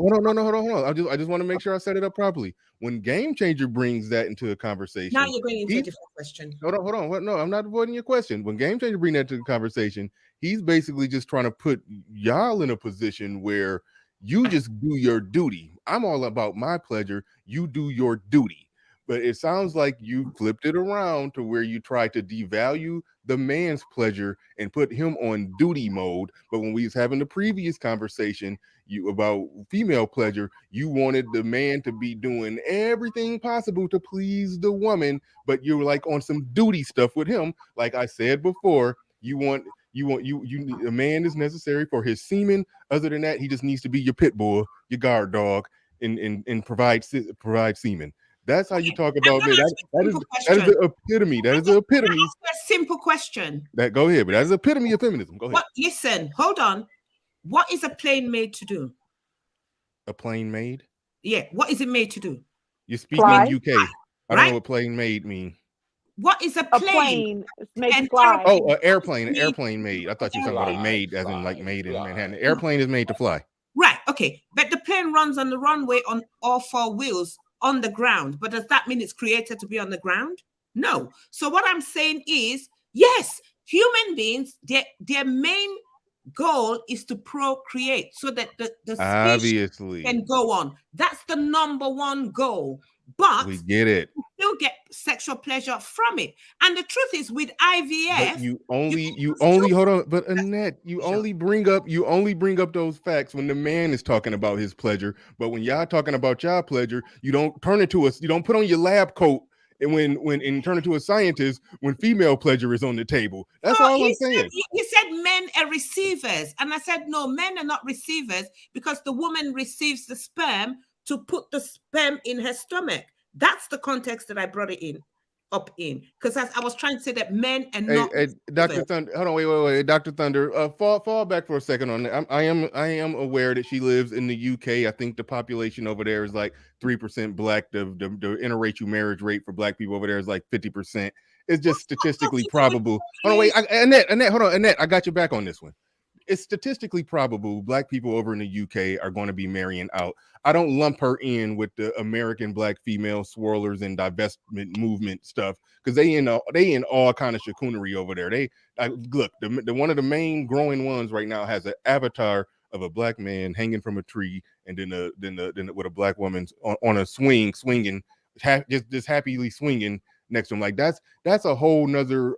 I just want to make sure I set it up properly. When Game Changer brings that into a conversation, now you're going into a different question. Hold on. No, I'm not avoiding your question. When Game Changer brings that to the conversation, he's basically just trying to put y'all in a position where you just do your duty. I'm all about my pleasure. You do your duty. But it sounds like you flipped it around to where you try to devalue the man's pleasure and put him on duty mode. But when we was having the previous conversation about female pleasure, you wanted the man to be doing everything possible to please the woman, but you're like on some duty stuff with him. Like I said before, you a man is necessary for his semen. Other than that, he just needs to be your pit bull, your guard dog, and provide semen. That's how you talk about it. That is the epitome. That is the epitome. Ask a simple question. Go ahead, but that is the epitome of feminism. Go ahead. Listen, hold on. What is a plane made to do? A plane made? Yeah. What is it made to do? You're speaking in UK. I don't know what plane made mean. What is a plane? A plane made to fly. Oh, an airplane. An airplane made. I thought you were talking about made as in like made in Manhattan. An airplane is made to fly. Right. Okay. But the plane runs on the runway on all 4 wheels on the ground. But does that mean it's created to be on the ground? No. So what I'm saying is, yes, human beings, their main goal is to procreate so that the species can go on. That's the number one goal. But we get it. You still get sexual pleasure from it. And the truth is, with IVF, but you only hold on. But Annette, you only bring up those facts when the man is talking about his pleasure. But when y'all talking about y'all pleasure, you don't turn it to us. You don't put on your lab coat and when turn into a scientist when female pleasure is on the table. That's all I'm saying. You said men are receivers, and I said no, men are not receivers because the woman receives the sperm to put the sperm in her stomach. That's the context that I brought it up in, because I was trying to say that men are not. Dr. Thunder, hold on, wait, Dr. Thunder, fall back for a second on that. I am aware that she lives in the UK. I think the population over there is like 3% black. The interracial marriage rate for black people over there is like 50%. It's just statistically probable. Hold on, wait, Annette, hold on, Annette, I got your back on this one. it's statistically probable black people over in the UK are going to be marrying out. I don't lump her in with the American black female swirlers and divestment movement stuff, because they in all kind of chicoonery over there. Look, the one of the main growing ones right now has an avatar of a black man hanging from a tree, and then with a black woman on a swinging, just happily swinging next to him. Like that's a whole nother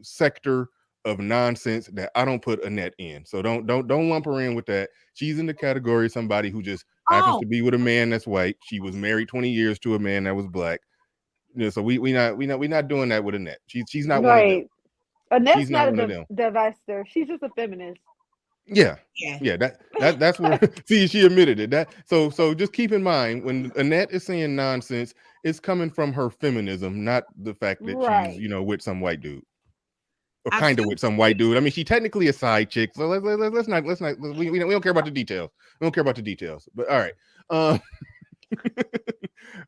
sector of nonsense that I don't put Annette in. So don't lump her in with that. She's in the category of somebody who just happens to be with a man that's white. She was married 20 years to a man that was black. You know, so we not doing that with Annette. She's not one of them. Annette's She's not one of a them. divester. She's just a feminist. Yeah. That's where see, she admitted it. So just keep in mind when Annette is saying nonsense, it's coming from her feminism, not the fact that she's with some white dude. Or kind of with some white dude. I mean, she technically a side chick. So let's not. We don't care about the details. We don't care about the details. But all right. All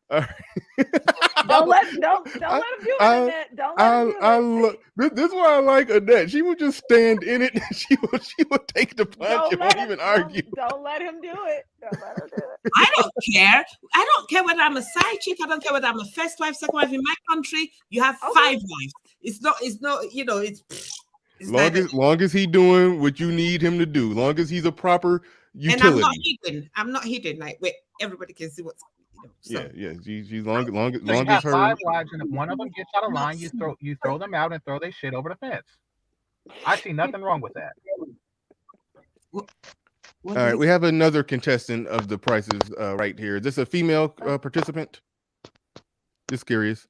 right. Don't let him do it, Annette. Don't let him do it. This is why I like Annette. She would just stand in it. She would take the punch and won't even argue. Don't let him do it. Don't let him do it. I don't care. I don't care whether I'm a side chick. I don't care whether I'm a first wife, second wife. In my country, you have 5 wives. It's not, it's long as he doing what you need him to do, long as he's a proper utility. And I'm not hidden. Like, wait, everybody can see what's. So. Yeah. She's long as her 5 wives, and if one of them gets out of line, you throw them out and throw their shit over the fence. I see nothing wrong with that. All right, we have another contestant of the prices right here. Is this a female participant? Just curious,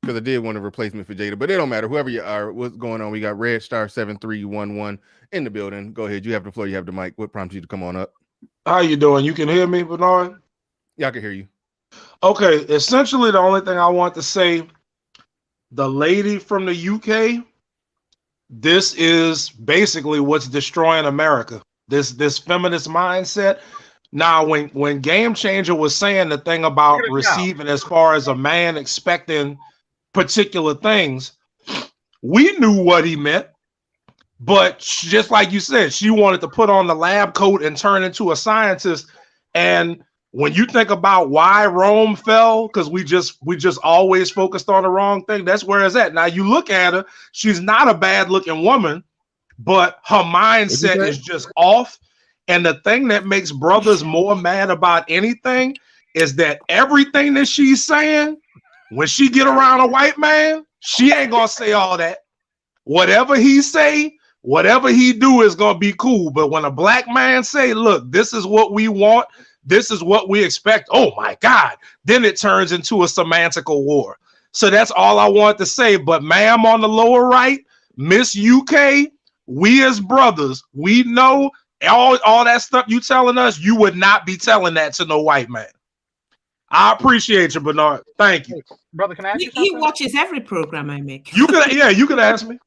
because I did want a replacement for Jada, but it don't matter. Whoever you are, what's going on? We got Red Star 7311 in the building. Go ahead. You have the floor. You have the mic. What prompts you to come on up? How you doing? You can hear me, Bernard? Yeah, I can hear you. Okay, essentially the only thing I want to say, the lady from the UK, this is basically what's destroying America. This feminist mindset. Now, when Game Changer was saying the thing about receiving as far as a man expecting particular things, we knew what he meant. But just like you said, she wanted to put on the lab coat and turn into a scientist. And when you think about why Rome fell, because we just always focused on the wrong thing, that's where it's at. Now you look at her, she's not a bad looking woman, but her mindset is just off. And the thing that makes brothers more mad about anything is that everything that she's saying, when she get around a white man, she ain't gonna say all that. Whatever he say, whatever he do is gonna be cool. But when a black man say, look, this is what we want, this is what we expect, oh my God, then it turns into a semantical war. So that's all I want to say. But ma'am, on the lower right, Miss UK, we as brothers, we know all that stuff you telling us, you would not be telling that to no white man. I appreciate you, Bernard. Thank you. Brother, can I ask you something? He watches every program I make. You could ask me.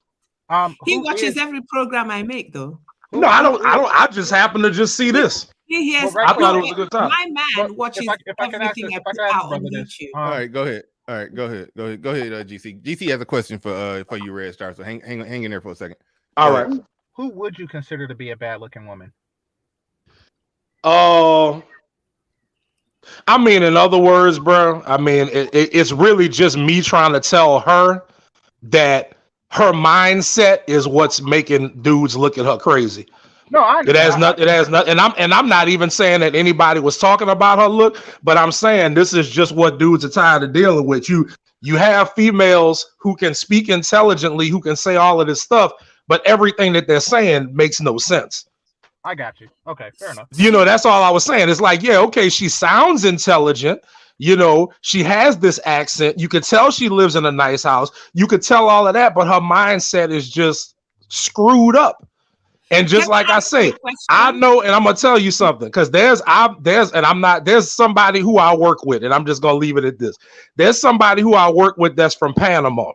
He watches every program I make, though. No, I don't. I just happen to just see this. Yes, I thought it was a good time. My man watches everything I put out on YouTube. All right, go ahead. GC. GC has a question for you, Red Star. So hang in there for a second. All right. Who would you consider to be a bad-looking woman? I mean, in other words, bro, I mean, it's really just me trying to tell her that her mindset is what's making dudes look at her crazy. No, it has nothing, and I'm not even saying that anybody was talking about her look, but I'm saying this is just what dudes are tired of dealing with. You have females who can speak intelligently, who can say all of this stuff, but everything that they're saying makes no sense. I got you. Okay, fair enough. That's all I was saying. It's like, yeah, okay, she sounds intelligent. She has this accent. You could tell she lives in a nice house. You could tell all of that, but her mindset is just screwed up. And just like I say, I know, and I'm gonna tell you something, because there's somebody who I work with, and I'm just gonna leave it at this. There's somebody who I work with that's from Panama,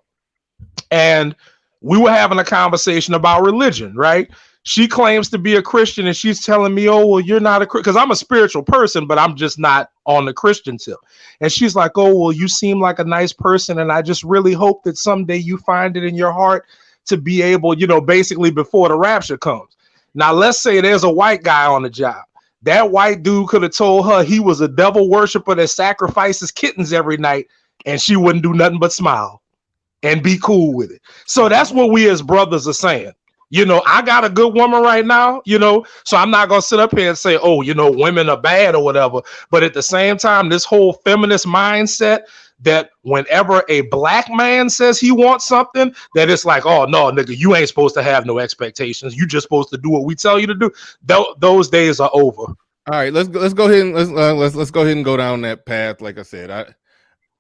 and we were having a conversation about religion, right? She claims to be a Christian, and she's telling me, oh, well, you're not a Christian, because I'm a spiritual person, but I'm just not on the Christian tip. And she's like, oh, well, you seem like a nice person, and I just really hope that someday you find it in your heart to be able, basically before the rapture comes. Now, let's say there's a white guy on the job. That white dude could have told her he was a devil worshiper that sacrifices kittens every night, and she wouldn't do nothing but smile and be cool with it. So that's what we as brothers are saying. You know, I got a good woman right now, you know, so I'm not going to sit up here and say, oh, you know, women are bad or whatever. But at the same time, this whole feminist mindset that whenever a black man says he wants something, that it's like, oh, no, nigga, you ain't supposed to have no expectations. You just supposed to do what we tell you to do. Those days are over. All right, let's go ahead and let's go ahead and go down that path. Like I said,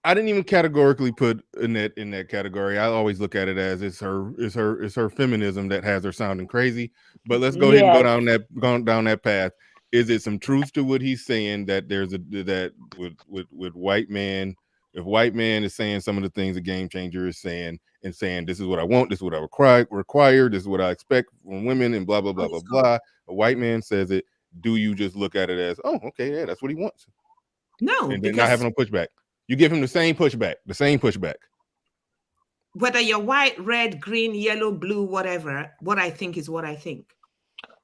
I didn't even categorically put Annette in that category. I always look at it as it's her feminism that has her sounding crazy. But let's go ahead and go down that path. Is it some truth to what he's saying that there's that with white man? If white man is saying some of the things a game changer is saying and saying this is what I want, this is what I require, this is what I expect from women, and blah blah blah blah blah. A white man says it. Do you just look at it as, oh, okay, yeah, that's what he wants? No, and then not having no pushback. You give him the same pushback. Whether you're white, red, green, yellow, blue, whatever, what I think is what I think.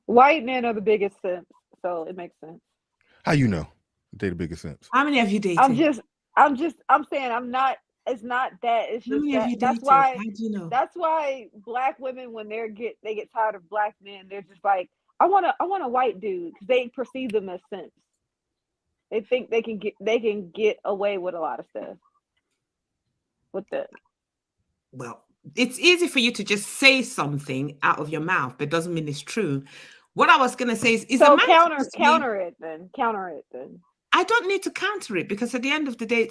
White men are the biggest simps, so it makes sense. How you know they're the biggest simps? How many have you dated? I'm saying I'm not. It's not that. It's just that. That's why. How do you know? That's why black women, when they get tired of black men, they're just like, I want a white dude, because they perceive them as simps. They think they can get away with a lot of stuff with that. Well, it's easy for you to just say something out of your mouth, but it doesn't mean it's true. What I was going to say is so counter it then. I don't need to counter it, because at the end of the day,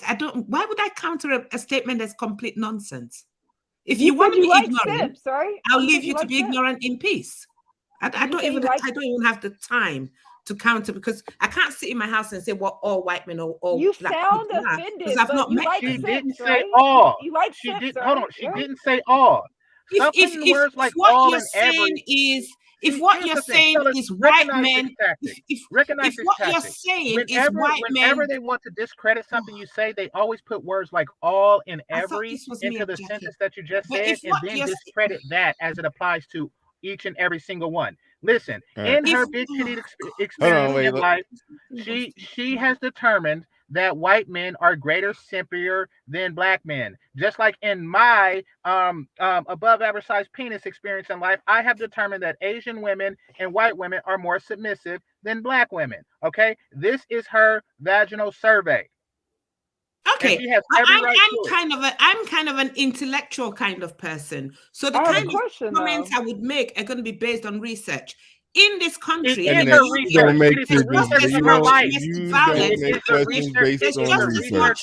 why would I counter a statement that's complete nonsense? If you want to be ignorant, Simps, right? I'll leave you to be ignorant in peace. I don't even have the time to counter, because I can't sit in my house and say what all white men or all you black sound people are, offended, because I've not met She them. didn't right? say all. You like she simps, did. right? Hold on. She didn't say all. If what you're saying is white men, if what you're saying is white men, whenever they want to discredit something you say, they always put words like all and every into the sentence that you just said, and then discredit that as it applies to each and every single one. Listen, in her big titty experience in life, she has determined that white men are greater simpier than black men. Just like in my above average size penis experience in life, I have determined that Asian women and white women are more submissive than black women. Okay, this is her vaginal survey. Okay, I'm kind of an intellectual kind of person. So the kind of comments I would make are going to be based on research. In this country, there's just as much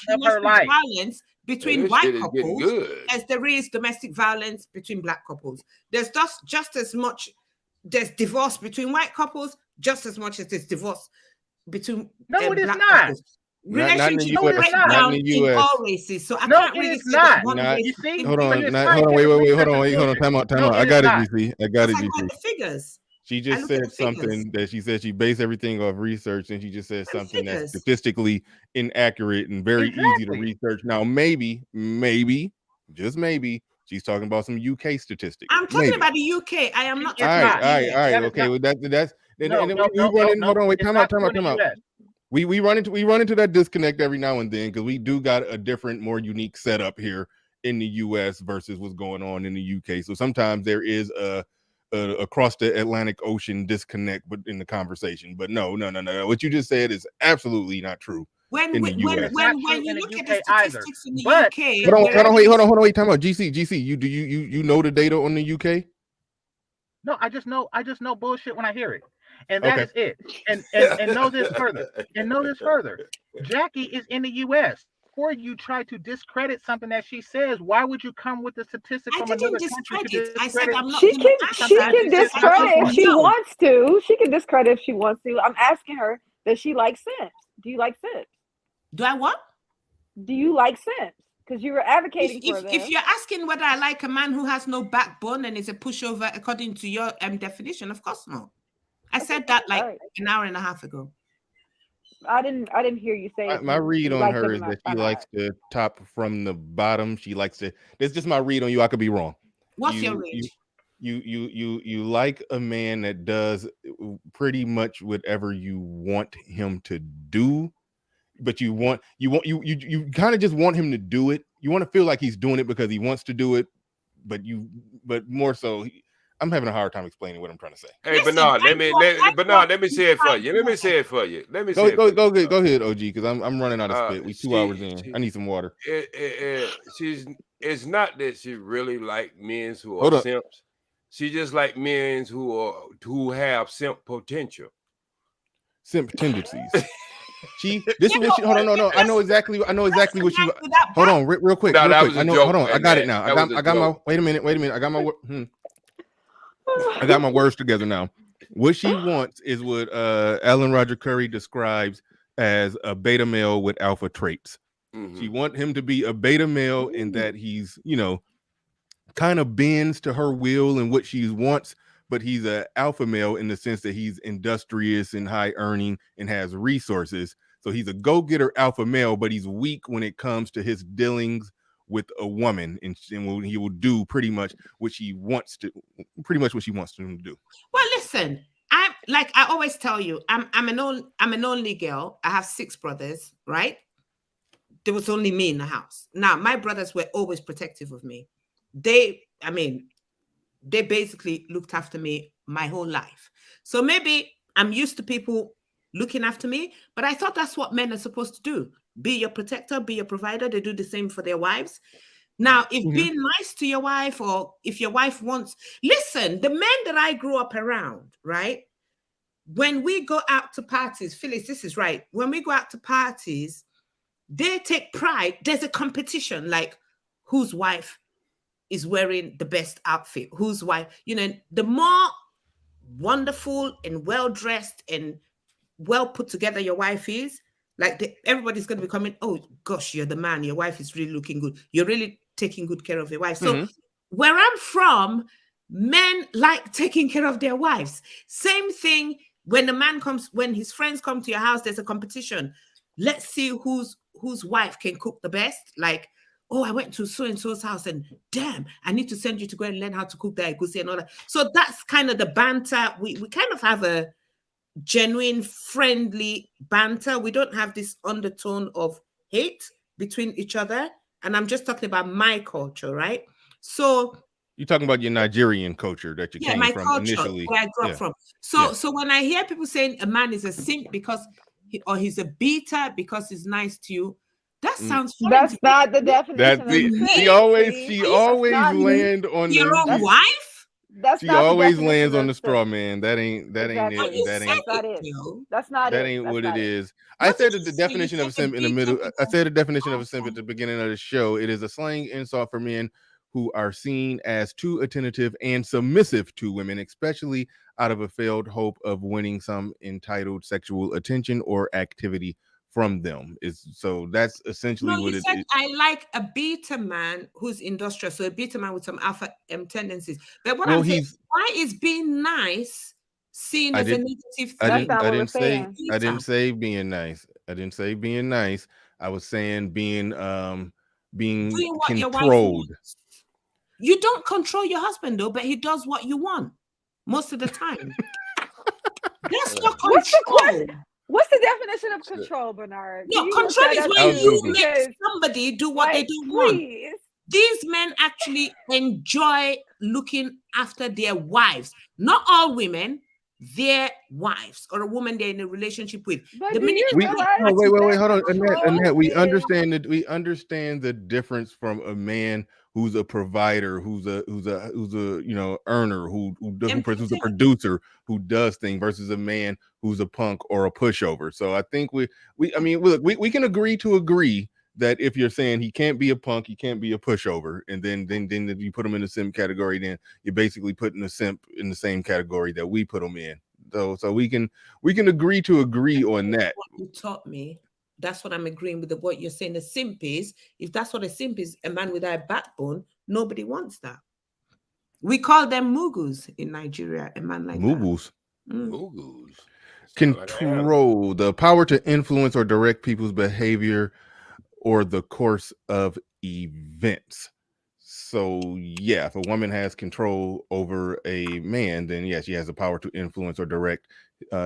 domestic violence between white couples as there is domestic violence between black couples. There's just as much, there's divorce between white couples, just as much as there's divorce between black couples. Relationships break down in all races, so I can't really say that one race. Hold on, time out. I got it, GC. I got the figures. She just said something that she said she based everything off research, and she just said something that's statistically inaccurate and very easy to research. Now, maybe, just maybe, she's talking about some UK statistics. I'm talking about the UK. I am not talking about all right. Okay, well, that's hold on, wait, time out. We run into that disconnect every now and then, because we do got a different, more unique setup here in the US versus what's going on in the UK. So sometimes there is a across the Atlantic Ocean disconnect in the conversation. But no. What you just said is absolutely not true. When you look at the statistics in the UK, hold on, wait, time out. GC, you know the data on the UK? No, I just know bullshit when I hear it. And that is it. And know this further. Jackie is in the US. Before you try to discredit something that she says, why would you come with the statistics from another country? I said I'm not. She can discredit if she wants to. She can discredit if she wants to. I'm asking her, does she like Simps? Do you like Simps? Do I what? Do you like Simps? Because you were advocating for them. If you're asking whether I like a man who has no backbone and is a pushover according to your definition, of course not. I said that an hour and a half ago. I didn't hear you say it. My read on her is that she likes to top from the bottom. She likes to. That's just my read on you. I could be wrong. What's your read? you like a man that does pretty much whatever you want him to do, but you kind of just want him to do it. You want to feel like he's doing it because he wants to do it, but more so. I'm having a hard time explaining what I'm trying to say. Hey, Bernard, let me say it for you. Let me say it for you. Go ahead, OG, because I'm running out of spit. We 2 hours in. I need some water. It's not that she really like men who are simps. She just like men who have simp potential. Simp tendencies. This is what she. Hold on, no. I know exactly what you. Hold on, real quick. No, that was a joke. Hold on, I got it now. I got my. Wait a minute. I got my. I got my words together now. What she wants is what Alan Roger Curry describes as a beta male with alpha traits. Mm-hmm. She wants him to be a beta male in that he's, kind of bends to her will and what she wants, but he's an alpha male in the sense that he's industrious and high earning and has resources. So he's a go-getter alpha male, but he's weak when it comes to his dealings with a woman, and he will do pretty much what she wants to him to do. Well, listen, I always tell you, I'm an only girl. I have 6 brothers, right? There was only me in the house. Now, my brothers were always protective of me. They basically looked after me my whole life. So maybe I'm used to people looking after me, but I thought that's what men are supposed to do. Be your protector, be your provider. They do the same for their wives. Now, if being nice to your wife, or if your wife wants, listen, the men that I grew up around, right? When we go out to parties, Phyllis, this is right. When we go out to parties, they take pride. There's a competition, like whose wife is wearing the best outfit, whose wife, the more wonderful and well-dressed and well put together your wife is, like everybody's going to be coming, oh gosh, you're the man, your wife is really looking good, you're really taking good care of your wife. So where I'm from, men like taking care of their wives. Same thing when the man comes, when his friends come to your house, there's a competition. Let's see whose wife can cook the best. Like, oh, I went to so-and-so's house and damn, I need to send you to go and learn how to cook that egusi and all that. So that's kind of the banter. We kind of have a genuine, friendly banter. We don't have this undertone of hate between each other. And I'm just talking about my culture, right? So you're talking about your Nigerian culture that you came my from culture, initially. Where I grew up from. So when I hear people saying a man is a simp because he's a beta because he's nice to you, that sounds funny. That's not the definition. She always land on your own wife. That's she not always lands on the straw man. That ain't it. That's not that ain't what it is. I said that the definition of a simp in the middle. I said the definition of a simp at the beginning of the show. It is a slang insult for men who are seen as too attentive and submissive to women, especially out of a failed hope of winning some entitled sexual attention or activity from them. So that's essentially what it is. I like a beta man who's industrial, so a beta man with some alpha tendencies. But what I'm saying, why is being nice seen as a negative thing? I didn't say being nice. I didn't say being nice. I was saying being controlled. You don't control your husband though, but he does what you want most of the time. That's not control. What's the definition of control, Bernard? No, control is when you make somebody do what they don't want. These men actually enjoy looking after their wives. Not all women, their wives or a woman they're in a relationship with. Wait, hold on, Annette. We understand the difference from a man who's a provider, who's a earner, who's a producer, who does things, versus a man who's a punk or a pushover. So I think we can agree to agree that if you're saying he can't be a punk, he can't be a pushover, and then if you put him in the simp category, then you're basically putting the simp in the same category that we put him in. So we can agree to agree on that. What you taught me. That's what I'm agreeing with what you're saying. A simp is, if that's what a simp is, a man without a backbone, nobody wants that. We call them mugus in Nigeria, a man like mugus. That. Mugus. Control, the power to influence or direct people's behavior or the course of events. So yeah, if a woman has control over a man, then yes, she has the power to influence or direct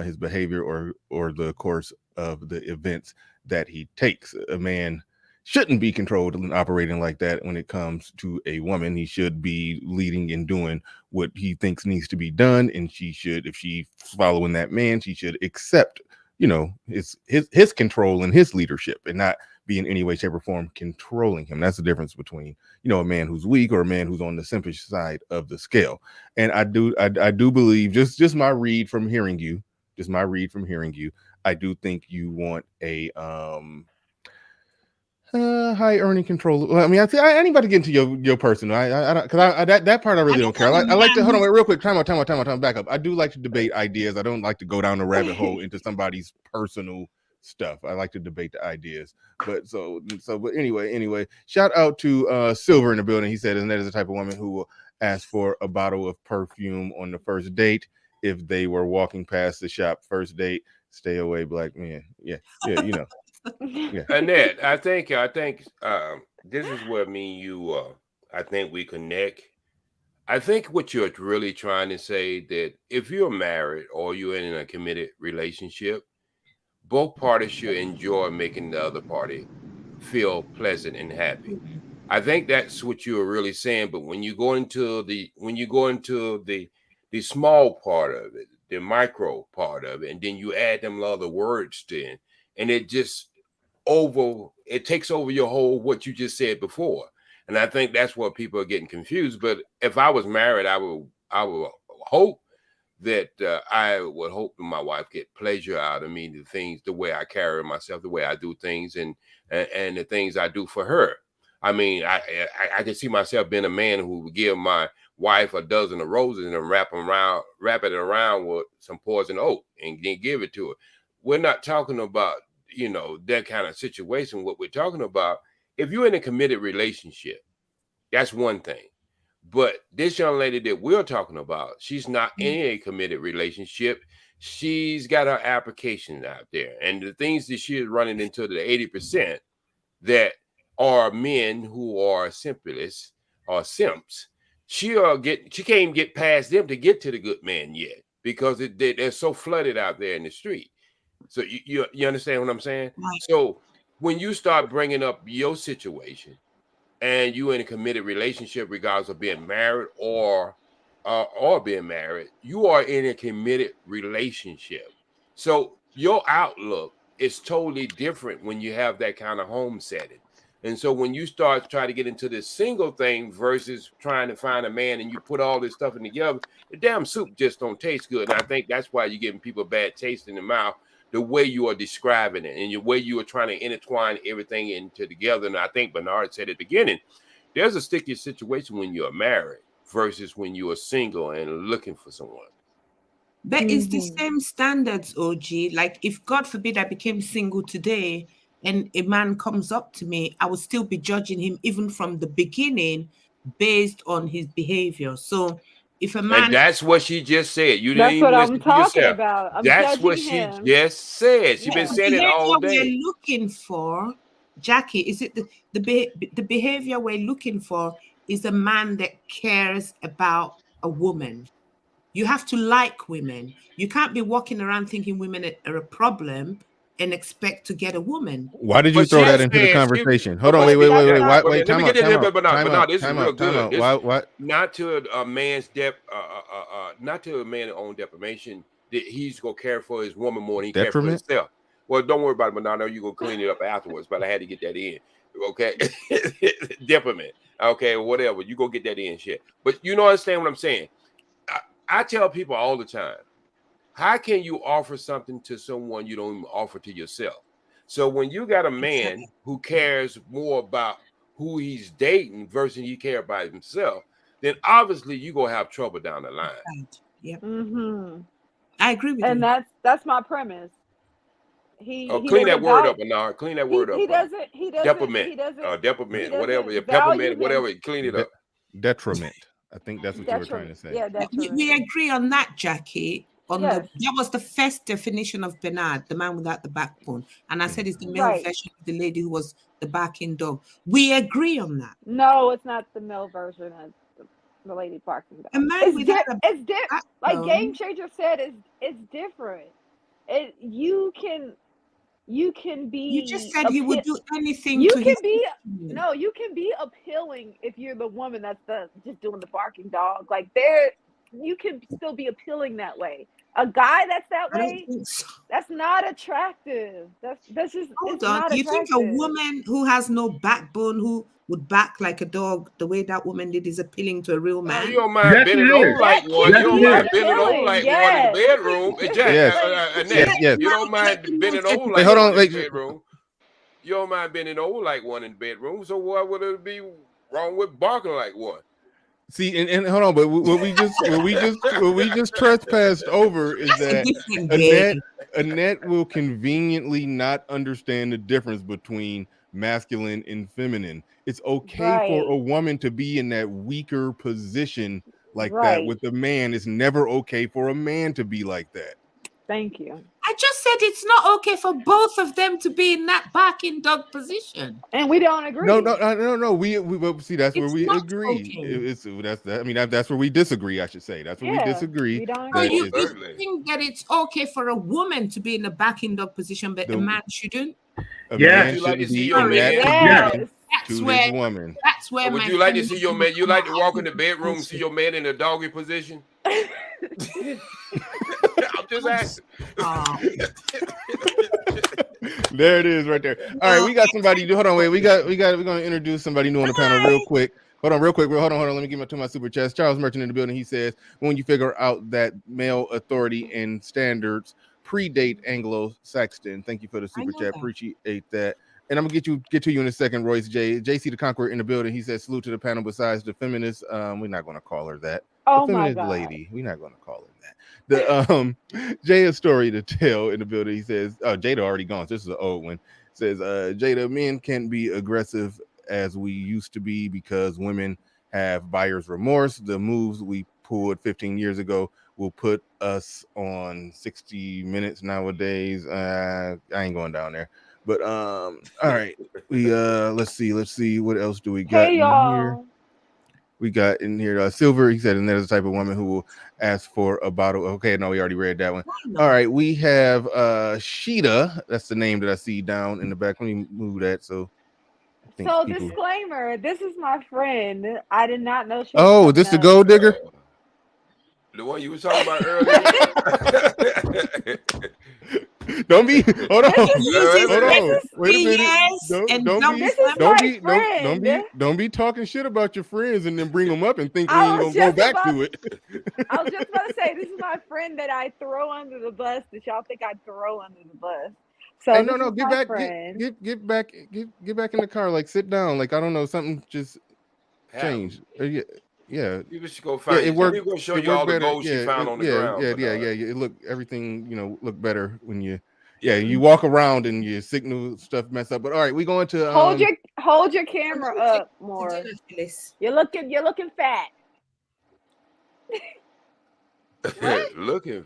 his behavior or the course of the events that he takes. A man shouldn't be controlled and operating like that when it comes to a woman. He should be leading and doing what he thinks needs to be done, and she should, if she's following that man, she should accept, you know, his control and his leadership, and not be in any way, shape, or form controlling him. That's the difference between, you know, a man who's weak or a man who's on the simpish side of the scale. And I do believe, just my read from hearing you, I do think you want a high earning control. Well, I mean, I ain't about to get into your personal. I don't, because that part I really don't care. I like to hold on, wait, real quick. Time out. Back up. I do like to debate ideas. I don't like to go down the rabbit hole into somebody's personal stuff. I like to debate the ideas. But anyway, shout out to Silver in the building. He said, "Isn't that the type of woman who will ask for a bottle of perfume on the first date if they were walking past the shop? First date, stay away, black man." Yeah, you know. Yeah. Annette, I think this is where me and you I think we connect. I think what you're really trying to say, that if you're married or you're in a committed relationship, both parties should enjoy making the other party feel pleasant and happy. I think that's what you were really saying. But when you go into the small part of it, the micro part of it, and then you add them other words to it, and it takes over your whole what you just said before. And I think that's what people are getting confused. But if I was married, I would hope that my wife get pleasure out of me, the way I carry myself, the way I do things, and the things I do for her. I mean, I can see myself being a man who would give my wife a dozen of roses and wrap it around with some poison oak and then give it to her. We're not talking about, you know, that kind of situation. What we're talking about, if you're in a committed relationship, that's one thing. But this young lady that we're talking about, she's not in a committed relationship. She's got her applications out there. And the things that she is running into, the 80% that are men who are simplest or simps, she can't even get past them to get to the good man yet, because they're so flooded out there in the street. So you understand what I'm saying? Right. So when you start bringing up your situation, and you in a committed relationship, regardless of being married or being married, you are in a committed relationship. So your outlook is totally different when you have that kind of home setting. And so when you start trying to get into this single thing versus trying to find a man, and you put all this stuff in together, the damn soup just don't taste good. And I think that's why you're giving people a bad taste in the mouth, the way you are describing it and the way you are trying to intertwine everything into together. And I think Bernard said at the beginning, there's a sticky situation when you're married versus when you are single and looking for someone. But it's the same standards, OG. Like, if God forbid I became single today and a man comes up to me, I would still be judging him even from the beginning based on his behavior. So if a man... And that's what she just said. You That's didn't even what listen I'm to talking yourself. about. I'm That's what judging she him. just said. She's been saying it all behavior day. we're looking for, Jackie, is it the behavior we're looking for is a man that cares about a woman. You have to like women. You can't be walking around thinking women are a problem and expect to get a woman. Why did you But throw she that is into the saying conversation? but Hold on, let wait. me get that- Wait, let me time get out. But no, this is real good. Time out. This- Why? Not to a man's not to a man own defamation that he's gonna care for his woman more than he cares for Detriment? himself. Well, don't worry about it, but now I know you're gonna clean it up afterwards. But I had to get that in. Okay. Detriment. Okay, whatever. You go get that in shit. But you know, understand what I'm saying? I tell people all the time, how can you offer something to someone you don't even offer to yourself? So when you got a man who cares more about who he's dating versus he care about himself, then obviously you're gonna have trouble down the line. Yep. I agree with and you. that's my premise. He clean that word up, Bernard. Clean that word up. He doesn't. Detriment, whatever. Peppermint, whatever. Clean it up. Detriment. I think that's what you were trying to say. Yeah, detriment. We agree on that, Jackie. that was the first definition of Bernard, the man without the backbone. And I said it's the male version of the lady who was the barking dog. We agree on that. No, it's not the male version of the lady barking dog. A man without it's different. Like Game Changer said, it's different. You can be. You just said he would do anything. You can be appealing if you're the woman that's just doing the barking dog. Like you can still be appealing that way. A guy that's that way, that's not attractive. That's just hold on. You think a woman who has no backbone, who would back like a dog, the way that woman did, is appealing to a real man? You don't mind bending over like one. You don't mind bending over like one in the bedroom. Yes. You don't mind bending over like one in the bedroom. You don't mind bending over like one in the bedroom. So what would it be wrong with barking like one? See, and hold on, but what we just trespassed over is that Annette will conveniently not understand the difference between masculine and feminine. It's okay for a woman to be in that weaker position like that with a man. It's never okay for a man to be like that. Thank you. I just said it's not okay for both of them to be in that barking dog position, and we don't agree. No. We see that's where we agree. Okay. That's where we disagree. I should say that's where we disagree. We don't agree. You think that it's okay for a woman to be in the barking dog position, but a man shouldn't? A man shouldn't be in that position. That's where woman. That's where. Would you like to see your man? You like to walk in the bedroom, see your man in a doggy position? I'm just asking. There it is, right there. All right, we got somebody. Hold on, wait. We're gonna introduce somebody new on the panel real quick. Hold on. Let me get to my super chats. Charles Merchant in the building. He says, when you figure out that male authority and standards predate Anglo-Saxon. Thank you for the super chat. Appreciate that. And I'm gonna get to you in a second, Royce J. JC the Conqueror in the building. He says, salute to the panel. Besides the feminist, we're not gonna call her that. Oh the feminist my God. lady. We're not gonna call her that. The Jay a story to tell in the building. He says, Jada already gone. So this is an old one. Says, Jada, men can't be aggressive as we used to be because women have buyer's remorse. The moves we pulled 15 years ago will put us on 60 Minutes nowadays. I ain't going down there. But all right, we let's see what else do we got in here. We got in here Silver. He said, and there's a type of woman who will ask for a bottle. Okay, no, we already read that one. All right, we have Sheeta. That's the name that I see down in the back. Let me move that so. Disclaimer: this is my friend. I did not know she. Oh, this the gold digger? The one you were talking about earlier. Don't be. Hold on. Wait a minute. Don't be talking shit about your friends and then bring them up and think we ain't gonna go back to it. I was just about to say this is my friend that I throw under the bus that y'all think I'd throw under the bus. So hey, no, get back get back in the car. Like sit down. Like I don't know, something just changed. Yeah. You should go find. It worked. We're gonna show you all the gold she found on the ground. Yeah. It look everything. Look better when you. Yeah, you walk around and your signal stuff mess up. But all right, we going to hold your camera up more. You're looking fat. looking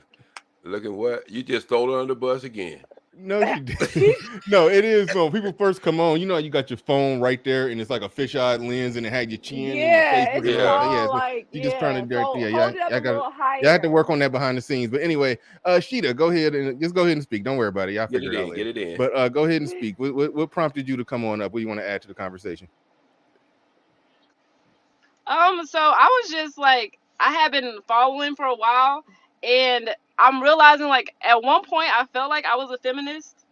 what? You just throw it under the bus again. No, you didn't. No, it is. So people first come on, you got your phone right there, and it's like a fisheye lens, and it had your chin. Yeah, and your face. So you're just trying to direct. I have to work on that behind the scenes. But anyway, Sheeta, go ahead and speak. Don't worry about it. Y'all figure it out later. Get it in. But go ahead and speak. What prompted you to come on up? What do you want to add to the conversation? So I was just like, I have been following for a while, and I'm realizing, like, at one point I felt like I was a feminist,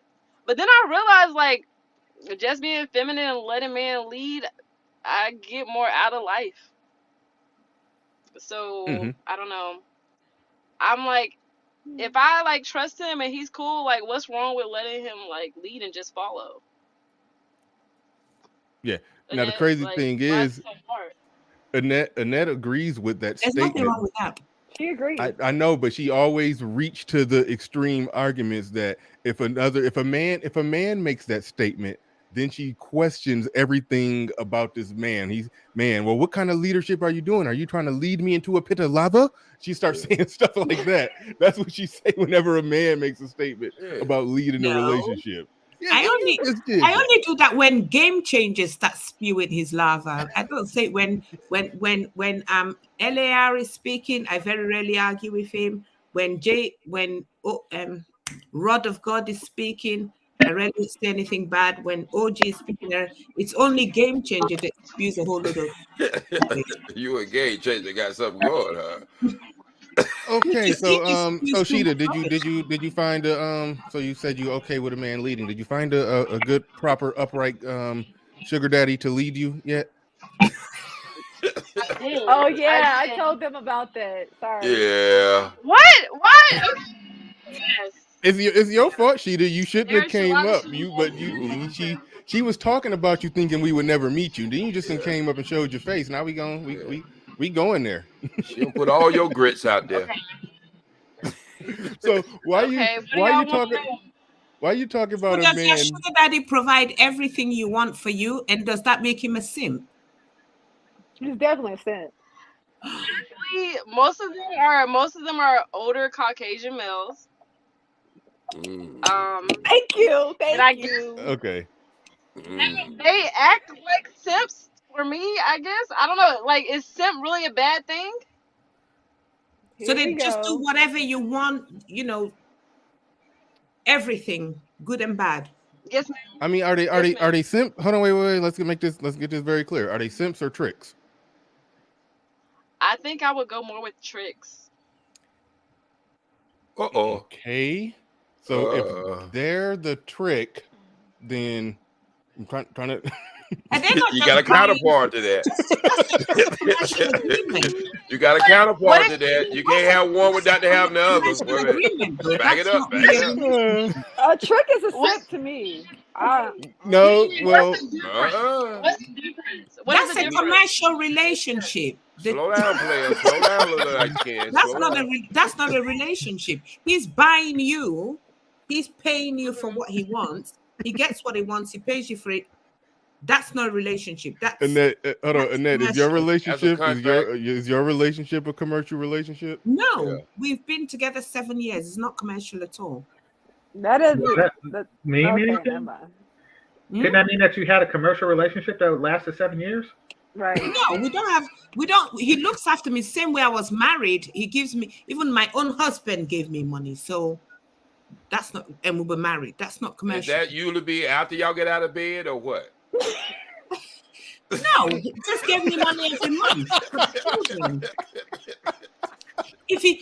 but then I realized, like, just being feminine and letting men lead, I get more out of life. So I don't know. I'm like, if I like trust him and he's cool, like, what's wrong with letting him like lead and just follow? Yeah. Now the crazy thing is, Annette agrees with that There's statement. nothing wrong with that. She agrees. I know, but she always reached to the extreme arguments that if a man makes that statement, then she questions everything about this man. Well, what kind of leadership are you doing? Are you trying to lead me into a pit of lava? She starts saying stuff like that. That's what she say whenever a man makes a statement about leading a relationship. Yeah, I only do that when Game Changers start spewing his lava. I don't say when LAR is speaking, I very rarely argue with him. When Rod of God is speaking, I rarely say anything bad. When OG is speaking, it's only Game Changer that spews a whole lot of. You a Game Changer got something going, huh? Okay, so Sheeta, did you find so you said you okay with a man leading? Did you find a good, proper, upright sugar daddy to lead you yet? Oh yeah, I told them about that. Sorry. Yeah. What? Yes. It's your fault, Sheeta. You shouldn't have came up. Mm-hmm. She was talking about you thinking we would never meet you. Then you just came up and showed your face. Now we going there. She done put all your grits out there. So why you talking about a Does man? your sugar daddy provide everything you want for you, and does that make him a simp? He's definitely a simp. Actually, most of them are older Caucasian males. Thank you. Okay. They act like simps for me, I guess. I don't know. Like, is simp really a bad thing? So they just do whatever you want, everything, good and bad. Yes. I mean, are they simp? Hold on, wait. Let's get this very clear. Are they simps or tricks? I think I would go more with tricks. Okay. So if they're the trick, then I'm trying to. You got a counterpart to that. You got a counterpart to that. You can't have one without having the other. Back it up. A trick is a simp to me. No, well, what's the difference? That's a commercial relationship. Slow down, player. Slow down, little light skin. That's not a relationship. He's buying you. He's paying you for what he wants. He gets what he wants. He pays you for it. That's not a relationship. Annette, is your relationship is your relationship a commercial relationship? No, we've been together 7 years. It's not commercial at all. That mean anything? Didn't that mean that you had a commercial relationship that lasted 7 years? Right. No, we don't. He looks after me the same way I was married. He gives me, even my own husband gave me money. So that's not, and we were married. That's not commercial. Is that usually be after y'all get out of bed or what? No, he just gave me money every month for the children. If he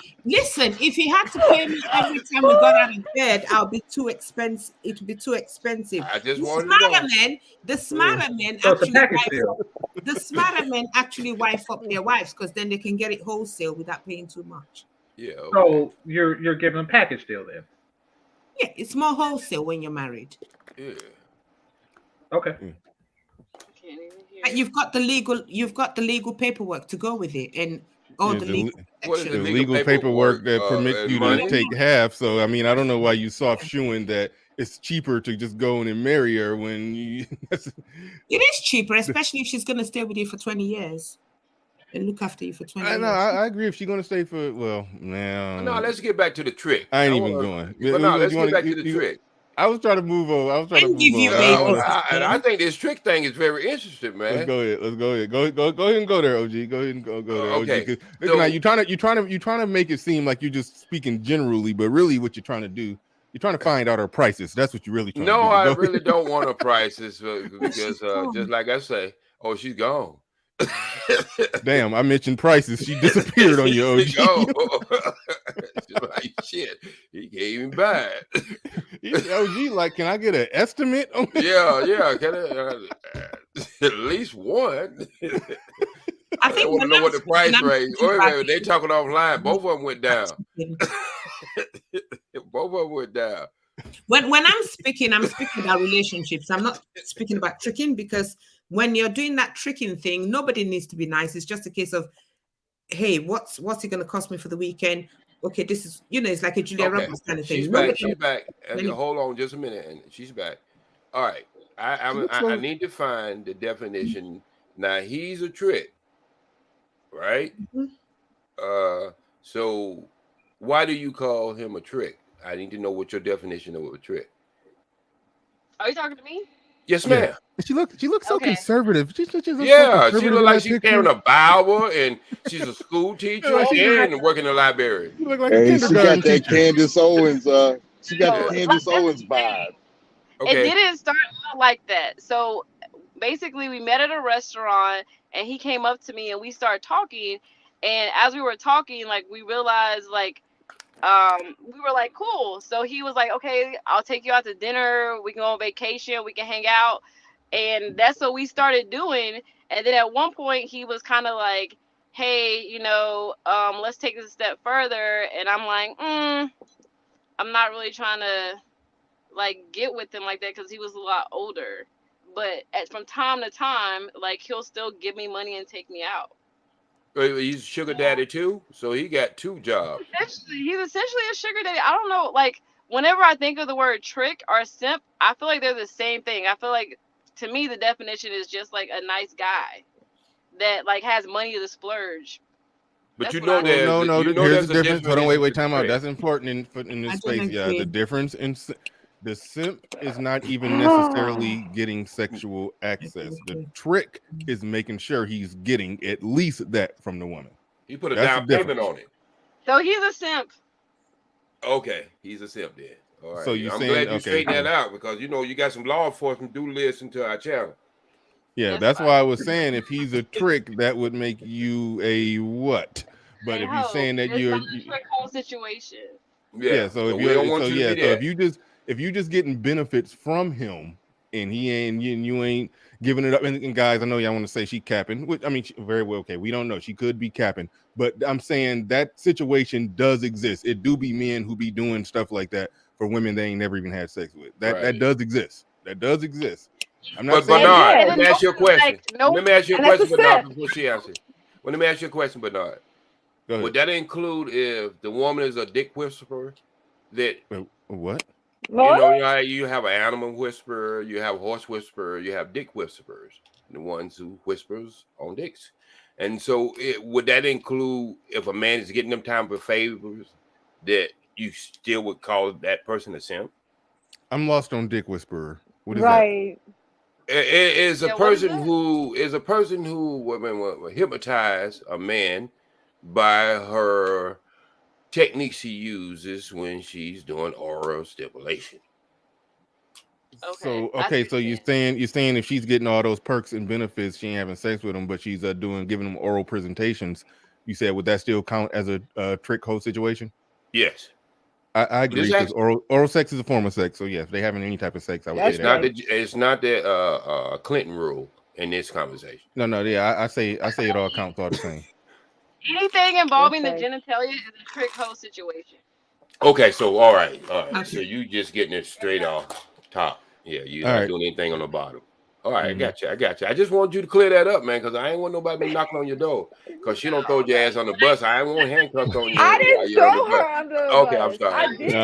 had to pay me every time we got out of bed, I'll be too expensive. It would be too expensive. I just wanted the smarter men actually wife up their wives because then they can get it wholesale without paying too much. Yeah. Okay. So you're giving a package deal then? Yeah, it's more wholesale when you're married. Yeah. Okay. You've got the legal paperwork to go with it, and all the legal paperwork that permits you to take half. So I mean, I don't know why you soft shoeing that it's cheaper to just go in and marry her when you. It is cheaper, especially if she's going to stay with you for 20 years and look after you for 20 years. I agree. If she's going to stay for no. Let's get back to the trick. I ain't even going. But no, let's get back to the trick. I was trying to move on. And I think this trick thing is very interesting, man. Let's go ahead. Go ahead and go there, OG. Go ahead and go there, okay. OG. Now you're trying to make it seem like you're just speaking generally, but really what you're trying to do, you're trying to find out our prices. That's what you're really trying to do. No, I really don't want her prices because just like I say, she's gone. Damn, I mentioned prices. She disappeared on you, OG. She's like, shit, he can't even buy it. OG, like, can I get an estimate on that? Yeah. Can I, at least one. I think want to know what the price range. Wait, they talking offline. Both of them went down. Both of them went down. When I'm speaking about relationships. I'm not speaking about tricking, because when you're doing that tricking thing, nobody needs to be nice. It's just a case of, hey, what's it going to cost me for the weekend? Okay, this is, it's like a Julia Roberts kind of thing. She's back. Hold on just a minute, and she's back. All right. I need to find the definition. Now he's a trick, right? So why do you call him a trick? I need to know what your definition of a trick. Are you talking to me? Yes, ma'am. She looks so Okay. conservative. She looks so Yeah, she conservative look in like that she's picture. carrying a Bible, and she's a school teacher like she and working in the library. She look like a Hey, she kindergarten got that teacher. Candace Owens. She got the So, Candace Owens vibe. It Okay. didn't start out like that. So basically, we met at a restaurant, and he came up to me, and we started talking. And as we were talking, like we realized, like we were like, cool. So he was like, okay, I'll take you out to dinner. We can go on vacation. We can hang out. And that's what we started doing. And then at one point, he was kind of like, hey, let's take this a step further. And I'm like, I'm not really trying to like get with him like that because he was a lot older. But from time to time, like he'll still give me money and take me out. He's sugar daddy too, so he got two jobs. He's essentially a sugar daddy. I don't know, like whenever I think of the word trick or simp, I feel like they're the same thing. I feel like to me the definition is just like a nice guy that like has money to splurge. But That's what I there's No. you know Here's there's the a difference. Hold on, wait, definition time for out. trick. That's important in this I space. don't Yeah, agree. the difference in the simp is not even necessarily getting sexual access. The trick is making sure he's getting at least that from the woman. He put a That's down the payment difference. on it. So he's a simp. Okay, he's a simp then. All right. So you I'm saying glad you okay? straightened that out because you got some law enforcement do listen to our channel. Yeah, That's that's fine. why I was saying if he's a trick, that would make you a what? But if he's saying that it's you're not a trick whole situation. yeah, so if we don't want so you to be so that. if you just getting benefits from him and he ain't you ain't giving it up, and guys, I know y'all want to say she capping, which I mean very well, okay, we don't know, she could be capping, but I'm saying that situation does exist. It do be men who be doing stuff like that for women they ain't never even had sex with. That Right. does exist. That does exist. I'm not But saying Bernard, yeah, let me ask you a question. Let me ask you a and that's question, a Bernard, simp. before she answers. Well, let me ask you a question, Bernard. Go ahead. Would that include if the woman is a dick whisperer? That What? you have an animal whisperer, you have a horse whisperer, you have dick whisperers, the ones who whispers on dicks. And so, would that include if a man is getting them time for favors that you still would call that person a simp? I'm lost on dick whisperer. What is Right. Is a Yeah, what is person who will hypnotize a man by her techniques she uses when she's doing oral stimulation. that? So you're saying if she's getting all those perks and benefits, she ain't having sex with him, but she's giving them oral presentations. You said would that still count as a trick hole situation? Yes. I agree because oral sex is a form of sex. So yeah, if they having any type of sex, I would say that. It's not the Clinton rule in this conversation. No, yeah, I say it all counts all the same. Anything involving the genitalia is a trick hole situation. Okay, so all right. So you just getting it straight off top. Yeah, you're not doing anything on the bottom. All right, I got you. I just want you to clear that up, man, because I ain't want nobody knocking on your door. Because she don't throw your ass on the bus. I ain't want handcuffs on you. I didn't throw her under the Okay, bus. I'm sorry. I did.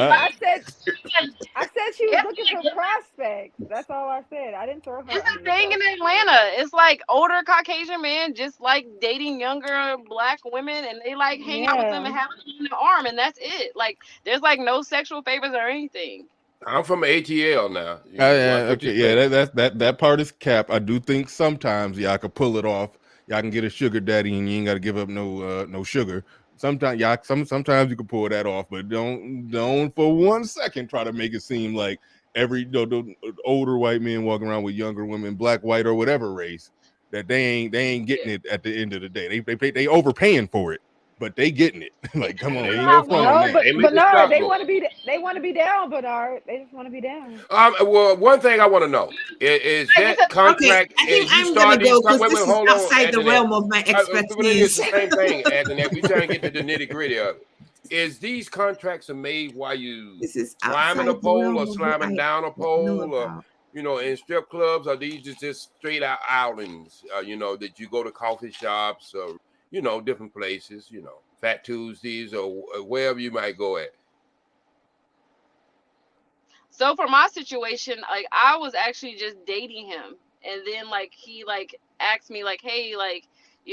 I said she was looking for prospects. That's all I said. I didn't throw her. It's a thing in Atlanta. It's like older Caucasian men just like dating younger black women, and they like hang out with them and have them in the arm, and that's it. Like there's like no sexual favors or anything. I'm from ATL now. That part is cap. I do think sometimes y'all can pull it off. Y'all can get a sugar daddy and you ain't got to give up no sugar. Sometimes sometimes you can pull that off, but don't for 1 second try to make it seem like every the older white men walking around with younger women, black, white, or whatever race, that they ain't getting it at the end of the day. They overpaying for it, but they getting it. Like, come on, ain't no fun on that. But Bernard, they want to be down, Bernard. They just want to be down. Well, one thing I want to know is that contract. I think I'm gonna go because this is outside the realm of my expertise. It's the same thing, Anthony. We trying to get to the nitty gritty of it. Is these contracts are made while you climbing a pole or slamming down a pole, or in strip clubs? Are these just straight out outings? That you go to coffee shops or different places, Fat Tuesdays or wherever you might go at. So for my situation, like I was actually just dating him, and then like he like asked me like, hey, like, do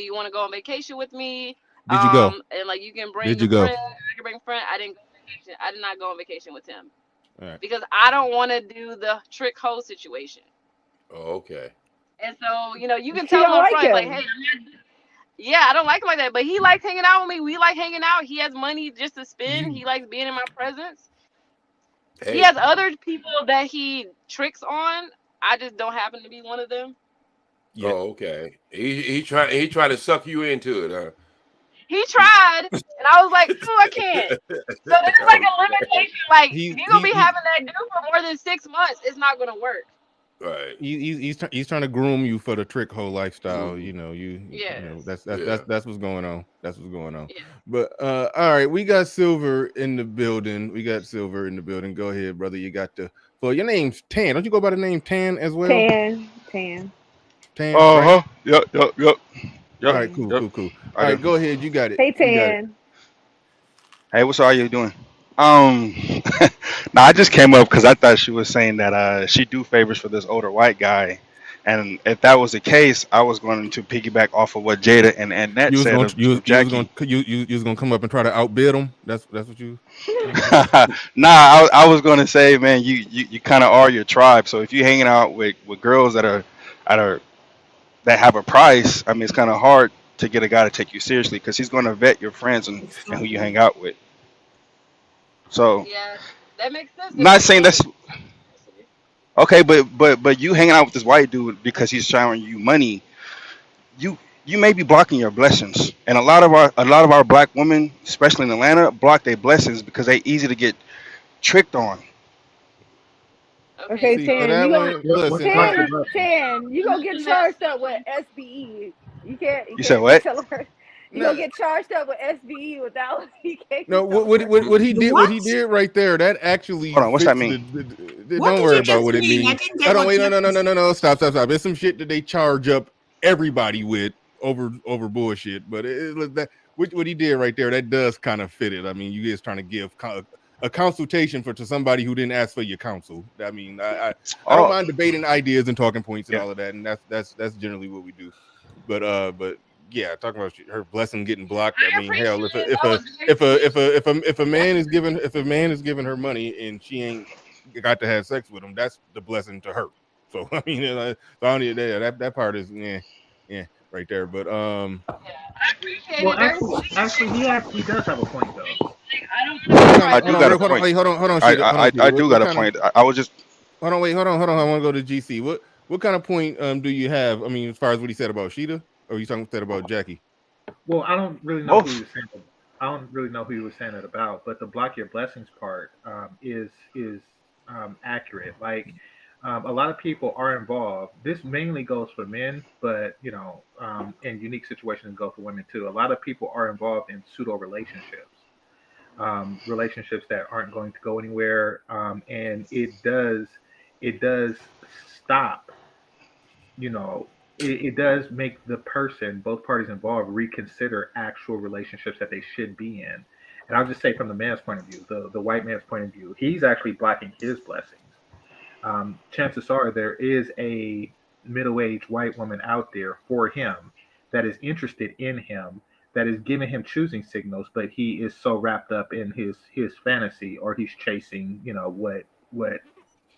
you want to go on vacation with me? Did you go? And like you can bring Did your you go? friend, I can bring a friend. I didn't go on vacation. I did not go on vacation with him All right. because I don't want to do the trick hoe situation. Oh, okay. And so, you can She tell don't him up like front, like, him. hey, yeah, I don't like him like that, but he likes hanging out with me. We like hanging out. He has money just to spend. You He likes being in my presence. He Hey. has other people that he tricks on. I just don't happen to be one of them. yeah. Oh, okay. He trying to suck you into it, huh? He tried, and I was like, oh, I can't. So there's like a limitation. Like, if He's you're gonna he, be he having that dude for more than 6 months, it's not gonna work. Right. he's trying to groom you for the trick hole lifestyle. Mhm. Yes. That's what's going on. That's what's going on. Yeah. But all right, we got Silver in the building. Go ahead, brother. You got the well. Your name's Tan. Don't you go by the name Tan as well? Tan. Tan. Right. Uh huh. Yep. All Yep. right. Tan. Cool. Yep. Cool. Cool. I All do. right. Go ahead. You got it. Hey, You got it. Tan. Hey, what's all you doing? Um, now I just came up because I thought she was saying that she do favors for this older white guy, and if that was the case, I was going to piggyback off of what Jada and Annette You was said going. of You was going. Jackie. You was going to come up and try to outbid him. That's what you trying to say. Nah, I was going to say, man, you kind of are your tribe. So if you're hanging out with girls that are that have a price, I mean, it's kind of hard to get a guy to take you seriously because he's going to vet your friends and who you Exactly. hang out with. So, Yeah, that makes sense if not you're saying going that's with diversity. okay, but you hanging out with this white dude because he's showering you money, you you may be blocking your blessings. And a lot of our black women, especially in Atlanta, block their blessings because they easy to get tricked on. Okay, Okay, See, for so Tan. that You gonna one, What listen. block your Tan. blessings? Tan. You gonna get using that charged up with assumption. SBE. You can't. You You said can't be what? telling her. You No, gonna get charged up with SBE without. You can't be no. telling her. What he The did? What he what? did right there? That actually Hold on, what's that fits mean? What don't did worry you about just what it mean? I means. didn't I get don't what wait. No. No. No. Jackie No. No. said. No. Stop. There's some shit that they charge up everybody with over bullshit. But that what he did right there, that does kind of fit it. I mean, you guys trying to give a consultation to somebody who didn't ask for your counsel. I mean, I don't Oh, mind debating ideas and talking points and yeah. all of that, and that's generally what we do. But yeah, talking about her blessing getting blocked. I I mean, hell, appreciate it. That was very sweet. if a man is giving her money and she ain't got to have sex with him, that's the blessing to her. So I mean, so I don't, that part is yeah, right there. But I appreciate Well, it. Very sweet. he does have a point though. Like, I don't want to what be kind I of like, do oh, got a hold on, point. wait, hold on, I Sheeta, I I, I do What got a kind of point. I was just hold on, wait, hold on. I want to go to GC. What kind of point do you have? I mean, as far as what he said about Sheeta, or you talking about Jackie? Well, I don't really know who he both. was saying. I don't really know who he was saying it about, but the block your blessings part is accurate. Like a lot of people are involved. This mainly goes for men, but in unique situations, go for women too. A lot of people are involved in pseudo relationships, relationships that aren't going to go anywhere, and it does stop it does make the person, both parties involved, reconsider actual relationships that they should be in. And I'll just say from the man's point of view, the white man's point of view, he's actually blocking his blessings. Chances are there is a middle-aged white woman out there for him that is interested in him, that is giving him choosing signals, but he is so wrapped up in his fantasy, or he's chasing, what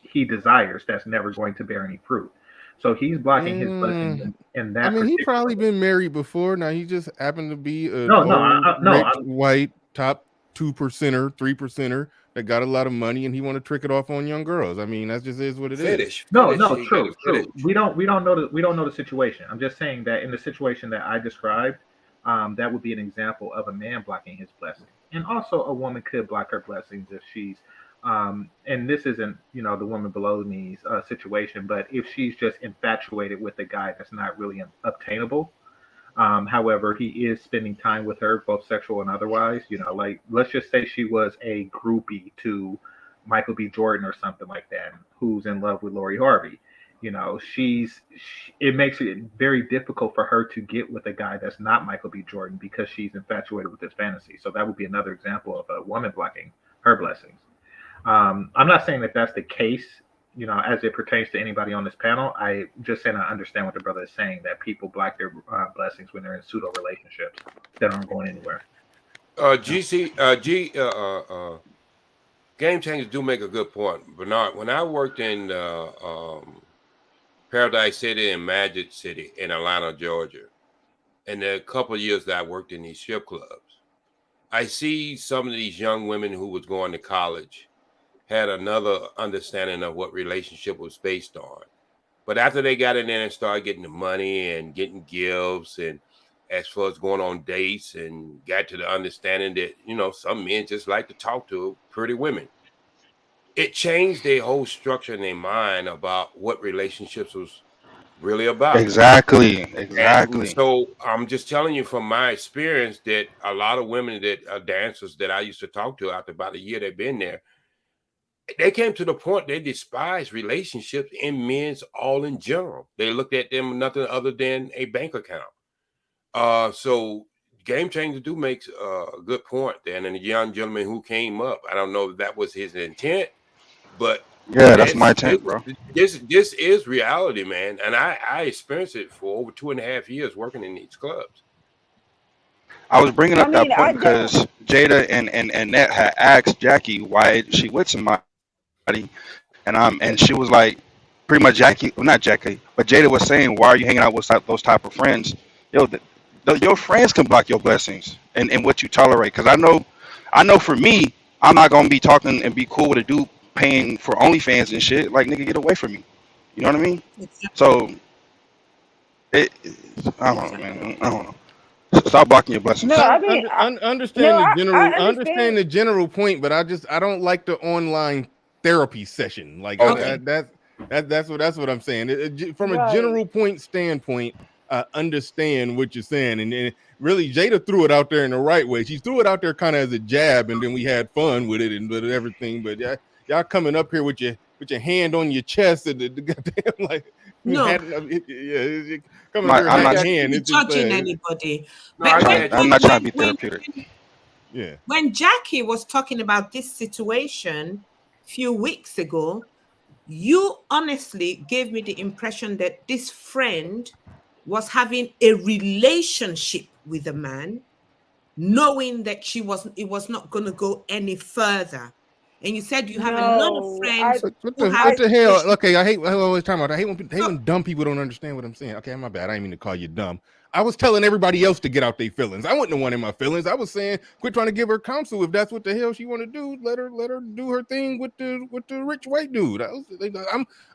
he desires, that's never going to bear any fruit. So he's blocking his blessings in I that mean, he particular probably way. been married before. Now he just happened to be an No, no, old, no. rich, white, top 2%er, 3%er that got a lot of money, and he want to trick it off on young girls. I mean, that just is what it is. No, Finish. no, He got true, to finish. true. We don't know the situation. I'm just saying that in the situation that I described, that would be an example of a man blocking his blessings, and also a woman could block her blessings if she's, and this isn't the woman below me's situation, but if she's just infatuated with a guy that's not really obtainable. However, he is spending time with her, both sexual and otherwise. Like let's just say she was a groupie to Michael B. Jordan or something like that, who's in love with Lori Harvey. It makes it very difficult for her to get with a guy that's not Michael B. Jordan because she's infatuated with his fantasy. So that would be another example of a woman blocking her blessings. I'm not saying that that's the case, as it pertains to anybody on this panel. I just saying I understand what the brother is saying, that people block their blessings when they're in pseudo relationships that aren't going anywhere. Game changers do make a good point, Bernard. When I worked in Paradise City and Magic City in Atlanta, Georgia, and the couple of years that I worked in these strip clubs, I see some of these young women who was going to college had another understanding of what relationship was based on. But after they got in there and started getting the money and getting gifts, and as far as going on dates, and got to the understanding that, some men just like to talk to pretty women, it changed their whole structure in their mind about what relationships was really about. Exactly. And Exactly. so I'm just telling you from my experience that a lot of women that are dancers that I used to talk to after about a year they've been there, they came to the point they despise relationships and men's all in general. They looked at them nothing other than a bank account. So Game Changer do makes a good point there. And then the young gentleman who came up, I don't know if that was his intent, but Yeah, that's my that's this intent, bro. this is reality, man. And I experienced it for over 2.5 years working in these clubs. I was bringing I up that mean, I point don't. because Jada and Net had asked Jackie why she with somebody, and she was like, pretty much Jackie, well, not Jackie, but Jada was saying, why are you hanging out with those type of friends? Yo, your friends can block your blessings and what you tolerate. Because I know for me, I'm not gonna be talking and be cool with a dude paying for OnlyFans and shit. Like, nigga, get away from me. You know what I mean? So it, I don't know, man. I don't know. Stop blocking your blessings. No, I mean, no, Understand the I general. I understand understand. the general point, but I don't like the online therapy session. Like Okay. that's what I'm saying. From a Right. general point standpoint, I understand what you're saying, and really Jada threw it out there in the right way. She threw it out there kind of as a jab, and then we had fun with it and with everything. But y'all coming up here with your hand on your chest and the goddamn like No, coming up My, here I'm I'm hat not. in not hand. really It's just judging anybody. No, But I when get I'm when you. not trying when to be when therapeutic. yeah. when Jackie was talking about this situation a few weeks ago, you honestly gave me the impression that this friend was having a relationship with a man, knowing that it was not going to go any further. And you said you have a lot of No, friends who have What I, the hell? situations. Okay, I always talking about. I hate So, when dumb people don't understand what I'm saying. Okay, my bad. I didn't mean to call you dumb. I was telling everybody else to get out their feelings. I wasn't the one in my feelings. I was saying quit trying to give her counsel. If that's what the hell she want to do, let her do her thing with the rich white dude.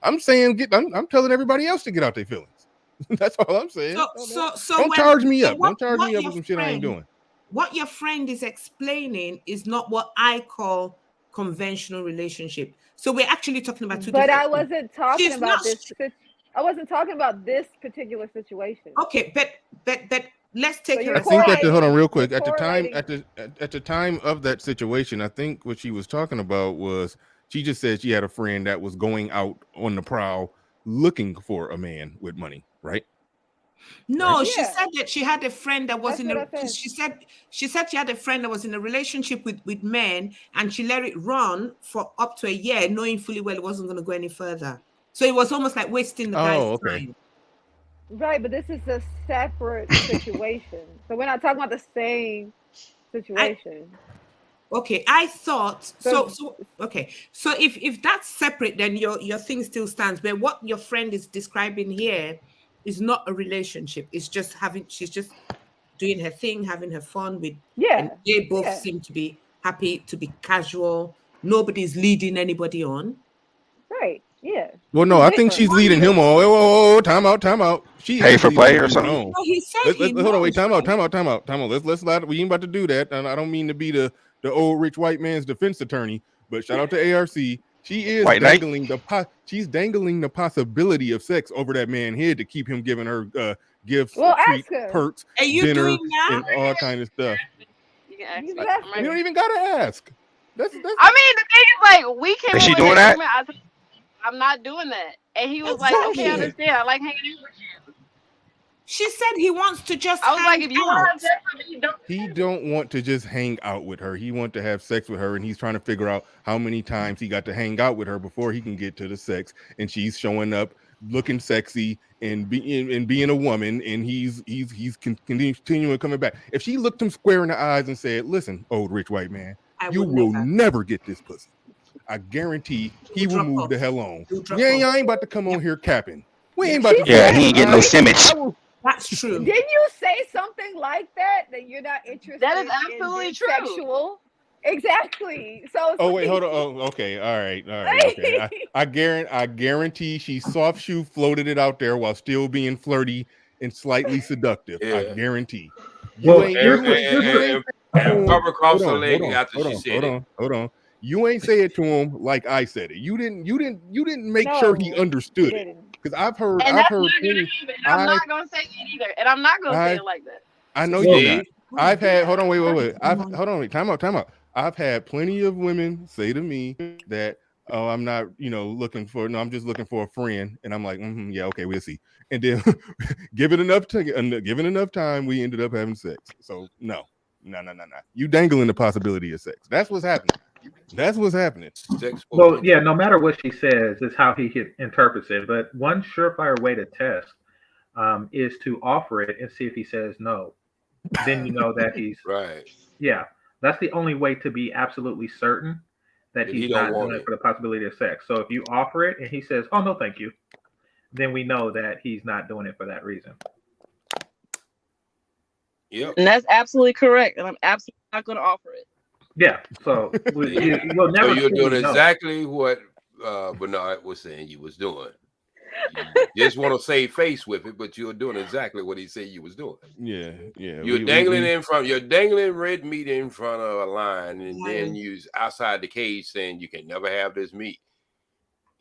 I'm saying I'm telling everybody else to get out their feelings. That's all I'm saying. so Don't charge me so up. Don't charge me up with some shit I ain't doing. what your friend is explaining is not what I call conventional relationship. So we're actually talking about two but different I things. wasn't talking She's not about this. I wasn't talking about this particular situation. okay, but let's So take her I you're aside. think hold on correlating. real You're quick. correlating. At the time of that situation, I think what she was talking about was she just said she had a friend that was going out on the prowl looking for a man with money, right? Right? No, she Yeah, said that she had a friend that was that's in what a I said. she said she had a friend that was in a relationship with men, and she let it run for up to a year, knowing fully well it wasn't going to go any further. So it was almost like wasting the guy's Oh, okay. time. Right, but this is a separate situation. So we're not talking about the same I situation. Okay, I thought So so. Okay, so if that's separate, then your thing still stands. But what your friend is describing here is not a relationship. It's just she's just doing her thing, having her fun with, and yeah, they both yeah, seem to be happy to be casual. Nobody's leading anybody on. right, yeah. Well, This no, is I think different. she's One leading year, him on. Whoa, time out, time out. She Pay is for leading play him or something. on. no, he said he Hold on, wait, knows, right? time out, time out. Let's we ain't about to do that. And I don't mean to be the old rich white man's defense attorney, but shout out to ARC. She is White Knight. she's dangling the possibility of sex over that man's head to keep him giving her gifts, Well, treat, ask her. perks, Are you doing dinner, that? and all kind of stuff. You can ask You me. just I'm ask You ready. don't her. even gotta ask. That's I mean, the thing is, like, we came Is up she with doing an that? agreement. I'm not doing that. And he was like, okay, I Exactly. understand. I like hanging out with you. She said he wants to just I was like, hang if you want to out. have sex with me, don't. He don't want to just hang out with her. He want to have sex with her, and he's trying to figure out how many times he got to hang out with her before he can get to the sex. And she's showing up looking sexy and being a woman, and he's continuing coming back. If she looked him square in the eyes and said, "Listen, old rich white man, you will never get this pussy," I guarantee he will move the hell on. Yeah, I ain't about to come on here capping. We ain't about to. Yeah, he ain't getting no Simps. That's true. Didn't you say something like that you're not interested? That is absolutely in true. Sexual. Exactly. So. Oh wait, hold on. Oh, okay. All right. Okay. I guarantee she soft shoe floated it out there while still being flirty and slightly seductive. Yeah. I guarantee. Well, and cover across the leg after she said it. Hold on. You ain't say it to him like I said it. You didn't make sure he understood it. Because I've heard. And that's not gonna happen. I'm not gonna say it either. And I'm not gonna say it like that. I know you're not. I've had. Hold on. Wait. Hold on. Wait. Time out. I've had plenty of women say to me that, "Oh, I'm not, looking for. No, I'm just looking for a friend." And I'm like, "Yeah, okay, we'll see." And then, given enough time, we ended up having sex. So no. You dangling the possibility of sex. That's what's happening. Well, yeah. No matter what she says, is how he interprets it. But one surefire way to test is to offer it and see if he says no. Then you know that he's right. Yeah. That's the only way to be absolutely certain that he's not doing it for the possibility of sex. So if you offer it and he says, "Oh, no, thank you," then we know that he's not doing it for that reason. Yep. And that's absolutely correct. And I'm absolutely not going to offer it. Yeah. So you'll never. So you're doing exactly what Bernard was saying you was doing. You just want to save face with it, but you're doing exactly what he said you was doing. Yeah. You're dangling red meat in front of a line, and then you outside the cage saying you can never have this meat.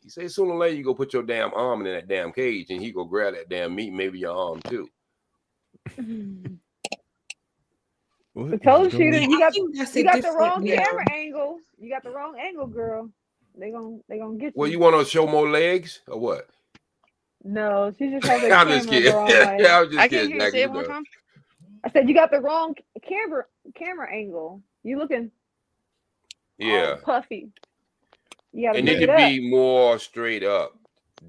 He said sooner or later you go put your damn arm in that damn cage, and he go grab that damn meat, maybe your arm too. I told you you got the wrong camera angle. You got the wrong angle, girl. They gonna get you. Well, you want to show more legs or what? No, she just has her I'm camera just kidding. the wrong way. I was just I kidding. can't hear you say it one time. I said you got the wrong camera angle. You looking all puffy. You gotta it need to be more straight up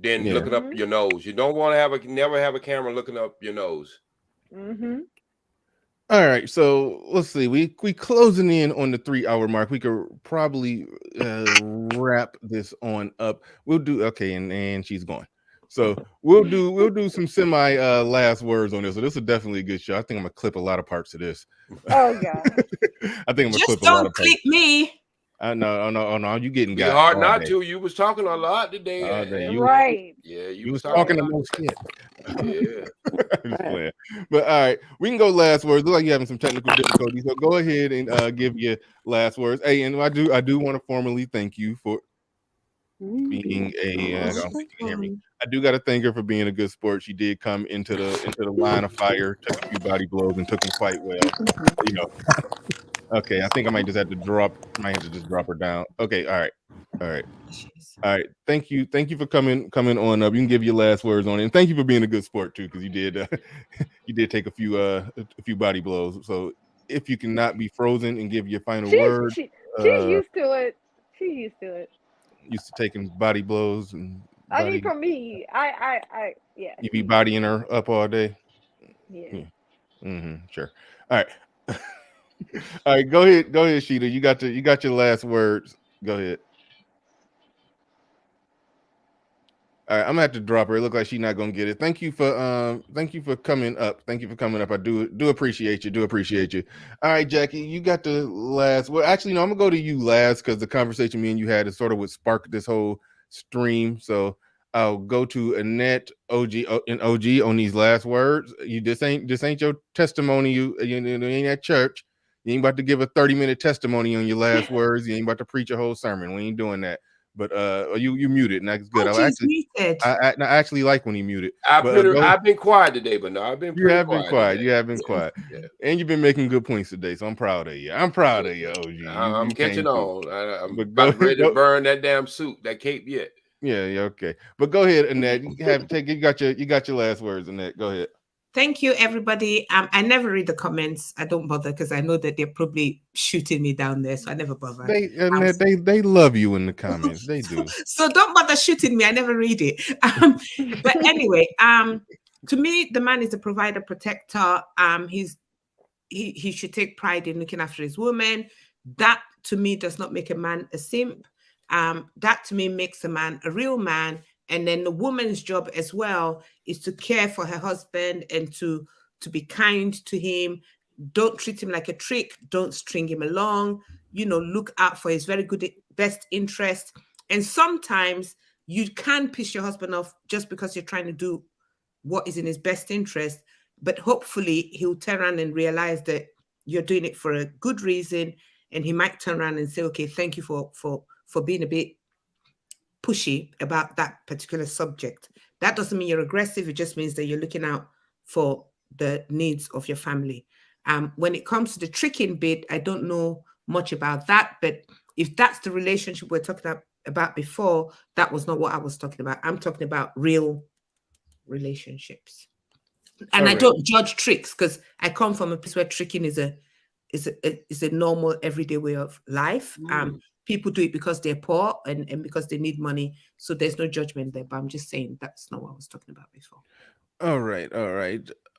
than looking up your nose. You don't want to never have a camera looking up your nose. Mm-hmm. All right, so let's see. We closing in on the 3-hour mark. We could probably wrap this on up. We'll do and she's gone. So we'll do some semi last words on this. So this is definitely a good show. I think I'm gonna clip a lot of parts of this. Oh God! I think I'm gonna clip a lot of parts. Clip me. No, you getting got hard not to. You was talking a lot today. Right. Yeah, you was talking the most shit. Yeah. Just playing. But all right, we can go last words. Look like you're having some technical difficulties. So go ahead and give your last words. Hey, and I do want to formally thank you for being I don't think you can hear me. I do got to thank her for being a good sport. She did come into the line of fire, took a few body blows, and took them quite well. Okay, I think I might just have to drop her down. Okay, all right. Thank you for coming on up. You can give your last words on it, and thank you for being a good sport too, because you did take a few body blows. So if you cannot be frozen and give your final word, she's used to it. She's used to it. Used to taking body blows and. I mean, for me, I yeah. You be bodying her up all day. Yeah. Sure. All right. All right. Go ahead, Sheeta. You got your last words. Go ahead. All right, I'm gonna have to drop her. It looks like she's not gonna get it. Thank you for coming up. I do appreciate you. All right, Jackie, you got the last. Well, actually, no, I'm gonna go to you last because the conversation me and you had is sort of what sparked this whole stream. So I'll go to Annette, OG on these last words. This ain't your testimony. You ain't at church. You ain't about to give a 30-minute testimony on your last words. You ain't about to preach a whole sermon. We ain't doing that. But you muted, and that's good. I actually like when he muted. I've been quiet today, but no, I've been pretty quiet. You have been quiet. Yeah. And you've been making good points today, so I'm proud of you. OG. I'm catching on. I'm about ready to burn that damn suit, that cape yet. Yeah, okay. But go ahead, Annette. You got your last words, Annette. Go ahead. Thank you, everybody. I never read the comments. I don't bother because I know that they're probably shooting me down there, so I never bother. They love you in the comments. They do. So don't bother shooting me. I never read it. But anyway, to me, the man is a provider, protector. He should take pride in looking after his woman. That to me does not make a man a simp. That to me makes a man a real man. And then the woman's job as well is to care for her husband and to be kind to him. Don't treat him like a trick. Don't string him along. Look out for his very good best interest. And sometimes you can piss your husband off just because you're trying to do what is in his best interest. But hopefully he'll turn around and realize that you're doing it for a good reason. And he might turn around and say, okay, thank you for being a bit pushy about that particular subject. That doesn't mean you're aggressive. It just means that you're looking out for the needs of your family. When it comes to the tricking bit, I don't know much about that. But if that's the relationship we're talking about before, that was not what I was talking about. I'm talking about real relationships. And I don't judge tricks because I come from a place where tricking is a normal everyday way of life. People do it because they're poor and because they need money. So there's no judgment there. But I'm just saying that's not what I was talking about before. All right.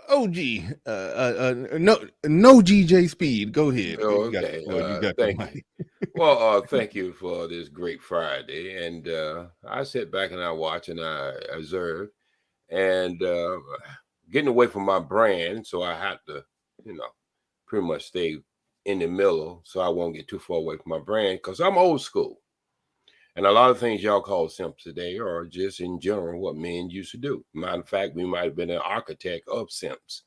OG, no GJ Speed. Go ahead. Oh, You got okay. the floor. You got the Thank mic. you. Well, thank you for this great Friday. And I sit back and I watch and I observe and getting away from my brand. So I have to, pretty much stay in the middle so I won't get too far away from my brand because I'm old school. And a lot of things y'all call simps today are just in general what men used to do. Matter of fact, we might have been an architect of simps.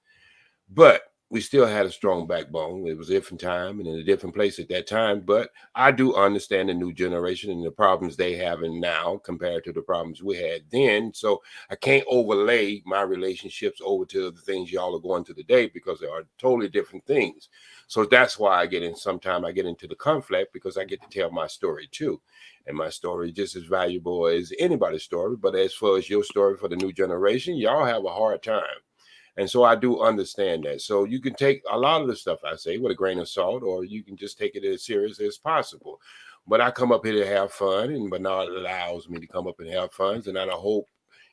But we still had a strong backbone. It was a different time and in a different place at that time. But I do understand the new generation and the problems they having now compared to the problems we had then. So I can't overlay my relationships over to the things y'all are going to today because they are totally different things. So that's why I get into the conflict because I get to tell my story too. And my story is just as valuable as anybody's story. But as far as your story for the new generation, y'all have a hard time. And so I do understand that. So you can take a lot of the stuff I say with a grain of salt, or you can just take it as serious as possible. But I come up here to have fun, and Bernard allows me to come up and have fun. And I hope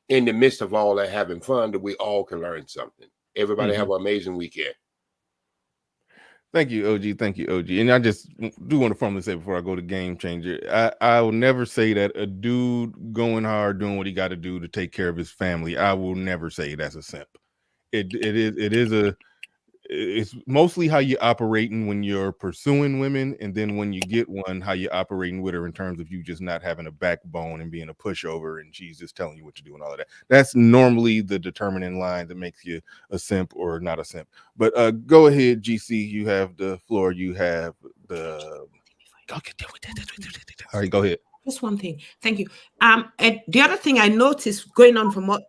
in the midst of all that having fun that we all can learn something. Everybody have an amazing weekend. Thank you, OG. Thank you, OG. And I just do want to formally say before I go to Game Changer, I will never say that a dude going hard doing what he got to do to take care of his family. I will never say that's a simp. It's mostly how you're operating when you're pursuing women, and then when you get one, how you're operating with her in terms of you just not having a backbone and being a pushover and she's just telling you what to do and all of that. That's normally the determining line that makes you a simp or not a simp. But go ahead, GC. You have the floor. You have the. All right, go ahead. Just one thing. Thank you. And the other thing I noticed going on from what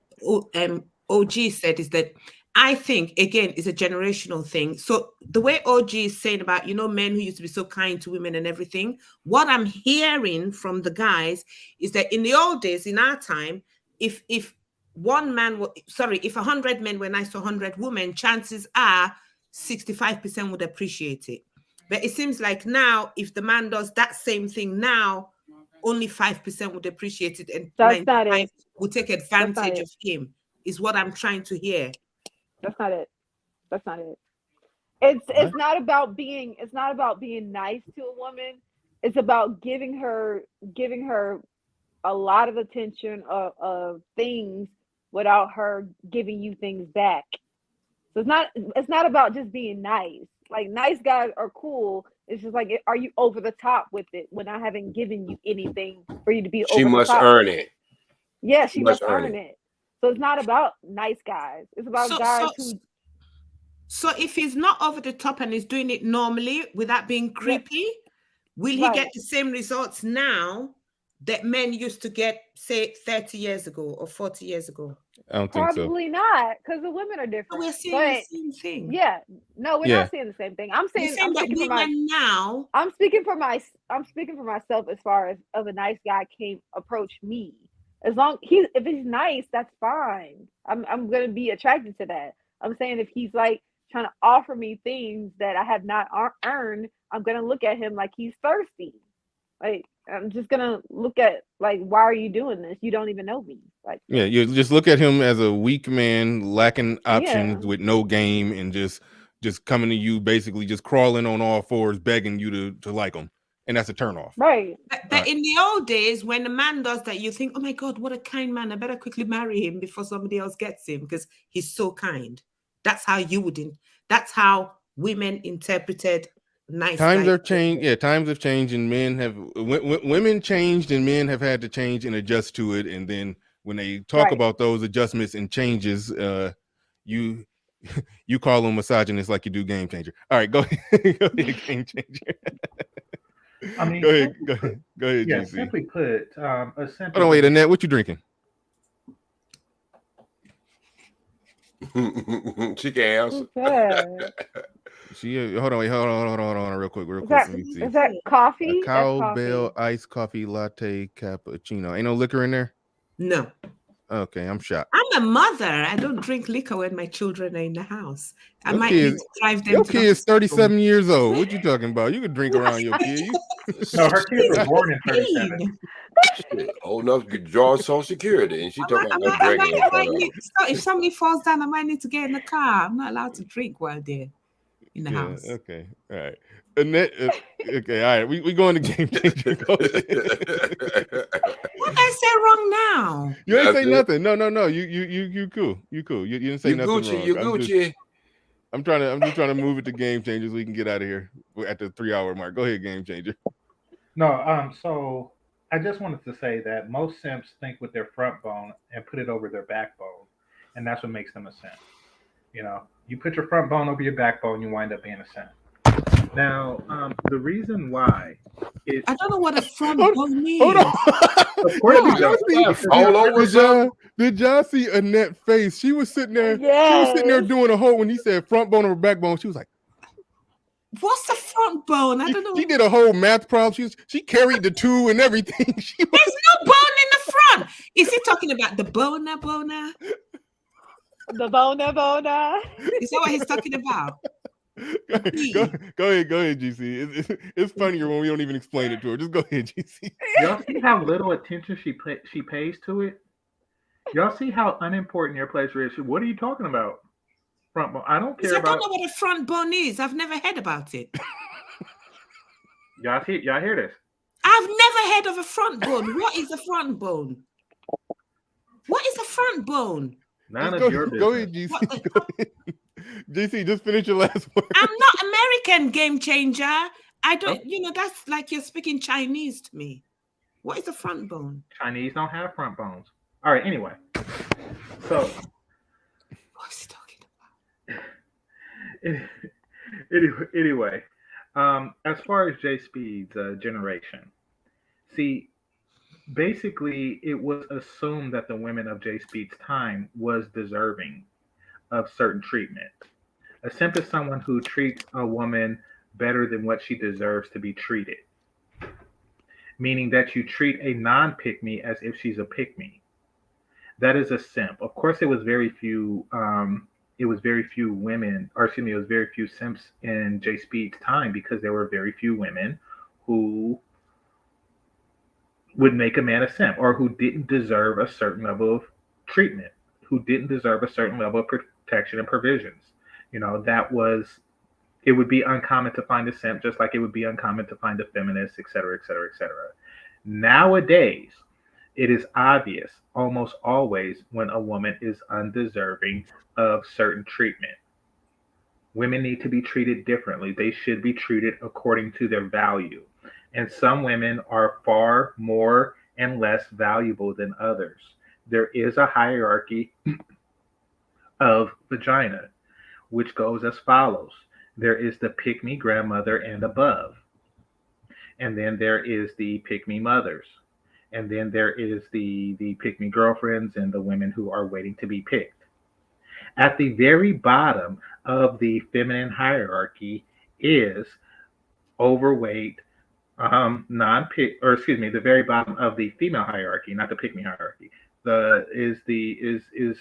OG said is that I think, again, it's a generational thing. So the way OG is saying about, men who used to be so kind to women and everything, what I'm hearing from the guys is that in the old days, in our time, if 100 men were nice to 100 women, chances are 65% would appreciate it. But it seems like now, if the man does that same thing now, only 5% would appreciate it, and 95% would take advantage of him. Is what I'm trying to hear. That's not it. It's not about being nice to a woman. It's about giving her a lot of attention of things without her giving you things back. So it's not about just being nice. Like, nice guys are cool. It's just like, are you over the top with it when I haven't given you anything for you to be over the top? She must earn it. Yeah, she must earn it. So it's not about nice guys. It's about guys who. So if he's not over the top and he's doing it normally without being creepy, will he get the same results now that men used to get, say, 30 years ago or 40 years ago? I don't think so. Probably not, because the women are different. We're saying the same thing. Yeah, no, we're not saying the same thing. I'm saying that women now. I'm speaking for myself as far as a nice guy came approach me. As long if he's nice, that's fine. I'm gonna be attracted to that. I'm saying if he's like trying to offer me things that I have not earned, I'm gonna look at him like he's thirsty. Like I'm just gonna look at like, why are you doing this? You don't even know me. Like, Yeah, you just look at him as a weak man, lacking options, yeah, with no game, and just coming to you, basically just crawling on all fours, begging you to like him, and that's a turnoff. right. But in the old days, when a man does that, you think, oh my God, what a kind man. I better quickly marry him before somebody else gets him because he's so kind. That's how that's how women interpreted nice Times guys. are changed. Yeah, times have changed, and women changed, and men have had to change and adjust to it. And then when they talk Right. about those adjustments and changes, you you call them misogynist like you do Game Changer. All right, go ahead, go ahead, Game Changer. I mean, go ahead, yeah. GC. Simply put, a simp. Hold on, wait, Annette, what you drinking? She can answer. Hold on, real quick. Let me see. Is that coffee? A That's Cowbell coffee. iced coffee latte cappuccino. Ain't no liquor in there? No. Okay, I'm shocked. I'm a mother. I don't drink liquor when my children are in the house. I Your might kid- need to drive them Your to the kid's hospital. 37 years old. What you talking about? You could drink around your kid. No, her kids were born in 37. Shit, old enough to draw Social Security, and she talking about no I drinking in front of her. so if somebody falls down, I might need to get in the car. I'm not allowed to drink while they're in the house. Okay. All right. Annette, okay. All right. We going to Game Changer. Go ahead. What I say wrong now? You ain't say That's it. nothing. No. You cool. You cool. You didn't say You nothing Gucci, wrong. you Gucci. I'm just trying to move it to Game Changer so we can get out of here at the 3-hour mark. Go ahead, Game Changer. No, so I just wanted to say that most simps think with their front bone and put it over their backbone, and that's what makes them a simp. You know, you put your front bone over your backbone, you wind up being a simp. Now, the reason why is I don't know what a front bone means. Hold on. of course you don't. Did y'all see Annette's face? She was sitting there. Yes. She was sitting there doing a whole. When he said front bone or backbone, she was like, "What's the front bone?" I don't know. She did a whole math problem. She carried the 2 and everything. There's no bone in the front. Is he talking about the boner? The boner. Is that what he's talking about? Go ahead, GC. It's funnier when we don't even explain it to her. Just go ahead, GC. Y'all see how little attention she pays to it? Y'all see how unimportant your pleasure is? What are you talking about? Front bone. I don't care about. I don't know what a front bone is. I've never heard about it. Y'all hear this? I've never heard of a front bone. What is a front bone? What is a front bone? None of your business. Go ahead, GC. Go ahead. GC, just finish your last word. I'm not American, Game Changer. I don't, that's like you're speaking Chinese to me. What is a front bone? Chinese don't have front bones. All right, anyway. So. What's he talking about? Anyway, as far as J Speed's generation, see, basically it was assumed that the women of J Speed's time was deserving of certain treatment. A simp is someone who treats a woman better than what she deserves to be treated. Meaning that you treat a non-pick-me as if she's a pick-me. That is a simp. Of course, it was very few women, or excuse me, it was very few simps in J Speed's time because there were very few women who would make a man a simp or who didn't deserve a certain level of treatment, who didn't deserve a certain level of protection and provisions. It would be uncommon to find a simp, just like it would be uncommon to find a feminist, et cetera, et cetera, et cetera. Nowadays, it is obvious almost always when a woman is undeserving of certain treatment. Women need to be treated differently. They should be treated according to their value. And some women are far more and less valuable than others. There is a hierarchy of vagina, which goes as follows. There is the pick-me grandmother and above. And then there is the pick-me mothers. And then there is the pick-me girlfriends and the women who are waiting to be picked. At the very bottom of the feminine hierarchy is overweight, the very bottom of the female hierarchy, not the pick-me hierarchy, is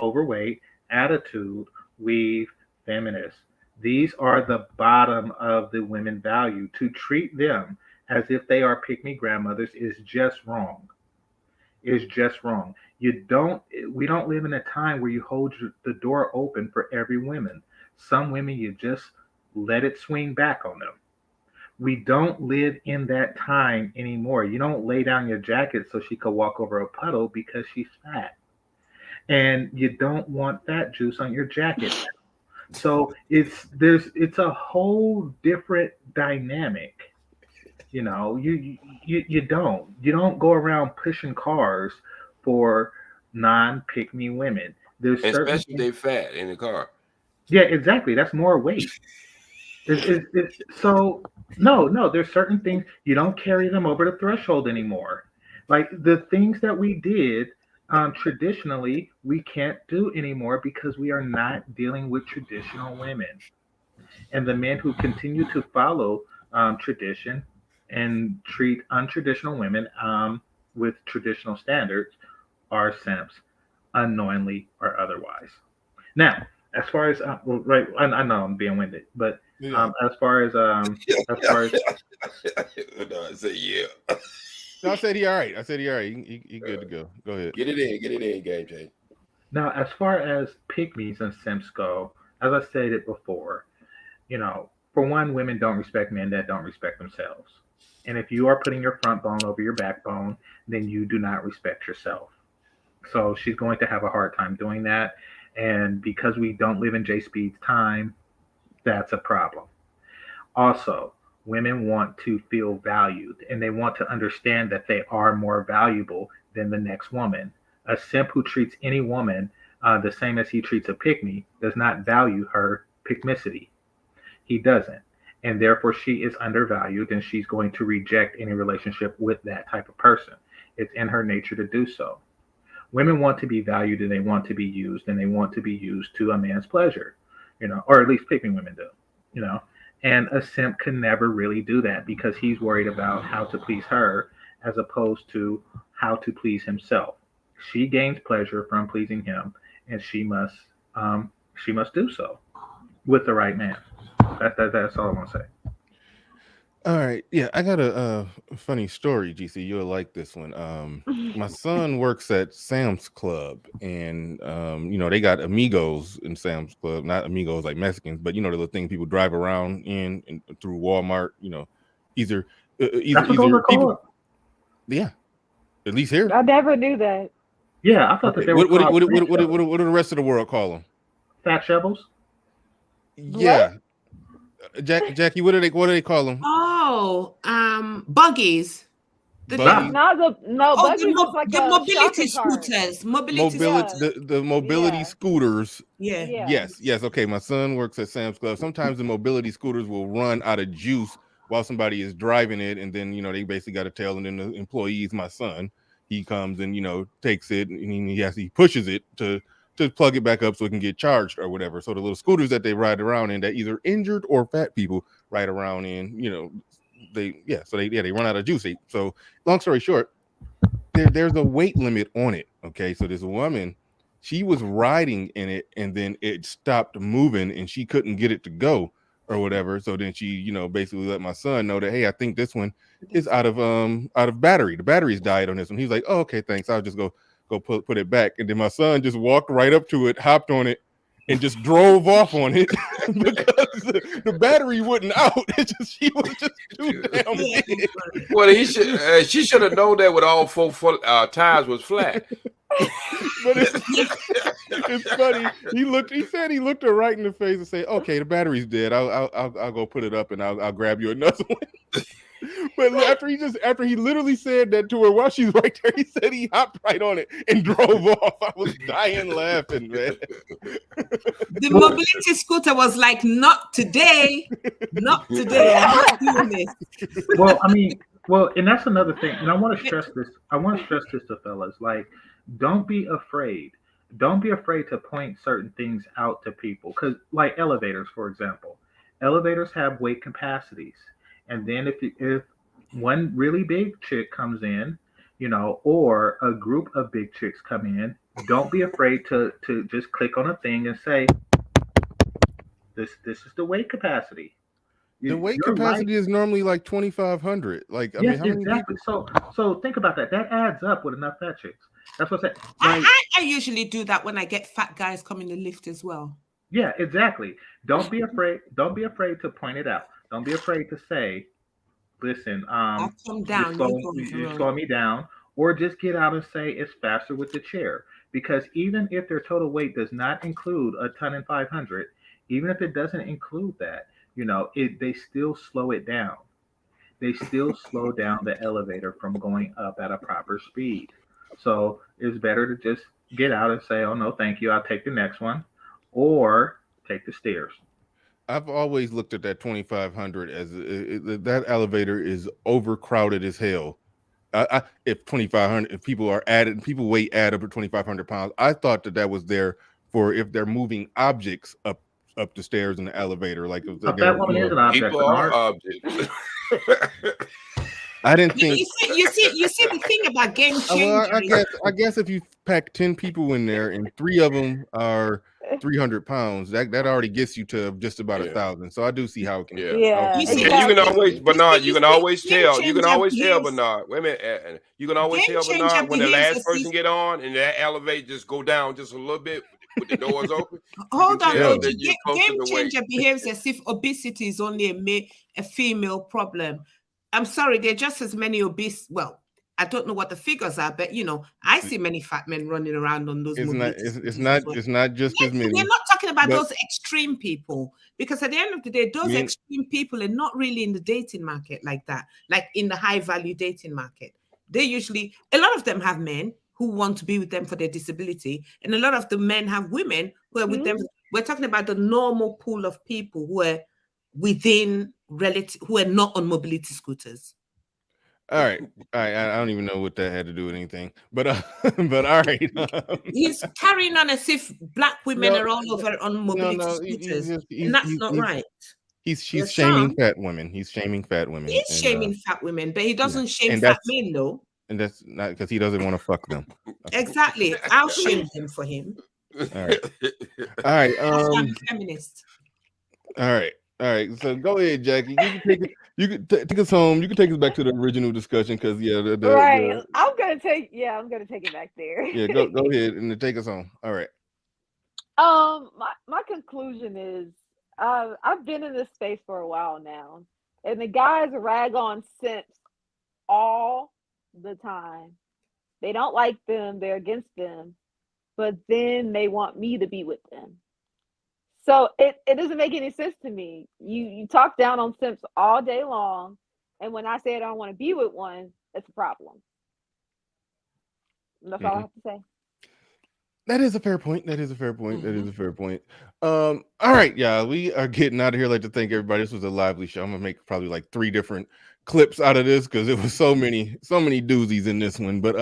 overweight, attitude, weave, feminists. These are the bottom of the women value. To treat them as if they are pick me grandmothers is just wrong. Is just wrong. You don't. We don't live in a time where you hold the door open for every woman. Some women you just let it swing back on them. We don't live in that time anymore. You don't lay down your jacket so she could walk over a puddle because she's fat. And you don't want fat juice on your jacket. So it's a whole different dynamic. You don't go around pushing cars for non pick me women. There's certain Especially things. they fat in the car. Yeah, exactly. That's more weight. So no, there's certain things you don't carry them over the threshold anymore. Like the things that we did traditionally, we can't do anymore because we are not dealing with traditional women. And the men who continue to follow tradition and treat untraditional women with traditional standards are simps, unknowingly or otherwise. Now, as far as well, right, I know I'm being winded, but Yeah. as far as No, I say yeah. No, I said he all right. I said he all right. He good to go. Go ahead. Get it in, game change. now, as far as pygmies and simps go, as I stated before, for one, women don't respect men that don't respect themselves. And if you are putting your front bone over your backbone, then you do not respect yourself. So she's going to have a hard time doing that. And because we don't live in J Speed's time, that's a problem. Also, women want to feel valued and they want to understand that they are more valuable than the next woman. A simp who treats any woman the same as he treats a pygmy does not value her pygmicity. He doesn't. And therefore, she is undervalued and she's going to reject any relationship with that type of person. It's in her nature to do so. Women want to be valued and they want to be used and they want to be used to a man's pleasure, or at least pygmy women do, you know. And a simp can never really do that because he's worried about how to please her as opposed to how to please himself. She gains pleasure from pleasing him, and she must do so with the right man. That's all I want to say. All right. Yeah, I got a funny story, GC. You'll like this one. My son works at Sam's Club, and they got amigos in Sam's Club, not amigos like Mexicans, but the little thing people drive around in and through Walmart. Either That's what those either are people. called. Yeah, at least here. I never knew that. Yeah, I thought that Okay. they were called What do the rest of the world call them? fat shovels. Yeah, Jackie. What do they call them? Oh, buggies. The Buggies. Buggy's just like the a mobility shopping cart. scooters. Mobility Yeah. the mobility Yeah. scooters. Yeah. Yeah. Yes. Okay, my son works at Sam's Club. Sometimes the mobility scooters will run out of juice while somebody is driving it, and then they basically got to tell, and then the employee is my son. He comes and takes it, and he pushes it to plug it back up so it can get charged or whatever. So the little scooters that they ride around in, that either injured or fat people ride around in, they run out of juice. So long story short, there's a weight limit on it. Okay, so this woman, she was riding in it, and then it stopped moving, and she couldn't get it to go or whatever. So then she, basically let my son know that, hey, I think this one is out of battery. The battery's died on this one. He's like, oh, okay, thanks. I'll just go put it back. And then my son just walked right up to it, hopped on it, and just drove off on it because the battery wouldn't out. She was just too damn big. Well, she should have known that with all four tires was flat. But it's funny. He said he looked her right in the face and said, "Okay, the battery's dead. I'll go put it up and I'll grab you another one." But after he literally said that to her while she's right there, he said he hopped right on it and drove off. I was dying laughing, man. The mobility scooter was like, not today. Not today. I'm not doing this. Well, and that's another thing. And I want to stress this. To fellas. Like, don't be afraid. Don't be afraid to point certain things out to people. Because, like elevators, for example, elevators have weight capacities. And then if one really big chick comes in, or a group of big chicks come in, don't be afraid to just click on a thing and say, This is the weight capacity. The weight Your life. capacity is normally like 2,500. Like, I mean, Yes, how many people? exactly. So think about that. That adds up with enough fat chicks. That's what I said. I, Like, I, I usually do that when I get fat guys coming the lift as well. yeah, exactly. Don't be afraid. Don't be afraid to point it out. Don't be afraid to say, listen, I'll come down, you go on the you're road. slowing me down, or just get out and say it's faster with the chair. Because even if their total weight does not include a ton and 500, even if it doesn't include that, they still slow it down. They still slow down the elevator from going up at a proper speed. So it's better to just get out and say, oh no, thank you, I'll take the next one, or take the stairs. I've always looked at that 2,500 as that elevator is overcrowded as hell. If 2,500, if people weight add up to 2,500 pounds, I thought that was there for if they're moving objects up the stairs in the elevator. Like if A fat woman is an object, People are Bernard. objects. I didn't think. You see the thing about game Well, changers. I guess if you pack 10 people in there and 3 of them are 300 pounds, that already gets you to just about 1,000. So I do see how it can. Yeah, You see, And you can always, Bernard, you you can see, always game tell. You can changer always tell, behaves- Bernard. Wait a minute. You can always Game tell, changer Bernard, when the behaves last as person if- get on and that elevator just go down just a little bit with the doors open. Hold on, tell OG. that you're close to Game the weight. changer behaves as if obesity is only a female problem. I'm sorry, there are just as many obese. Well, I don't know what the figures are, but I see many fat men running around on those. It's mobility not scooters as well. it's not just as many. We're not talking about but- those extreme people, because at the end of the day, those Me- extreme people are not really in the dating market like that, like in the high value dating market. They usually, a lot of them have men who want to be with them for their disability, and a lot of the men have women who are with them. We're talking about the normal pool of people who are within who are not on mobility scooters. All right. I don't even know what that had to do with anything, but all right. He's carrying on as if black women No, are all over on mobility scooters, and that's not right. She's There's shaming some- fat women. He's shaming fat women. He's and, shaming fat women, but he doesn't shame and fat that's- men, though. and that's not because he doesn't want to fuck them. Exactly. I'll shame him for him. All right. All right. I'm a feminist. All right. All right. So go ahead, Jackie. You can take us home. You can take us back to the original discussion because right. I'm gonna take it back there. Yeah. Go ahead and take us home. All right. My conclusion is I've been in this space for a while now, and the guys rag on Simps all the time. They don't like them, they're against them, but then they want me to be with them. So it doesn't make any sense to me. You talk down on Simps all day long, and when I say I don't want to be with one, it's a problem. And that's all I have to say. That is a fair point. That is a fair point. All right, y'all. We are getting out of here. I'd like to thank everybody. This was a lively show. I'm gonna make probably like 3 different clips out of this because it was so many doozies in this one. But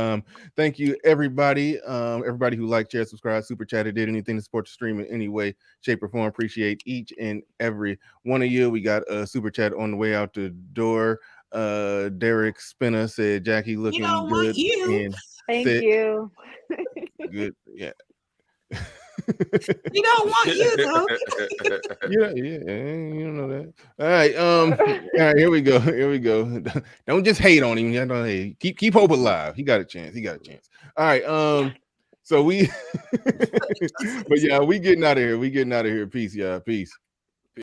thank you, everybody. Everybody who liked, shared, subscribed, super chatted, did anything to support the stream in any way, shape, or form. Appreciate each and every one of you. We got a super chat on the way out the door. Derek Spinner said Jackie looking good. And thank you. Good, yeah. We don't want you though. yeah, you don't know that. All right, here we go. Don't just hate on him. Hey, keep hope alive. He got a chance. All right, so we, but yeah, we getting out of here. Peace, y'all. Peace.